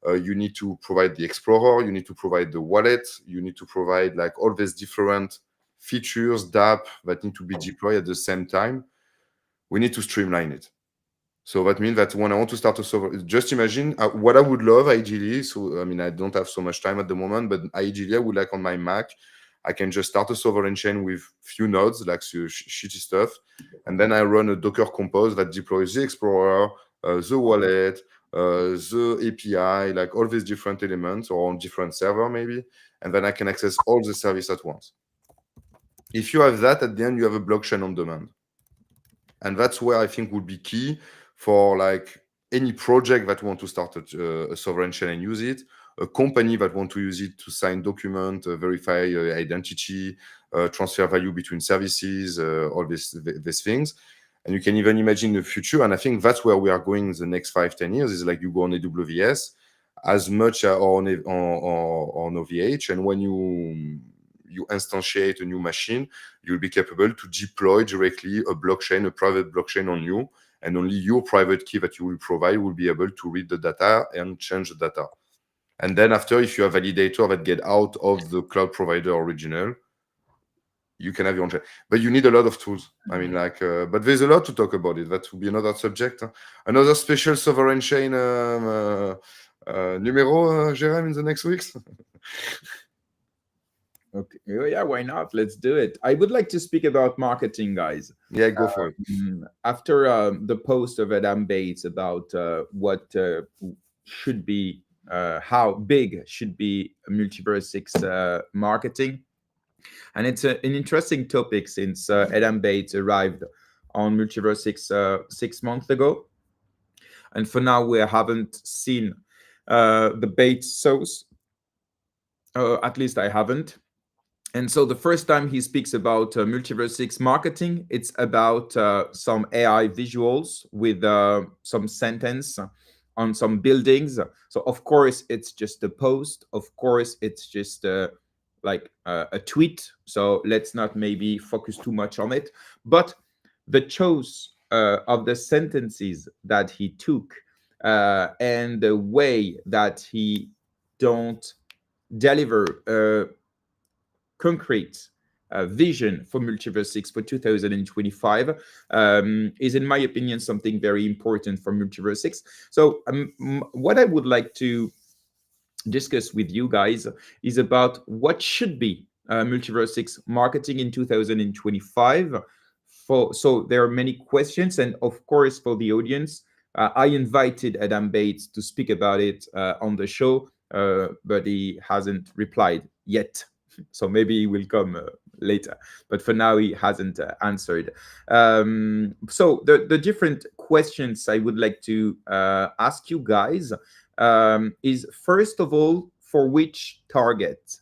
C: You need to provide the explorer. You need to provide the wallet. You need to provide like all these different features, DApp that need to be deployed at the same time. We need to streamline it. So that means that when I want to start a server, just imagine what I would love ideally. So, I mean, I don't have so much time at the moment, but ideally I would like on my Mac, I can just start a sovereign chain with few nodes, like shitty stuff. And then I run a Docker compose that deploys the Explorer, the wallet, the API, like all these different elements or on different server maybe. And then I can access all the service at once. If you have that, at the end, you have a blockchain on demand. And that's where I think would be key for like any project that want to start a sovereign chain and use it, a company that want to use it to sign document, verify identity, transfer value between services, all these things. And you can even imagine the future. And I think that's where we are going the next 5-10 years is like you go on AWS as much on OVH. And when you instantiate a new machine, you'll be capable to deploy directly a blockchain, a private blockchain on you, and only your private key that you will provide will be able to read the data and change the data. And then after, if you have validator that get out of the cloud provider original, you can have your own chain. But you need a lot of tools. I mean, like, but there's a lot to talk about it. That will be another subject. Another special sovereign chain numero, Jérém, in the next weeks.
A: Okay. Yeah, why not? Let's do it. I would like to speak about marketing, guys.
C: Yeah, go for it.
A: After the post of Adam Bates about what should be, how big should be MultiversX marketing. And it's an interesting topic since Adam Bates arrived on MultiversX 6 months ago. And for now, we haven't seen the Bates sauce. At least I haven't. And so the first time he speaks about MultiversX marketing, it's about some AI visuals with some sentence on some buildings. So of course, it's just a post. Of course, it's just like a tweet. So let's not maybe focus too much on it. But the choice of the sentences that he took and the way that he don't deliver concrete vision for MultiversX for 2025 is, in my opinion, something very important for MultiversX. So what I would like to discuss with you guys is about what should be MultiversX marketing in 2025. So there are many questions, and of course, for the audience, I invited Adam Bates to speak about it on the show, but he hasn't replied yet. So maybe he will come later, but for now he hasn't answered. So the different questions I would like to ask you guys is, first of all, for which target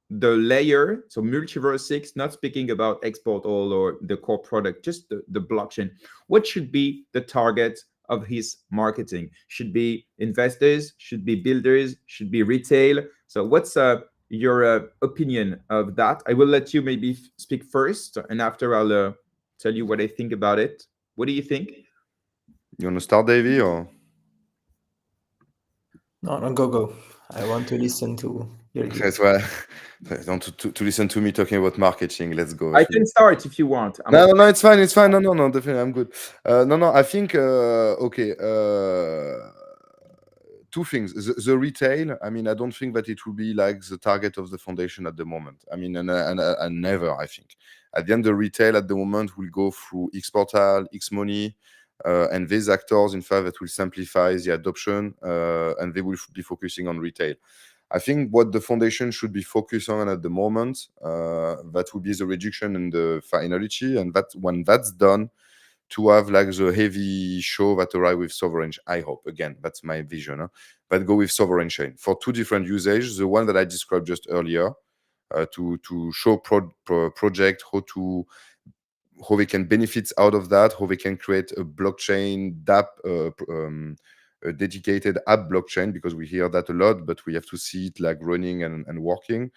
A: the layer, so MultiversX, not speaking about export all or the core product, just the blockchain. What should be the target of his marketing? Should be investors, should be builders, should be retail. So what's your opinion of that? I will let you maybe speak first, and after I'll tell you what I think about it. What do you think?
C: You want to start, Davy, or?
D: No, go. I want to listen to your idea.
C: That's why to listen to me talking about marketing. Let's go.
A: I can start if you want.
C: No, it's fine. It's fine. No, definitely, I'm good. No, I think okay. Two things. The retail. I mean, I don't think that it will be like the target of the foundation at the moment. I mean, and never. I think at the end, the retail at the moment will go through X Portal, X Money, and these actors, in fact, that will simplify the adoption, and they will be focusing on retail. I think what the foundation should be focused on at the moment, that will be the reduction in the finality, and that when that's done, to have like the heavy show that arrive with sovereign. I hope, again, that's my vision. But go with sovereign chain for two different usages. The one that I described just earlier, to show project how they can benefit out of that, how they can create a blockchain app, a dedicated app blockchain, because we hear that a lot, but we have to see it like running and working.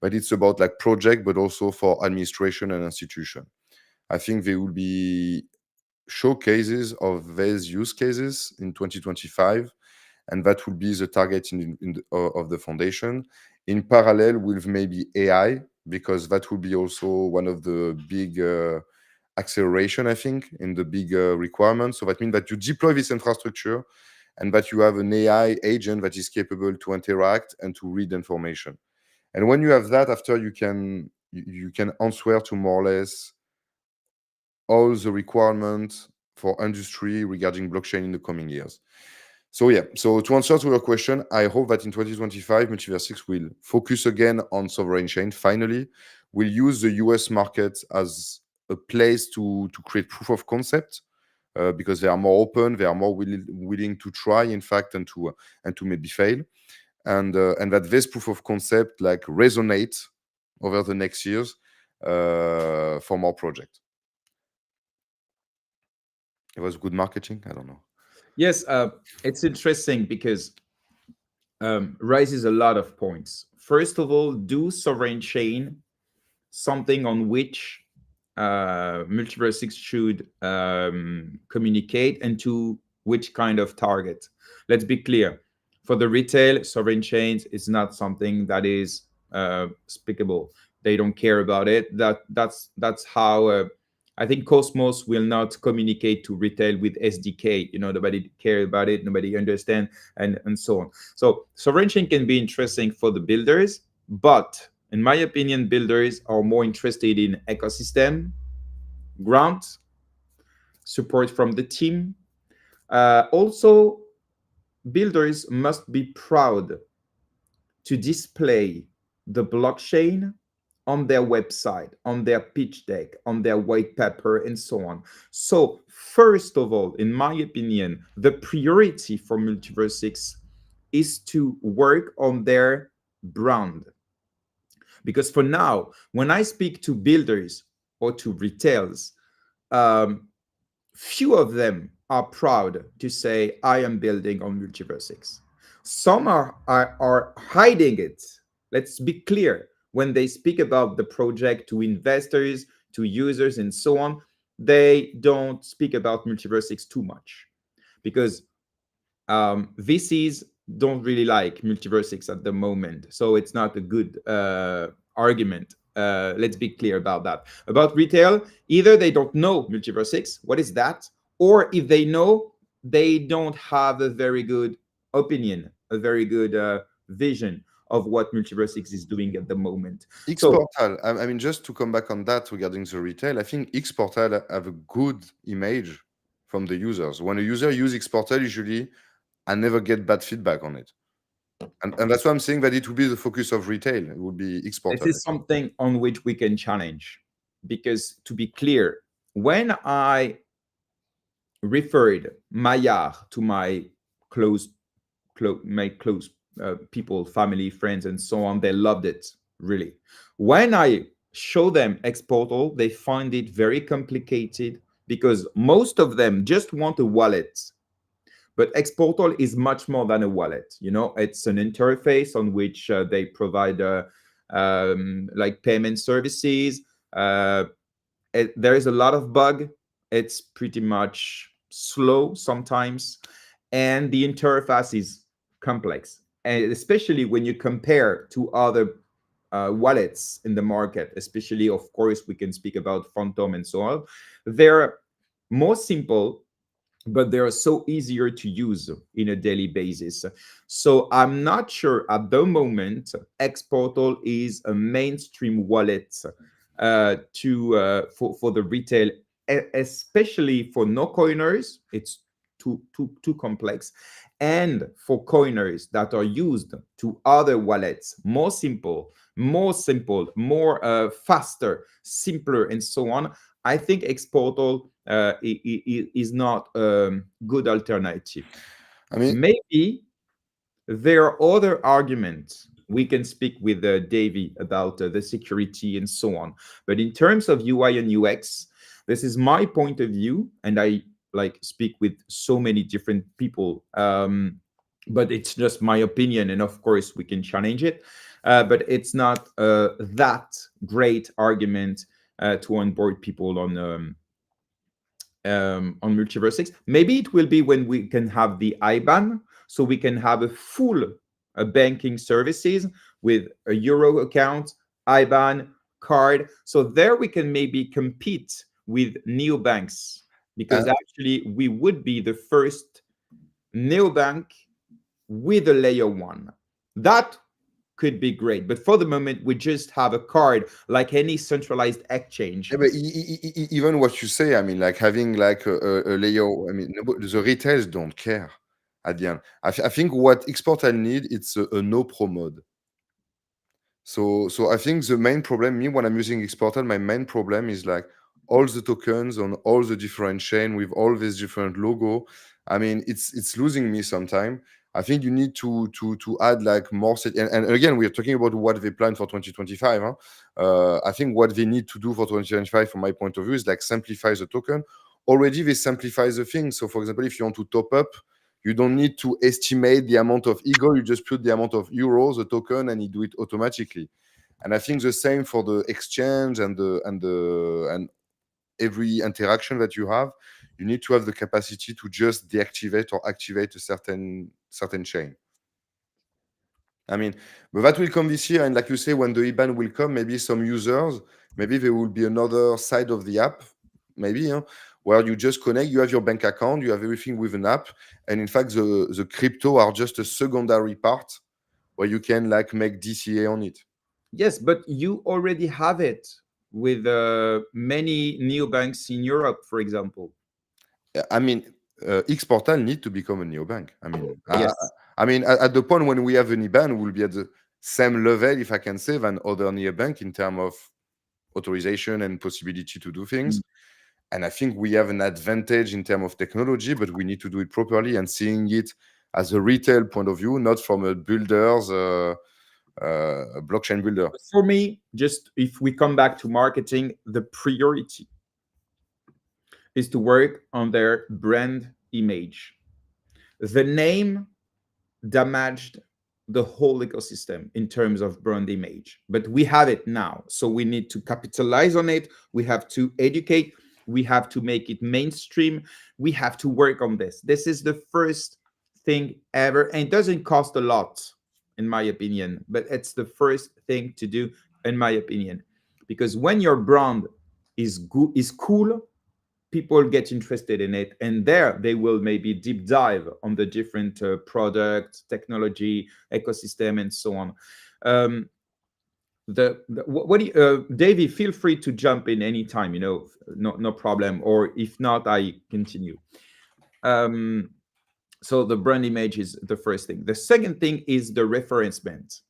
C: But it's about like project, but also for administration and institution. I think there will be showcases of these use cases in 2025, and that will be the target of the foundation, in parallel with maybe AI, because that will be also one of the big acceleration, I think, in the big requirements. So that means that you deploy this infrastructure and that you have an AI agent that is capable to interact and to read information. And when you have that, after you can answer to more or less all the requirements for industry regarding blockchain in the coming years. So yeah, so to answer to your question, I hope that in 2025, MultiversX will focus again on sovereign chain. Finally, we'll use the US market as a place to create proof of concept, because they are more open, they are more willing to try, in fact, and to maybe fail, and that this proof of concept like resonate over the next years for more projects. It was good marketing. I don't know.
A: Yes, it's interesting because raises a lot of points. First of all, do sovereign chain something on which MultiversX should communicate, and to which kind of target? Let's be clear. For the retail, sovereign chains is not something that is speakable. They don't care about it. That's how I think Cosmos will not communicate to retail with SDK. Nobody care about it. Nobody understand, and so on. So sovereign chain can be interesting for the builders, but in my opinion, builders are more interested in ecosystem, grant, support from the team. Also, builders must be proud to display the blockchain on their website, on their pitch deck, on their white paper, and so on. So first of all, in my opinion, the priority for MultiversX is to work on their brand. Because for now, when I speak to builders or to retails, few of them are proud to say, I am building on MultiversX. Some are hiding it. Let's be clear. When they speak about the project to investors, to users, and so on, they don't speak about MultiversX too much, because VCs don't really like MultiversX at the moment. So it's not a good argument. Let's be clear about that. About retail, either they don't know MultiversX, what is that? Or if they know, they don't have a very good opinion, a very good vision of what MultiversX is doing at the moment.
C: X Portal, I mean, just to come back on that regarding the retail, I think X Portal have a good image from the users. When a user uses X Portal, usually I never get bad feedback on it. And that's why I'm saying that it will be the focus of retail. It would be X Portal.
A: This is something on which we can challenge, because to be clear, when I referred Maillard to my close people, family, friends, and so on, they loved it. really. When I show them Exportal, they find it very complicated because most of them just want a wallet. But Exportal is much more than a wallet. You know, it's an interface on which they provide like payment services. There is a lot of bug. It's pretty much slow sometimes, and the interface is complex, and especially when you compare to other wallets in the market. Especially, of course, we can speak about Phantom and so on. They're more simple, but they are so easier to use in a daily basis. So I'm not sure at the moment Exportal is a mainstream wallet for the retail, especially for no coiners. It's too complex, and for coiners that are used to other wallets, more simple, more faster, simpler, and so on. I think Exportal is not a good alternative.
C: I mean,
A: Maybe there are other arguments. We can speak with Davy about the security and so on. But in terms of UI and UX, this is my point of view, and I like speak with so many different people. But it's just my opinion, and of course we can challenge it. But it's not that great argument to onboard people on MultiversX. Maybe it will be when we can have the IBAN, so we can have a full banking services with a Euro account, IBAN, card. So there we can maybe compete with neobanks, because actually we would be the first neobank with a layer one. That could be great, but for the moment we just have a card like any centralized exchange.
C: yeah, but even what you say, I mean, like having like a layer, I mean, the retailers don't care at the end. I think what Exportal need, it's a no pro mode. So I think the main problem, me, when I'm using Exportal, my main problem is like all the tokens on all the different chain with all these different logo. I mean, it's losing me sometime. I think you need to add like more and again, we're talking about what they plan for 2025. Huh? I think what they need to do for 2025, from my point of view, is like simplify the token. Already they simplify the thing. So for example, if you want to top up, you don't need to estimate the amount of ego. You just put the amount of euros, the token, and you do it automatically. And I think the same for the exchange and every interaction that you have. You need to have the capacity to just deactivate or activate a certain chain. I mean, but that will come this year. And like you say, when the IBAN will come, maybe some users, maybe there will be another side of the app, maybe, huh, where you just connect, you have your bank account, you have everything with an app. And in fact, the crypto are just a secondary part where you can like make DCA on it.
A: Yes, but you already have it with many neobanks in Europe, for example.
C: I mean, Xportal need to become a neobank. I mean,
A: Yes.
C: I mean, at the point when we have an IBAN, we'll be at the same level, if I can say, than other neobank in terms of authorization and possibility to do things. And I think we have an advantage in terms of technology, but we need to do it properly and seeing it as a retail point of view, not from a builder's a blockchain builder.
A: For me, just if we come back to marketing, the priority is to work on their brand image. The name damaged the whole ecosystem in terms of brand image, but we have it now. So we need to capitalize on it. We have to educate. We have to make it mainstream. We have to work on this. This is the first thing ever, and it doesn't cost a lot, in my opinion, but it's the first thing to do, in my opinion, because when your brand is good, is cool, people get interested in it, and there they will maybe deep dive on the different product, technology, ecosystem, and so on. What do you, Davy, feel free to jump in anytime, you know, no problem, or if not, I continue. So the brand image is the first thing. The second thing is the referencement.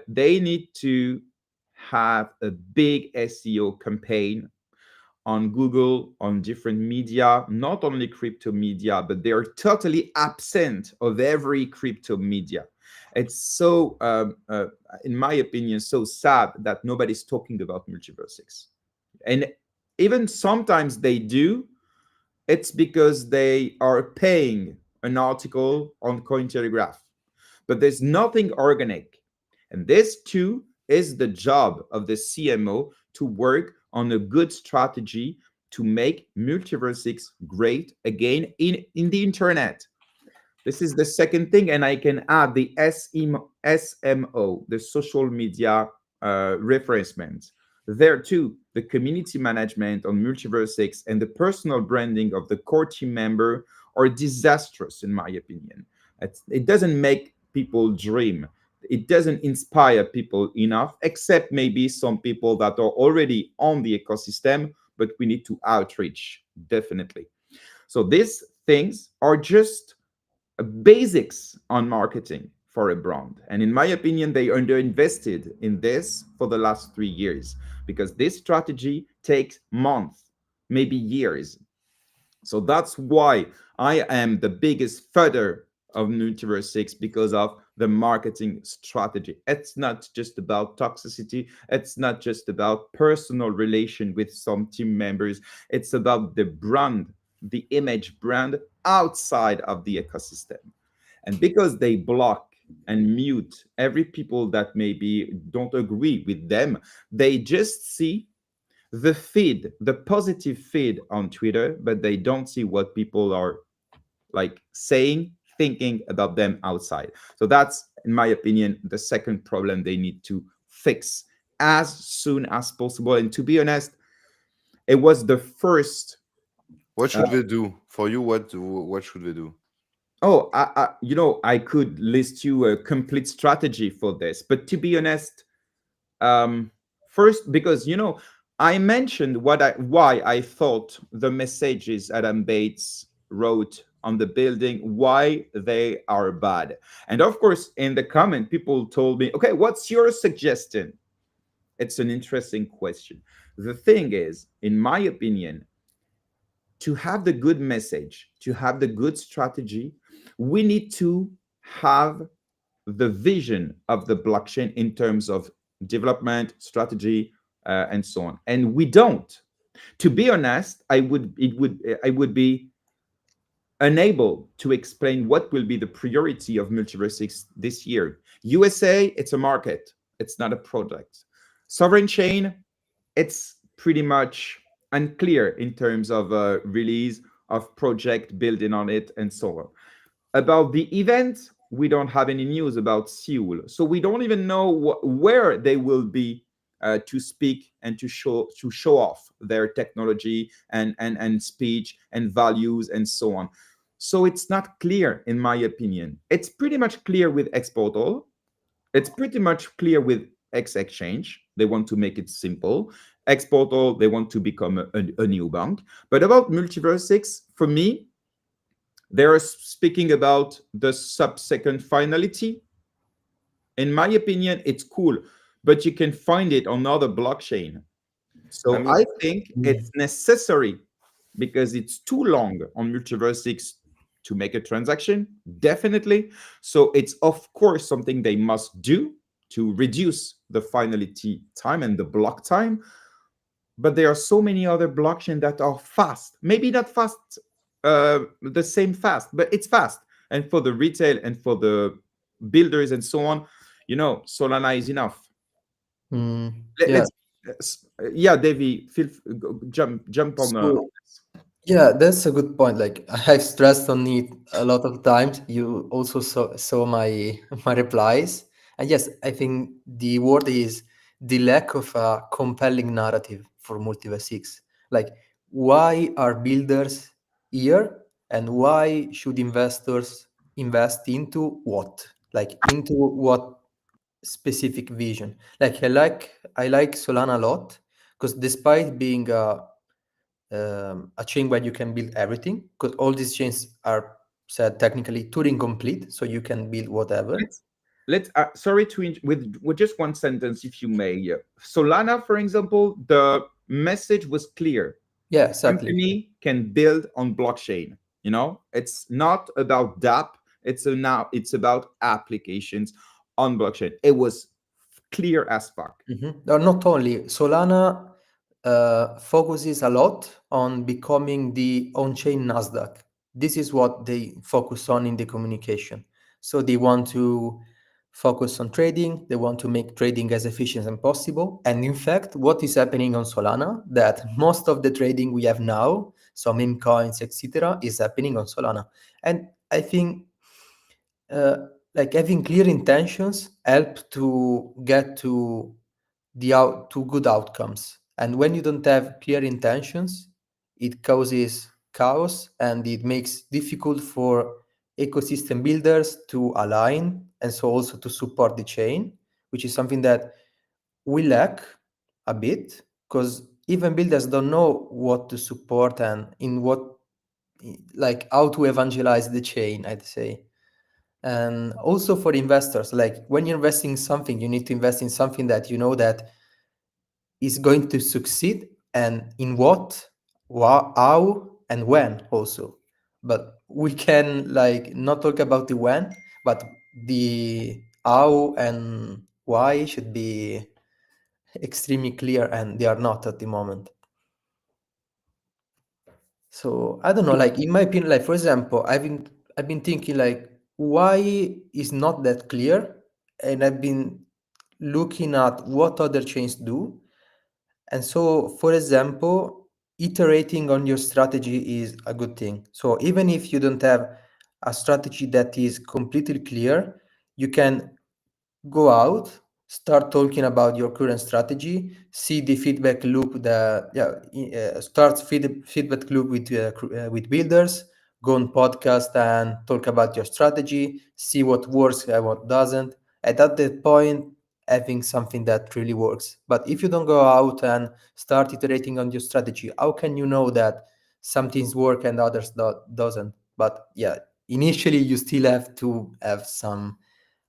A: They need to have a big SEO campaign on Google, on different media, not only crypto media, but they are totally absent of every crypto media. It's so, in my opinion, so sad that nobody's talking about MultiversX. And even sometimes they do, it's because they are paying an article on Cointelegraph, but there's nothing organic. And this too is the job of the CMO to work on a good strategy to make MultiversX great again in the internet. This is the second thing, and I can add the SMO, the social media referencement. There too, the community management on MultiversX and the personal branding of the core team member are disastrous, in my opinion. It doesn't make people dream. It doesn't inspire people enough, except maybe some people that are already on the ecosystem, but we need to outreach, definitely. So these things are just basics on marketing for a brand. And in my opinion, they underinvested in this for the last 3 years because this strategy takes months, maybe years. So that's why I am the biggest further of MultiversX because of the marketing strategy. It's not just about toxicity. It's not just about personal relation with some team members. It's about the brand, the image brand outside of the ecosystem. And because they block and mute every people that maybe don't agree with them, they just see the feed, the positive feed on Twitter, but they don't see what people are like saying, thinking about them outside. So that's, in my opinion, the second problem they need to fix as soon as possible. And to be honest, it was the first.
C: What
A: Uh,
C: should they do for you? What should they do?
A: oh, I could list you a complete strategy for this, but to be honest, um, first, because I mentioned why I thought the messages Adam Bates wrote on the building, why they are bad. And of course, in the comment, people told me, okay, what's your suggestion? It's an interesting question. The thing is, in my opinion, to have the good message, to have the good strategy, we need to have the vision of the blockchain in terms of development, strategy, and so on. And we don't. To be honest, I would be unable to explain what will be the priority of MultiverseX this year. USA, it's a market, it's not a product. Sovereign chain, it's pretty much unclear in terms of release of project building on it and so on. About the event, we don't have any news about Seoul, so we don't even know where they will be to speak and to show off their technology and speech and values and so on. So it's not clear, in my opinion. It's pretty much clear with Exportal. It's pretty much clear with X Exchange. They want to make it simple. Exportal, they want to become a new bank. But about MultiverseX, for me, they are speaking about the sub-second finality. In my opinion, it's cool, but you can find it on other blockchain.
C: I
A: So
C: mean,
A: I think it's necessary because it's too long on MultiverseX to make a transaction, definitely. So it's of course something they must do to reduce the finality time and the block time. But there are so many other blockchain that are fast, maybe not fast, the same fast, but it's fast. And for the retail and for the builders and so on, Solana is enough. Let,
D: Yeah.
A: let's yeah, Davy, jump on
D: So yeah, that's a good point. Like I have stressed on it a lot of times. You also saw my my replies. And yes, I think the word is the lack of a compelling narrative for Multiverse. Like why are builders here and why should investors invest into what? Like into what specific vision? Like I like Solana a lot because despite being a chain where you can build everything because all these chains are said technically Turing complete, so you can build whatever.
A: let's sorry to with just one sentence, if you may. Solana, for example, the message was clear.
D: Yeah, exactly.
A: Company can build on blockchain. It's not about DApp. Now it's about applications on blockchain. It was clear as fuck.
D: No, not only Solana focuses a lot on becoming the on-chain Nasdaq. This is what they focus on in the communication. So they want to focus on trading. They want to make trading as efficient as possible. And in fact, what is happening on Solana, that most of the trading we have now, so meme coins, etc., is happening on Solana. And I think like having clear intentions help to get to to good outcomes. And when you don't have clear intentions, it causes chaos and it makes difficult for ecosystem builders to align and so also to support the chain, which is something that we lack a bit because even builders don't know what to support and in what, like how to evangelize the chain, I'd say. And also for investors, like when you're investing in something, you need to invest in something that you know that is going to succeed, and in what, how, and when also. But we can like not talk about the when, but the how and why should be extremely clear, and they are not at the moment. So I don't know, like in my opinion, like for example, I've been thinking like why is not that clear, and I've been looking at what other chains do. And so, for example, iterating on your strategy is a good thing. So even if you don't have a strategy that is completely clear, you can go out, start talking about your current strategy, see the feedback loop, start feedback loop with builders, go on podcast and talk about your strategy, see what works and what doesn't. And at that point, having something that really works. But if you don't go out and start iterating on your strategy, how can you know that some things work and others doesn't? But yeah, initially you still have to have some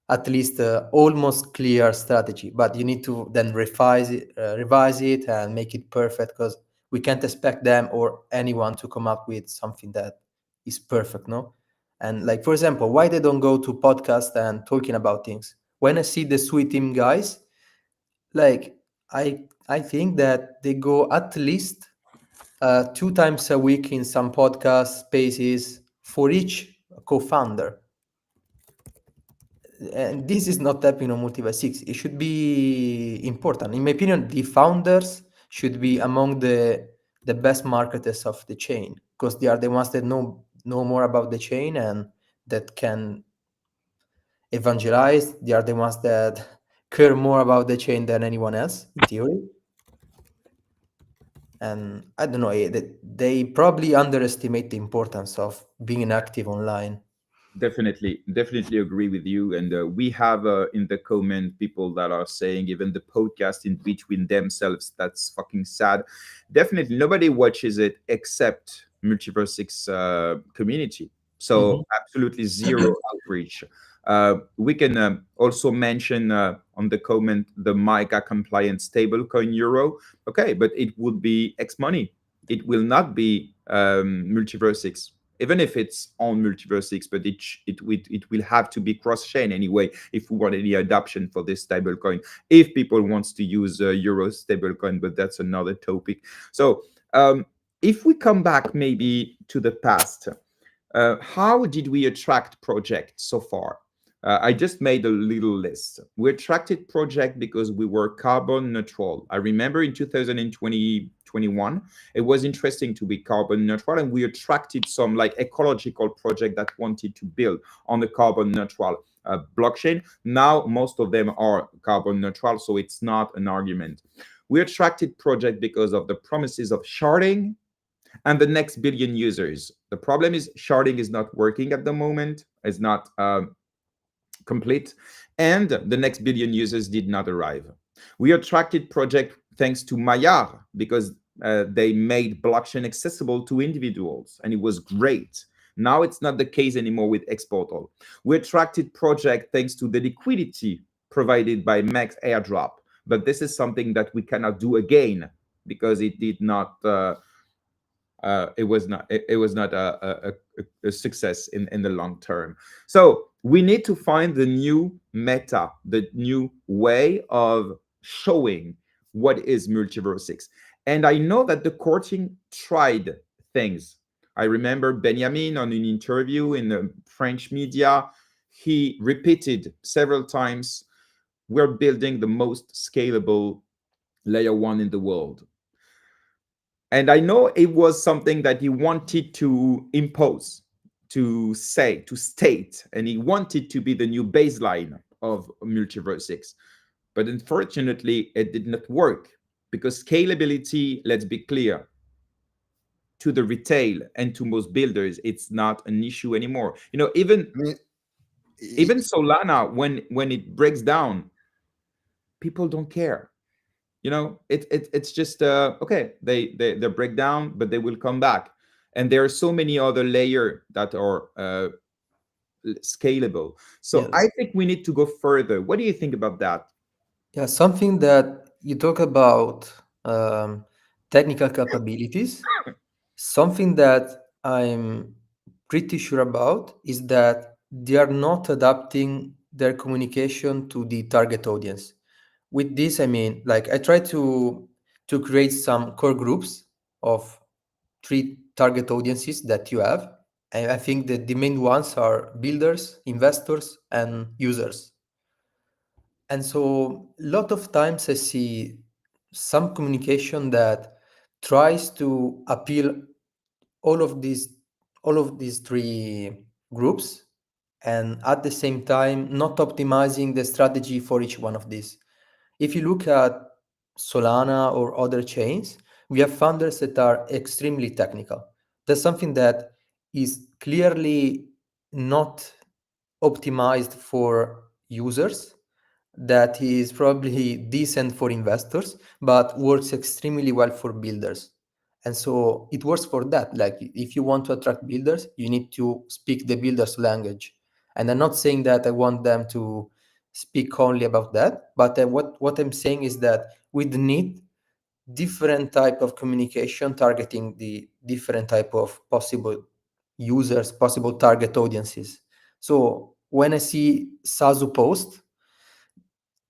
D: at least almost clear strategy, but you need to then revise it and make it perfect, because we can't expect them or anyone to come up with something that is perfect, no? And like, for example, why they don't go to podcast and talking about things? When I see the Sweet Team guys, like I think that they go at least 2 times a week in some podcast spaces for each co-founder, and this is not happening on MultiversX. It should be important. In my opinion, the founders should be among the best marketers of the chain, because they are the ones that know more about the chain and that can evangelize. They are the ones that care more about the chain than anyone else, in theory. And I don't know, they probably underestimate the importance of being active online.
A: Definitely agree with you. And we have in the comment people that are saying even the podcast in between themselves, that's fucking sad. Definitely nobody watches it except MultiversX community, so absolutely zero outreach. We can also mention on the comment the MiCA compliant stablecoin euro. Okay, but it would be X money, it will not be MultiversX, even if it's on MultiversX, but it will have to be cross-chain anyway if we want any adoption for this stablecoin, if people wants to use euro stablecoin, but that's another topic. So if we come back maybe to the past, how did we attract projects so far? I just made a little list. We attracted project because we were carbon neutral. I remember in 2020, 21, it was interesting to be carbon neutral, and we attracted some like ecological project that wanted to build on the carbon neutral blockchain. Now, most of them are carbon neutral, so it's not an argument. We attracted project because of the promises of sharding and the next billion users. The problem is sharding is not working at the moment. It's not complete, and the next billion users did not arrive. We attracted project thanks to Maillard because they made blockchain accessible to individuals, and it was great. Now it's not the case anymore with Exportal. We attracted project thanks to the liquidity provided by Max Airdrop, but this is something that we cannot do again because it did not It was not. It was not a success in the long term. So we need to find the new meta, the new way of showing what is multiverse. And I know that the core team tried things. I remember Benjamin on an interview in the French media. He repeated several times, "We're building the most scalable layer one in the world." And I know it was something that he wanted to impose, to say, to state, and he wanted to be the new baseline of MultiverseX. But unfortunately, it did not work because scalability, let's be clear, to the retail and to most builders, it's not an issue anymore. You know, even
C: I mean,
A: even Solana, when it breaks down, people don't care. You know, it's just okay, they break down, but they will come back. And there are so many other layers that are scalable. So
D: Yes.
A: I think we need to go further. What do you think about that?
D: Yeah, something that you talk about, technical capabilities. Something that I'm pretty sure about is that they are not adapting their communication to the target audience. With this, I mean, like I try to create some core groups of 3 target audiences that you have. And I think that the main ones are builders, investors, and users. And so a lot of times I see some communication that tries to appeal all of these all of these 3 groups, and at the same time not optimizing the strategy for each one of these. If you look at Solana or other chains, we have founders that are extremely technical. That's something that is clearly not optimized for users, that is probably decent for investors, but works extremely well for builders. And so it works for that. Like if you want to attract builders, you need to speak the builders' language. And I'm not saying that I want them to speak only about that, but what I'm saying is that we need different type of communication targeting the different type of possible users, possible target audiences. So when I see Sazu post,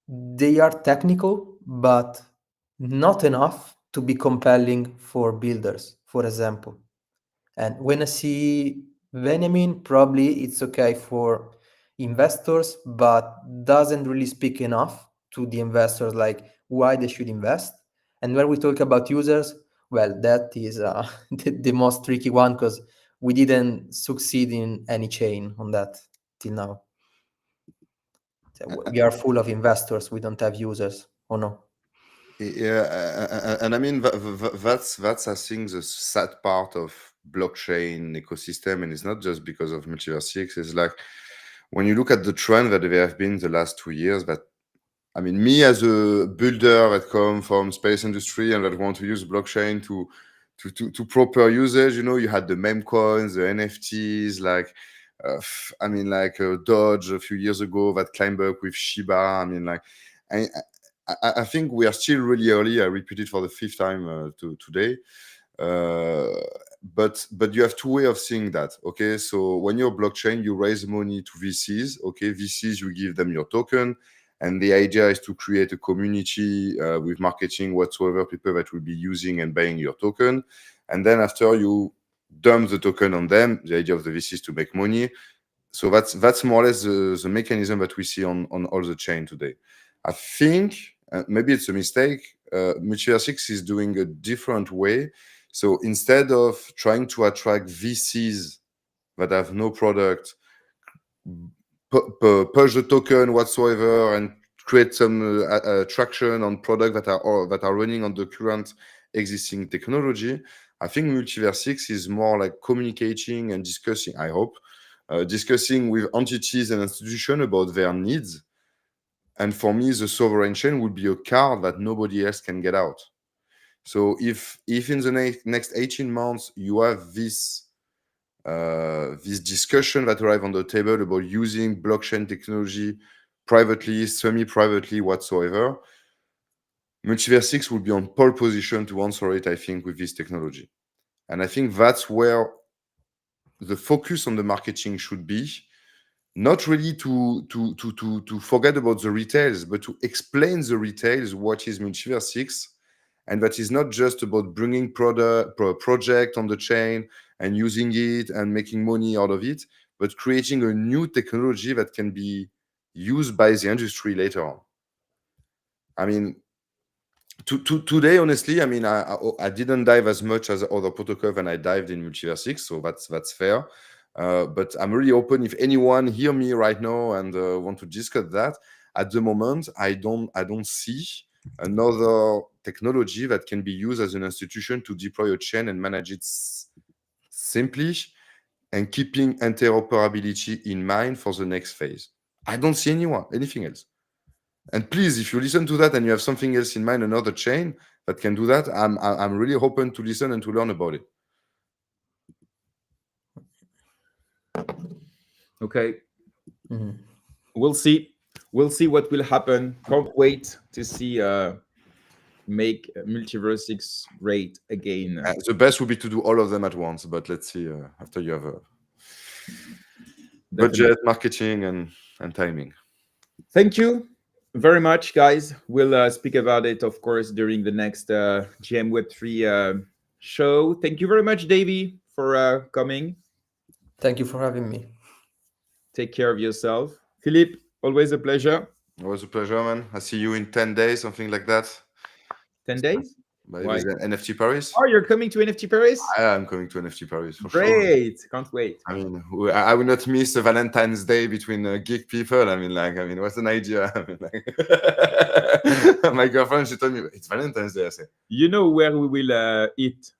D: they are technical, but not enough to be compelling for builders, for example. And when I see Venemin, probably it's okay for investors, but doesn't really speak enough to the investors, like why they should invest. And when we talk about users, well, that is the most tricky one because we didn't succeed in any chain on that till now. So we are full of investors. We don't have users, or no?
C: Yeah, and I mean that's I think the sad part of blockchain ecosystem, and it's not just because of MultiverseX. It's like when you look at the trend that there have been the last 2 years. That I mean, me as a builder that come from space industry and that want to use blockchain to proper usage, you know, you had the meme coins, the NFTs, like I mean, like Dodge a few years ago that climbed up with Shiba. I mean, like I think we are still really early. I repeat it for the 5th time today. But you have 2 ways of seeing that. Okay, so when you're blockchain, you raise money to VCs. Okay, VCs, you give them your token, and the idea is to create a community with marketing whatsoever, people that will be using and buying your token. And then after you dump the token on them, the idea of the VCs to make money. So that's more or less the mechanism that we see on all the chain today. I think maybe it's a mistake. MultiverseX is doing a different way. So instead of trying to attract VCs that have no product, push the token whatsoever, and create some traction on product that are running on the current existing technology, I think MultiverseX is more like communicating and discussing. I hope discussing with entities and institutions about their needs. And for me, the sovereign chain would be a card that nobody else can get out. So if in the next 18 months you have this discussion that arrive on the table about using blockchain technology privately, semi-privately, whatsoever, MultiverseX will be on pole position to answer it, I think, with this technology. And I think that's where the focus on the marketing should be. Not really to forget about the retails, but to explain the retails what is MultiversX, and that is not just about bringing project on the chain and using it and making money out of it, but creating a new technology that can be used by the industry later on. I mean, today, honestly, I mean, I didn't dive as much as other protocol than I dived in MultiversX, so that's fair. But I'm really open if anyone hear me right now and want to discuss that. At the moment, I don't see another technology that can be used as an institution to deploy a chain and manage it simply and keeping interoperability in mind for the next phase. I don't see anything else. And please, if you listen to that and you have something else in mind, another chain that can do that, I'm really open to listen and to learn about it.
A: Okay.
D: Mhm.
A: We'll see. We'll see what will happen. Can't wait to see make MultiversX great again.
C: The best would be to do all of them at once, but let's see after you have a budget, marketing, and timing.
A: Thank you very much, guys. We'll speak about it, of course, during the next GM Web3 show. Thank you very much, Davy, for coming.
D: Thank you for having me.
A: Take care of yourself. Philippe, always a pleasure.
C: Always a pleasure, man. I see you in 10 days, something like that.
A: 10 days?
C: By
A: Why?
C: NFT Paris?
A: Oh, you're coming to NFT Paris?
C: I'm coming to NFT Paris for sure.
A: Great. Can't wait.
C: I mean, I will not miss a Valentine's Day between geek people. I mean, what's an idea? I mean, my girlfriend, she told me, it's Valentine's Day. I say,
A: you know where we will eat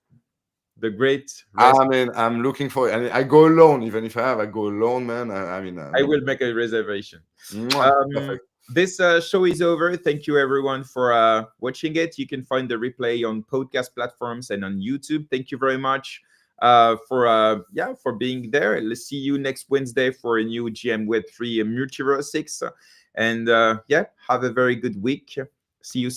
A: the great
C: I mean, I'm looking for it. I mean, I go alone. Even if I go alone, man. I
A: will make a reservation.
C: Perfect.
A: This show is over. Thank you, everyone, for watching it. You can find the replay on podcast platforms and on YouTube. Thank you very much for being there. Let's see you next Wednesday for a new GM Web3 MultiversX. And have a very good week. See you soon.